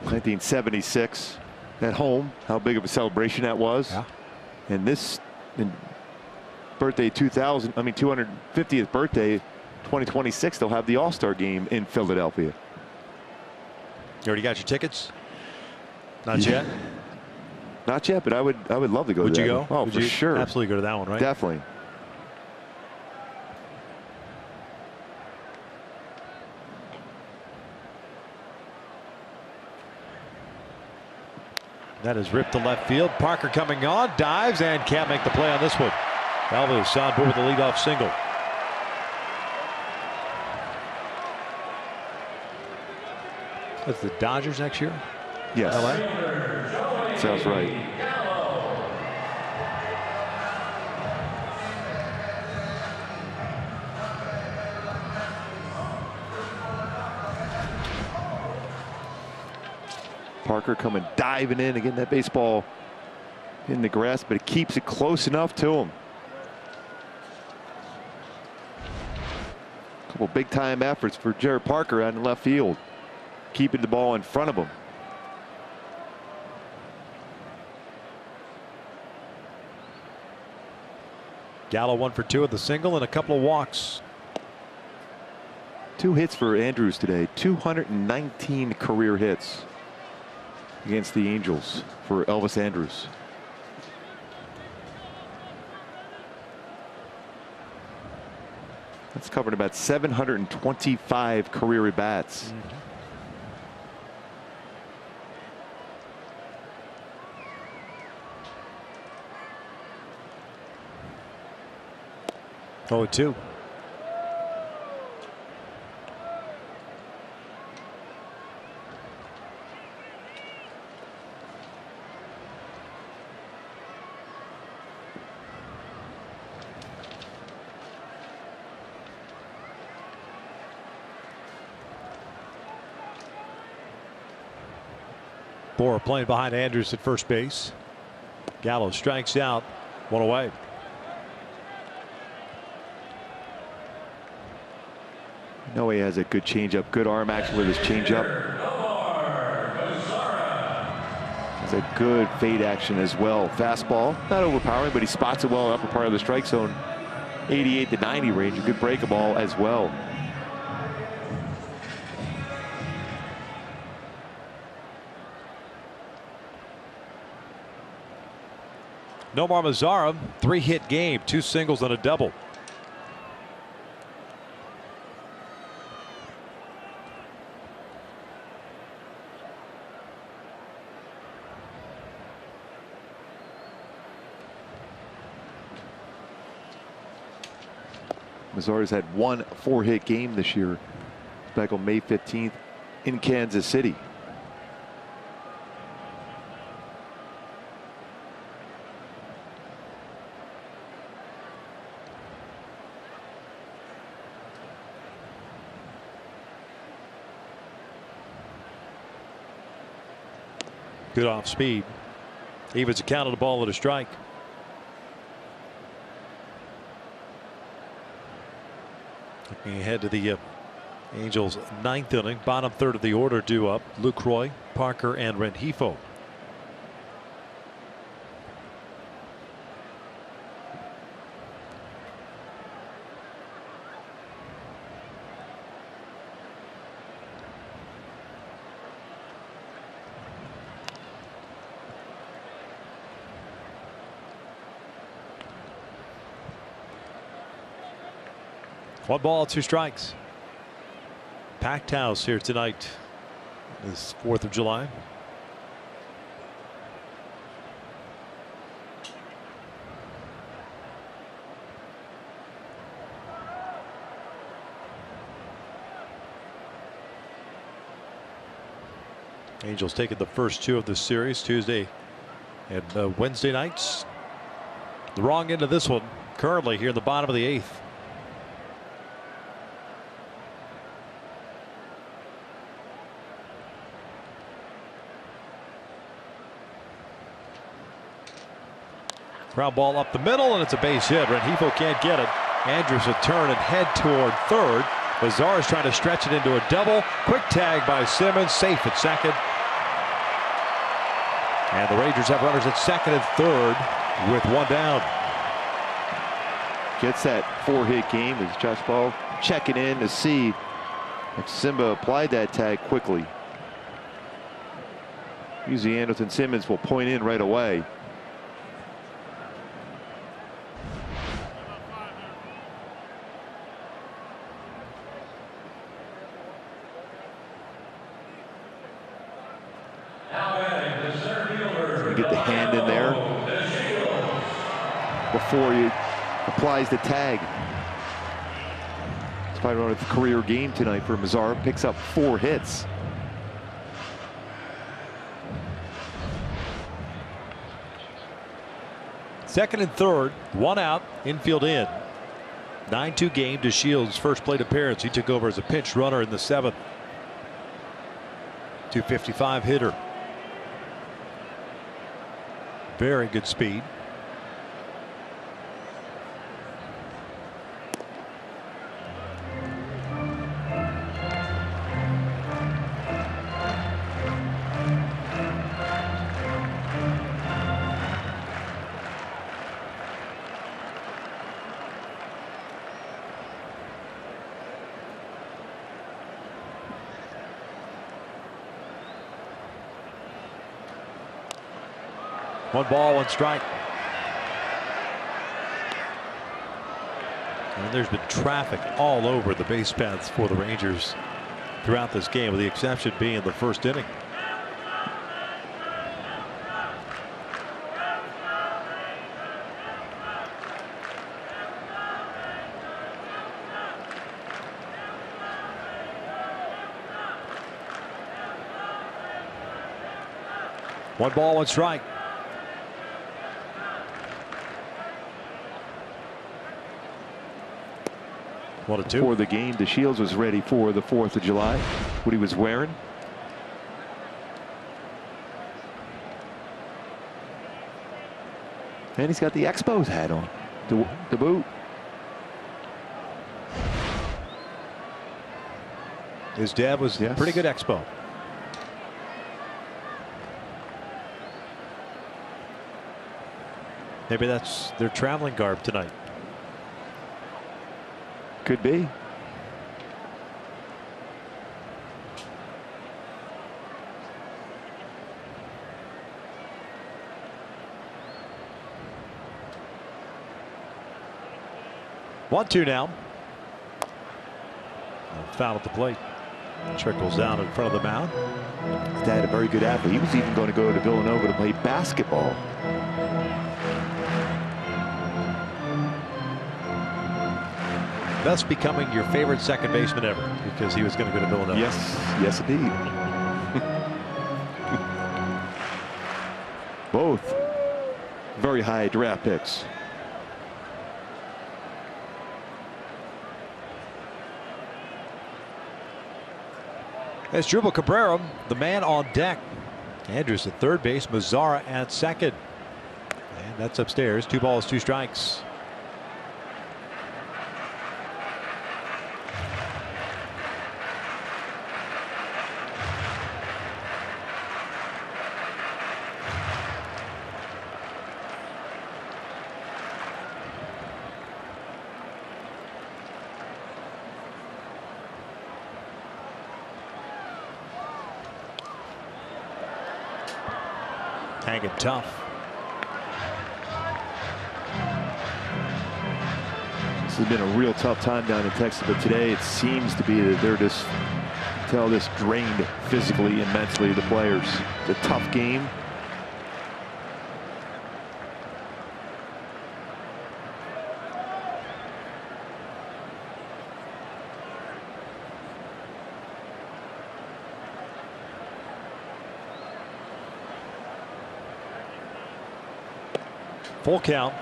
1976 at home. How big of a celebration that was. Yeah. And this birthday 250th birthday 2026, they'll have the All-Star game in Philadelphia. You already got your tickets? Not yet? Not yet, but I would love to go. Would to you that go? one. Oh, Would for you sure. Absolutely go to that one, right? Definitely. That is ripped to left field. Parker coming on, dives, and can't make the play on this one. Elvis on board with the leadoff single. That's the Dodgers next year? Yes. LA? Sounds right. Parker coming diving in again. That baseball in the grass, but it keeps it close enough to him. A couple big time efforts for Jared Parker out in left field, keeping the ball in front of him. Gallo 1 for 2 with the single and a couple of walks. 2 hits for Andrews today. 219 career hits against the Angels for Elvis Andrews. That's covered about 725 career at bats. 0-2. Bohr playing behind Andrews at first base. Gallo strikes out, 1 away. No, he has a good changeup, good arm action with his changeup. It's a good fade action as well. Fastball, not overpowering, but he spots it well in the upper part of the strike zone. 88 to 90 range, a good break ball as well. Nomar Mazara, 3-hit game, 2 singles and a double. Mazara's had 1 4-hit game this year, back on May 15th in Kansas City. Good off speed. Evens a count on the ball at a strike. Looking ahead to the Angels' 9th inning, bottom third of the order due up. Lucroy, Parker, and Rengifo. One ball, 2 strikes. Packed house here tonight, this 4th of July. Angels taking the first 2 of the series Tuesday and Wednesday nights. The wrong end of this one currently here in the bottom of the 8th. Ground ball up the middle, and it's a base hit. Rengifo can't get it. Andrews will turn and head toward third. Mazara is trying to stretch it into a double. Quick tag by Simmons, safe at second. And the Rangers have runners at second and third with 1 down. Gets that 4-hit game as Josh Ball checking in to see if Simba applied that tag quickly. Usually Anderson Simmons will point in right away. Get the hand in there before he applies the tag. It's probably running a career game tonight for Mazara. Picks up 4 hits. Second and third, 1 out, infield in. 9-2 game to Shields' first plate appearance. He took over as a pinch runner in the 7th. 255 hitter. Very good speed. One ball, 1 strike. And there's been traffic all over the base paths for the Rangers throughout this game, with the exception being the first inning. One ball, one strike. One and two. Before the game, DeShields was ready for the 4th of July. What he was wearing. And he's got the Expos hat on. The boot. His dad was a pretty good Expo. Maybe that's their traveling garb tonight. Could be. One, two now. Foul at the plate. Trickles down in front of the mound. His dad, a very good athlete. He was even going to go to Villanova to play basketball. Thus becoming your favorite second baseman ever, because he was going to go to Villanova. Yes, indeed. Both very high draft picks. It's Drupal Cabrera, the man on deck. Andrews at third base, Mazzara at second. And that's upstairs. 2 balls, 2 strikes. Hanging tough. This has been a real tough time down in Texas, but today it seems to be that they're just drained physically and mentally, the players. It's a tough game. Full count.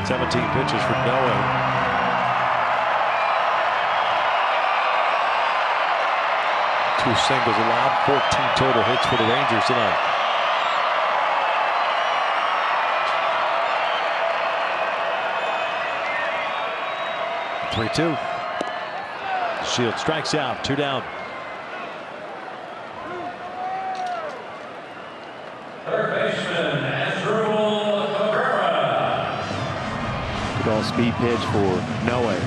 Seventeen pitches for Noah. Two singles allowed, 14 total hits for the Rangers tonight. Three-two. Shield strikes out, 2 down. Third baseman, Drupal Cabrera. Good all-speed pitch for Noah.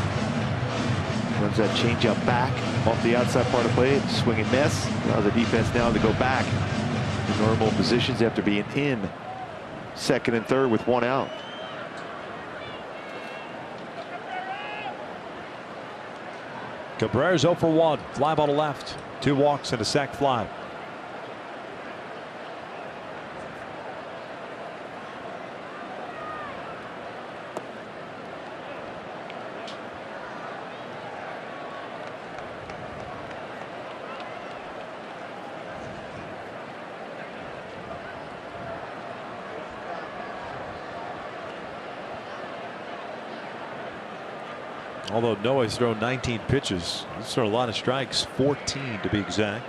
Runs that changeup back off the outside part of the plate. Swing and miss. Now the defense now to go back to normal positions after being in second and third with 1 out. Cabrera's 0 for 1. Fly ball to left. 2 walks and a sac fly. Although Noah's thrown 19 pitches, he's thrown a lot of strikes, 14 to be exact.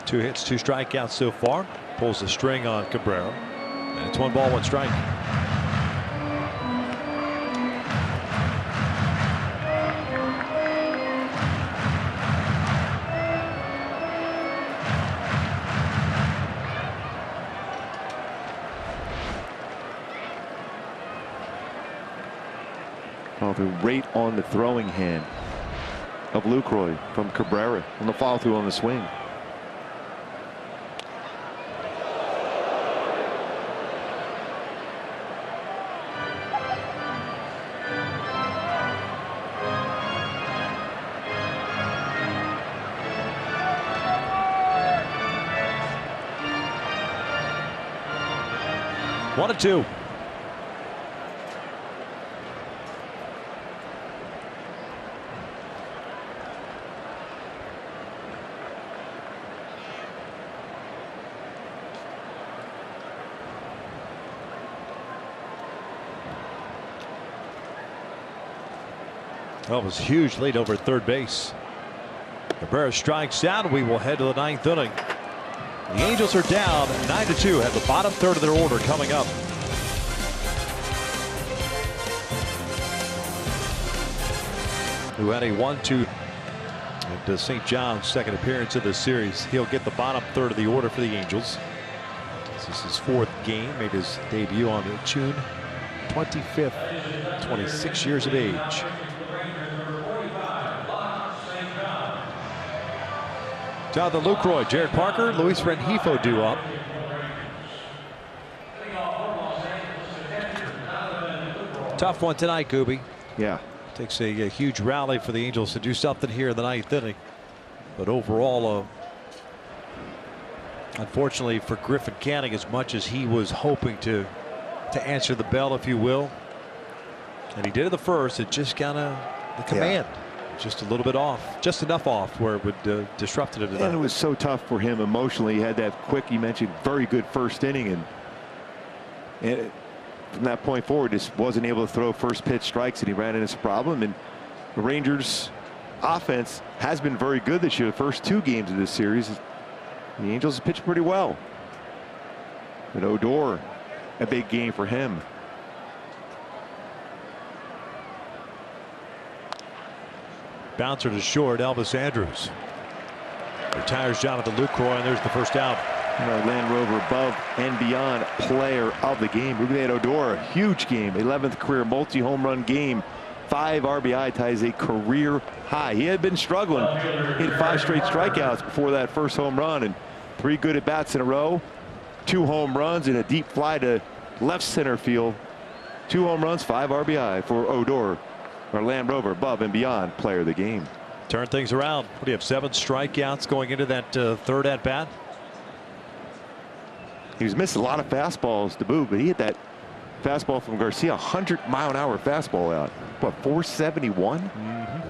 Two hits, 2 strikeouts so far. Pulls the string on Cabrera. And it's 1 ball, 1 strike. Right on the throwing hand of Lucroy from Cabrera on the follow through on the swing. 1-2. That was a huge lead over at third base. Cabrera strikes out. We will head to the ninth inning. The Angels are down 9-2. Have the bottom third of their order coming up. Who had a 1-2 at St. John's second appearance of this series. He'll get the bottom third of the order for the Angels. This is his fourth game. Made his debut on June 25th. 26 years of age. Jonathan Lucroy, Jared Parker, Luis Rengifo due up. Tough one tonight, Gooby. Yeah. Takes a huge rally for the Angels to do something here in the ninth inning. But overall, unfortunately for Griffin Canning, as much as he was hoping to answer the bell, if you will, and he did in the first, it just kind of, the command. Yeah. Just a little bit off, just enough off where it would disrupt it. And it was so tough for him emotionally. He had that quick, you mentioned, very good first inning, and from that point forward, just wasn't able to throw first pitch strikes, and he ran into this problem. And the Rangers' offense has been very good this year. The first two games of this series, the Angels have pitched pretty well. But Odor, a big game for him. Bouncer to short, Elvis Andrus. Retires Jonathan Lucroy, and there's the first out. Land Rover above and beyond player of the game. Rougned Odor, a huge game. 11th career multi-home run game. 5 RBI ties a career high. He had been struggling. He had 5 straight strikeouts before that first home run, and 3 good at bats in a row. 2 home runs and a deep fly to left center field. 2 home runs, 5 RBI for Odor. Our Land Rover above and beyond player of the game. Turn things around. What do you have, 7 strikeouts going into that third at bat? He was missing a lot of fastballs to boot, but he hit that fastball from Garcia, 100-mile-an-hour fastball out. What, 471? Mm-hmm.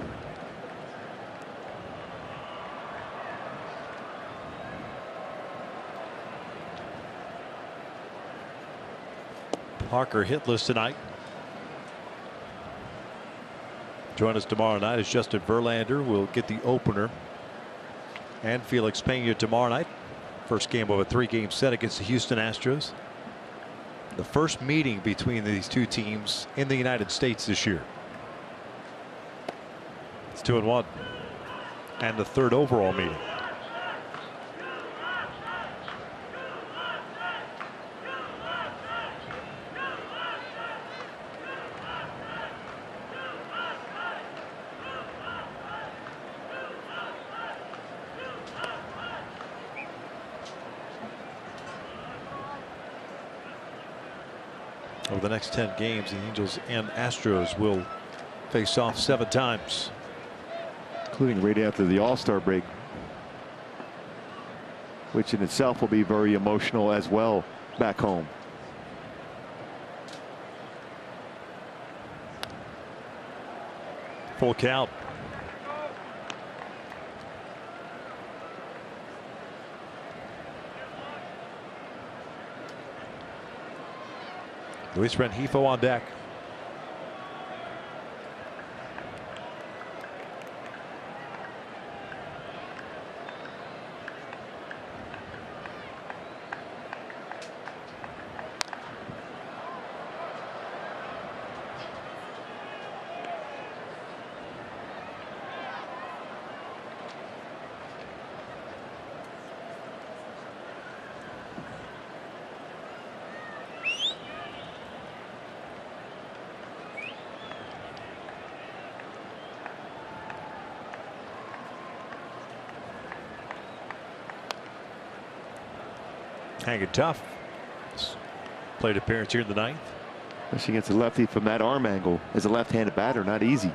Parker hitless tonight. Join us tomorrow night as Justin Verlander will get the opener, and Felix Pena tomorrow night. First game of a 3-game set against the Houston Astros. The first meeting between these two teams in the United States this year. It's 2-1, and the 3rd overall meeting. Over the next 10 games, the Angels and Astros will face off 7 times. Including right after the All-Star break, which in itself will be very emotional as well back home. Full count. Luis Rengifo on deck. Hanging tough. Plate appearance here in the 9th. Especially against a lefty from that arm angle as a left-handed batter, not easy.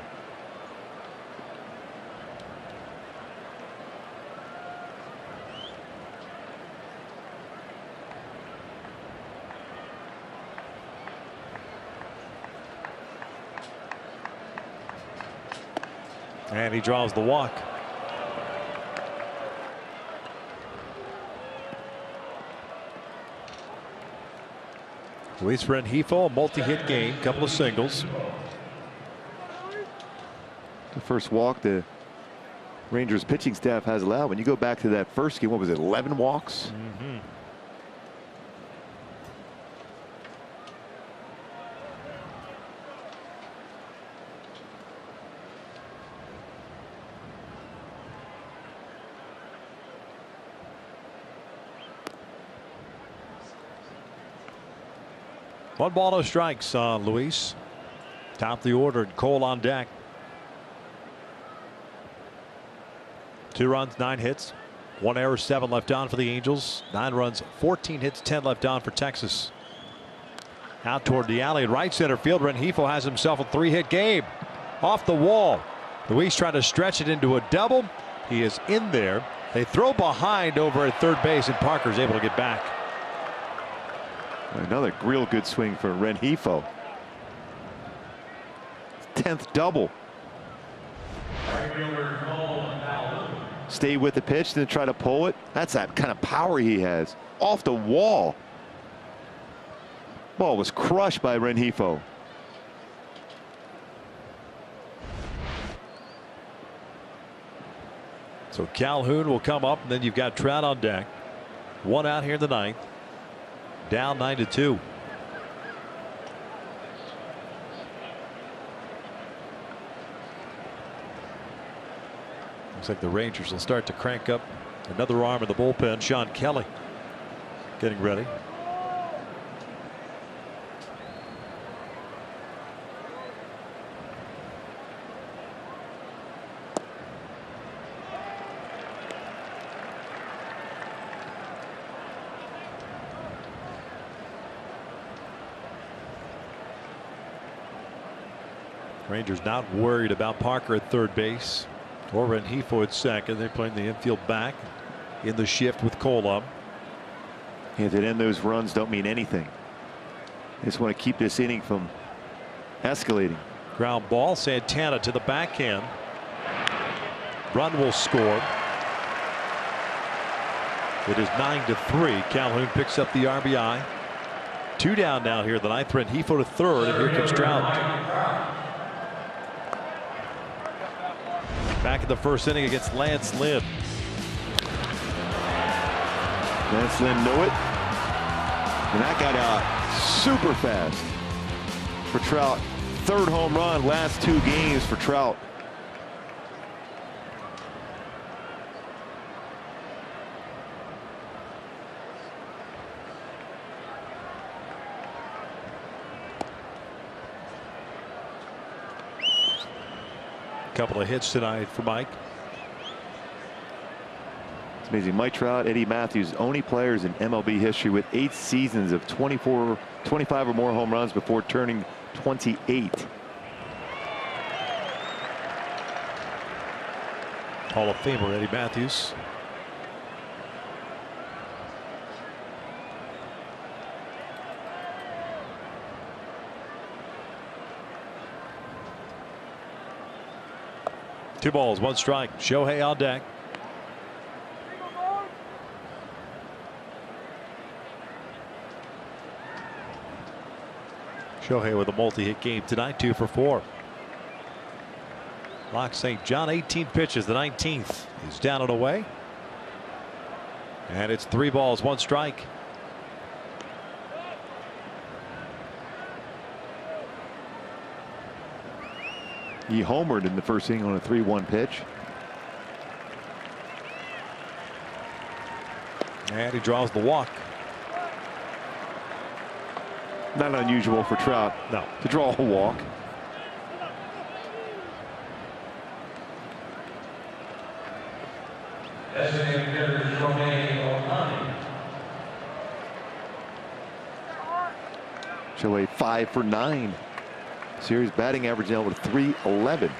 And he draws the walk. Luis Rengifo, a multi-hit game, couple of singles. The first walk the Rangers pitching staff has allowed. When you go back to that first game, what was it, 11 walks? Mm-hmm. One ball, no strikes on Luis. Top of the order, and Cole on deck. 2 runs, 9 hits, 1 error, 7 left on for the Angels. 9 runs, 14 hits, 10 left on for Texas. Out toward the alley in right center field. Rengifo has himself a 3-hit game. Off the wall. Luis trying to stretch it into a double. He is in there. They throw behind over at third base, and Parker's able to get back. Another real good swing for Rengifo. 10th double. Stay with the pitch, then try to pull it. That's that kind of power he has. Off the wall. Ball was crushed by Rengifo. So Calhoun will come up, and then you've got Trout on deck. 1 out here in the 9th. Down 9-2. Looks like the Rangers will start to crank up another arm in the bullpen. Sean Kelly getting ready. Rangers not worried about Parker at third base or Rengifo at second. They're playing the infield back in the shift with Cole up. And to end those runs don't mean anything. They just want to keep this inning from escalating. Ground ball, Santana to the backhand. Run will score. It is 9-3. Calhoun picks up the RBI. 2 down now here in the 9th. Rengifo to third, and here comes Trout. Back in the first inning against Lance Lynn. Lance Lynn knew it. And that got out super fast for Trout. 3rd home run, last 2 games for Trout. Couple of hits tonight for Mike. It's amazing. Mike Trout, Eddie Matthews, only players in MLB history with 8 seasons of 25 or more home runs before turning 28. Hall of Famer Eddie Matthews. Two balls, 1 strike. Shohei on deck. Shohei with a multi-hit game tonight, 2 for 4. Lock St. John, 18 pitches. The 19th is down and away. And it's 3 balls, 1 strike. He homered in the first inning on a 3-1 pitch. And he draws the walk. Not unusual for Trout to draw a walk. Shohei 5 for 9. Series batting average now with .311.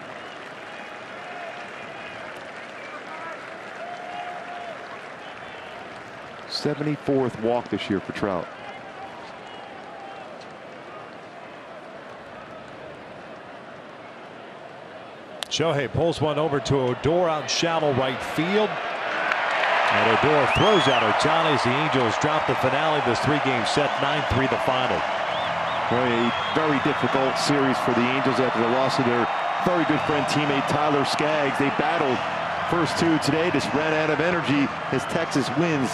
'74th walk this year for Trout. Shohei pulls one over to Odor out in shallow right field. And Odor throws out Ohtani as the Angels drop the finale of this 3-game set, 9-3 the final. Boy, a very difficult series for the Angels after the loss of their very good friend, teammate Tyler Skaggs. They battled first 2 today, just ran out of energy as Texas wins.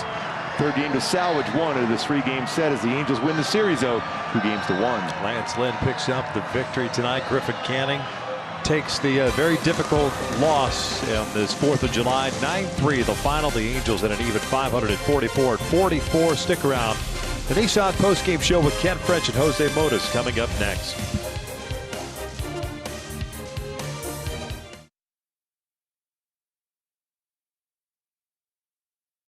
Third game to salvage one of this 3-game set as the Angels win the series, though, 2-1. Lance Lynn picks up the victory tonight. Griffin Canning takes the very difficult loss on this 4th of July. 9-3 the final. The Angels at an even 544-44. Stick around. The Nissan postgame show with Ken French and Jose Modas coming up next.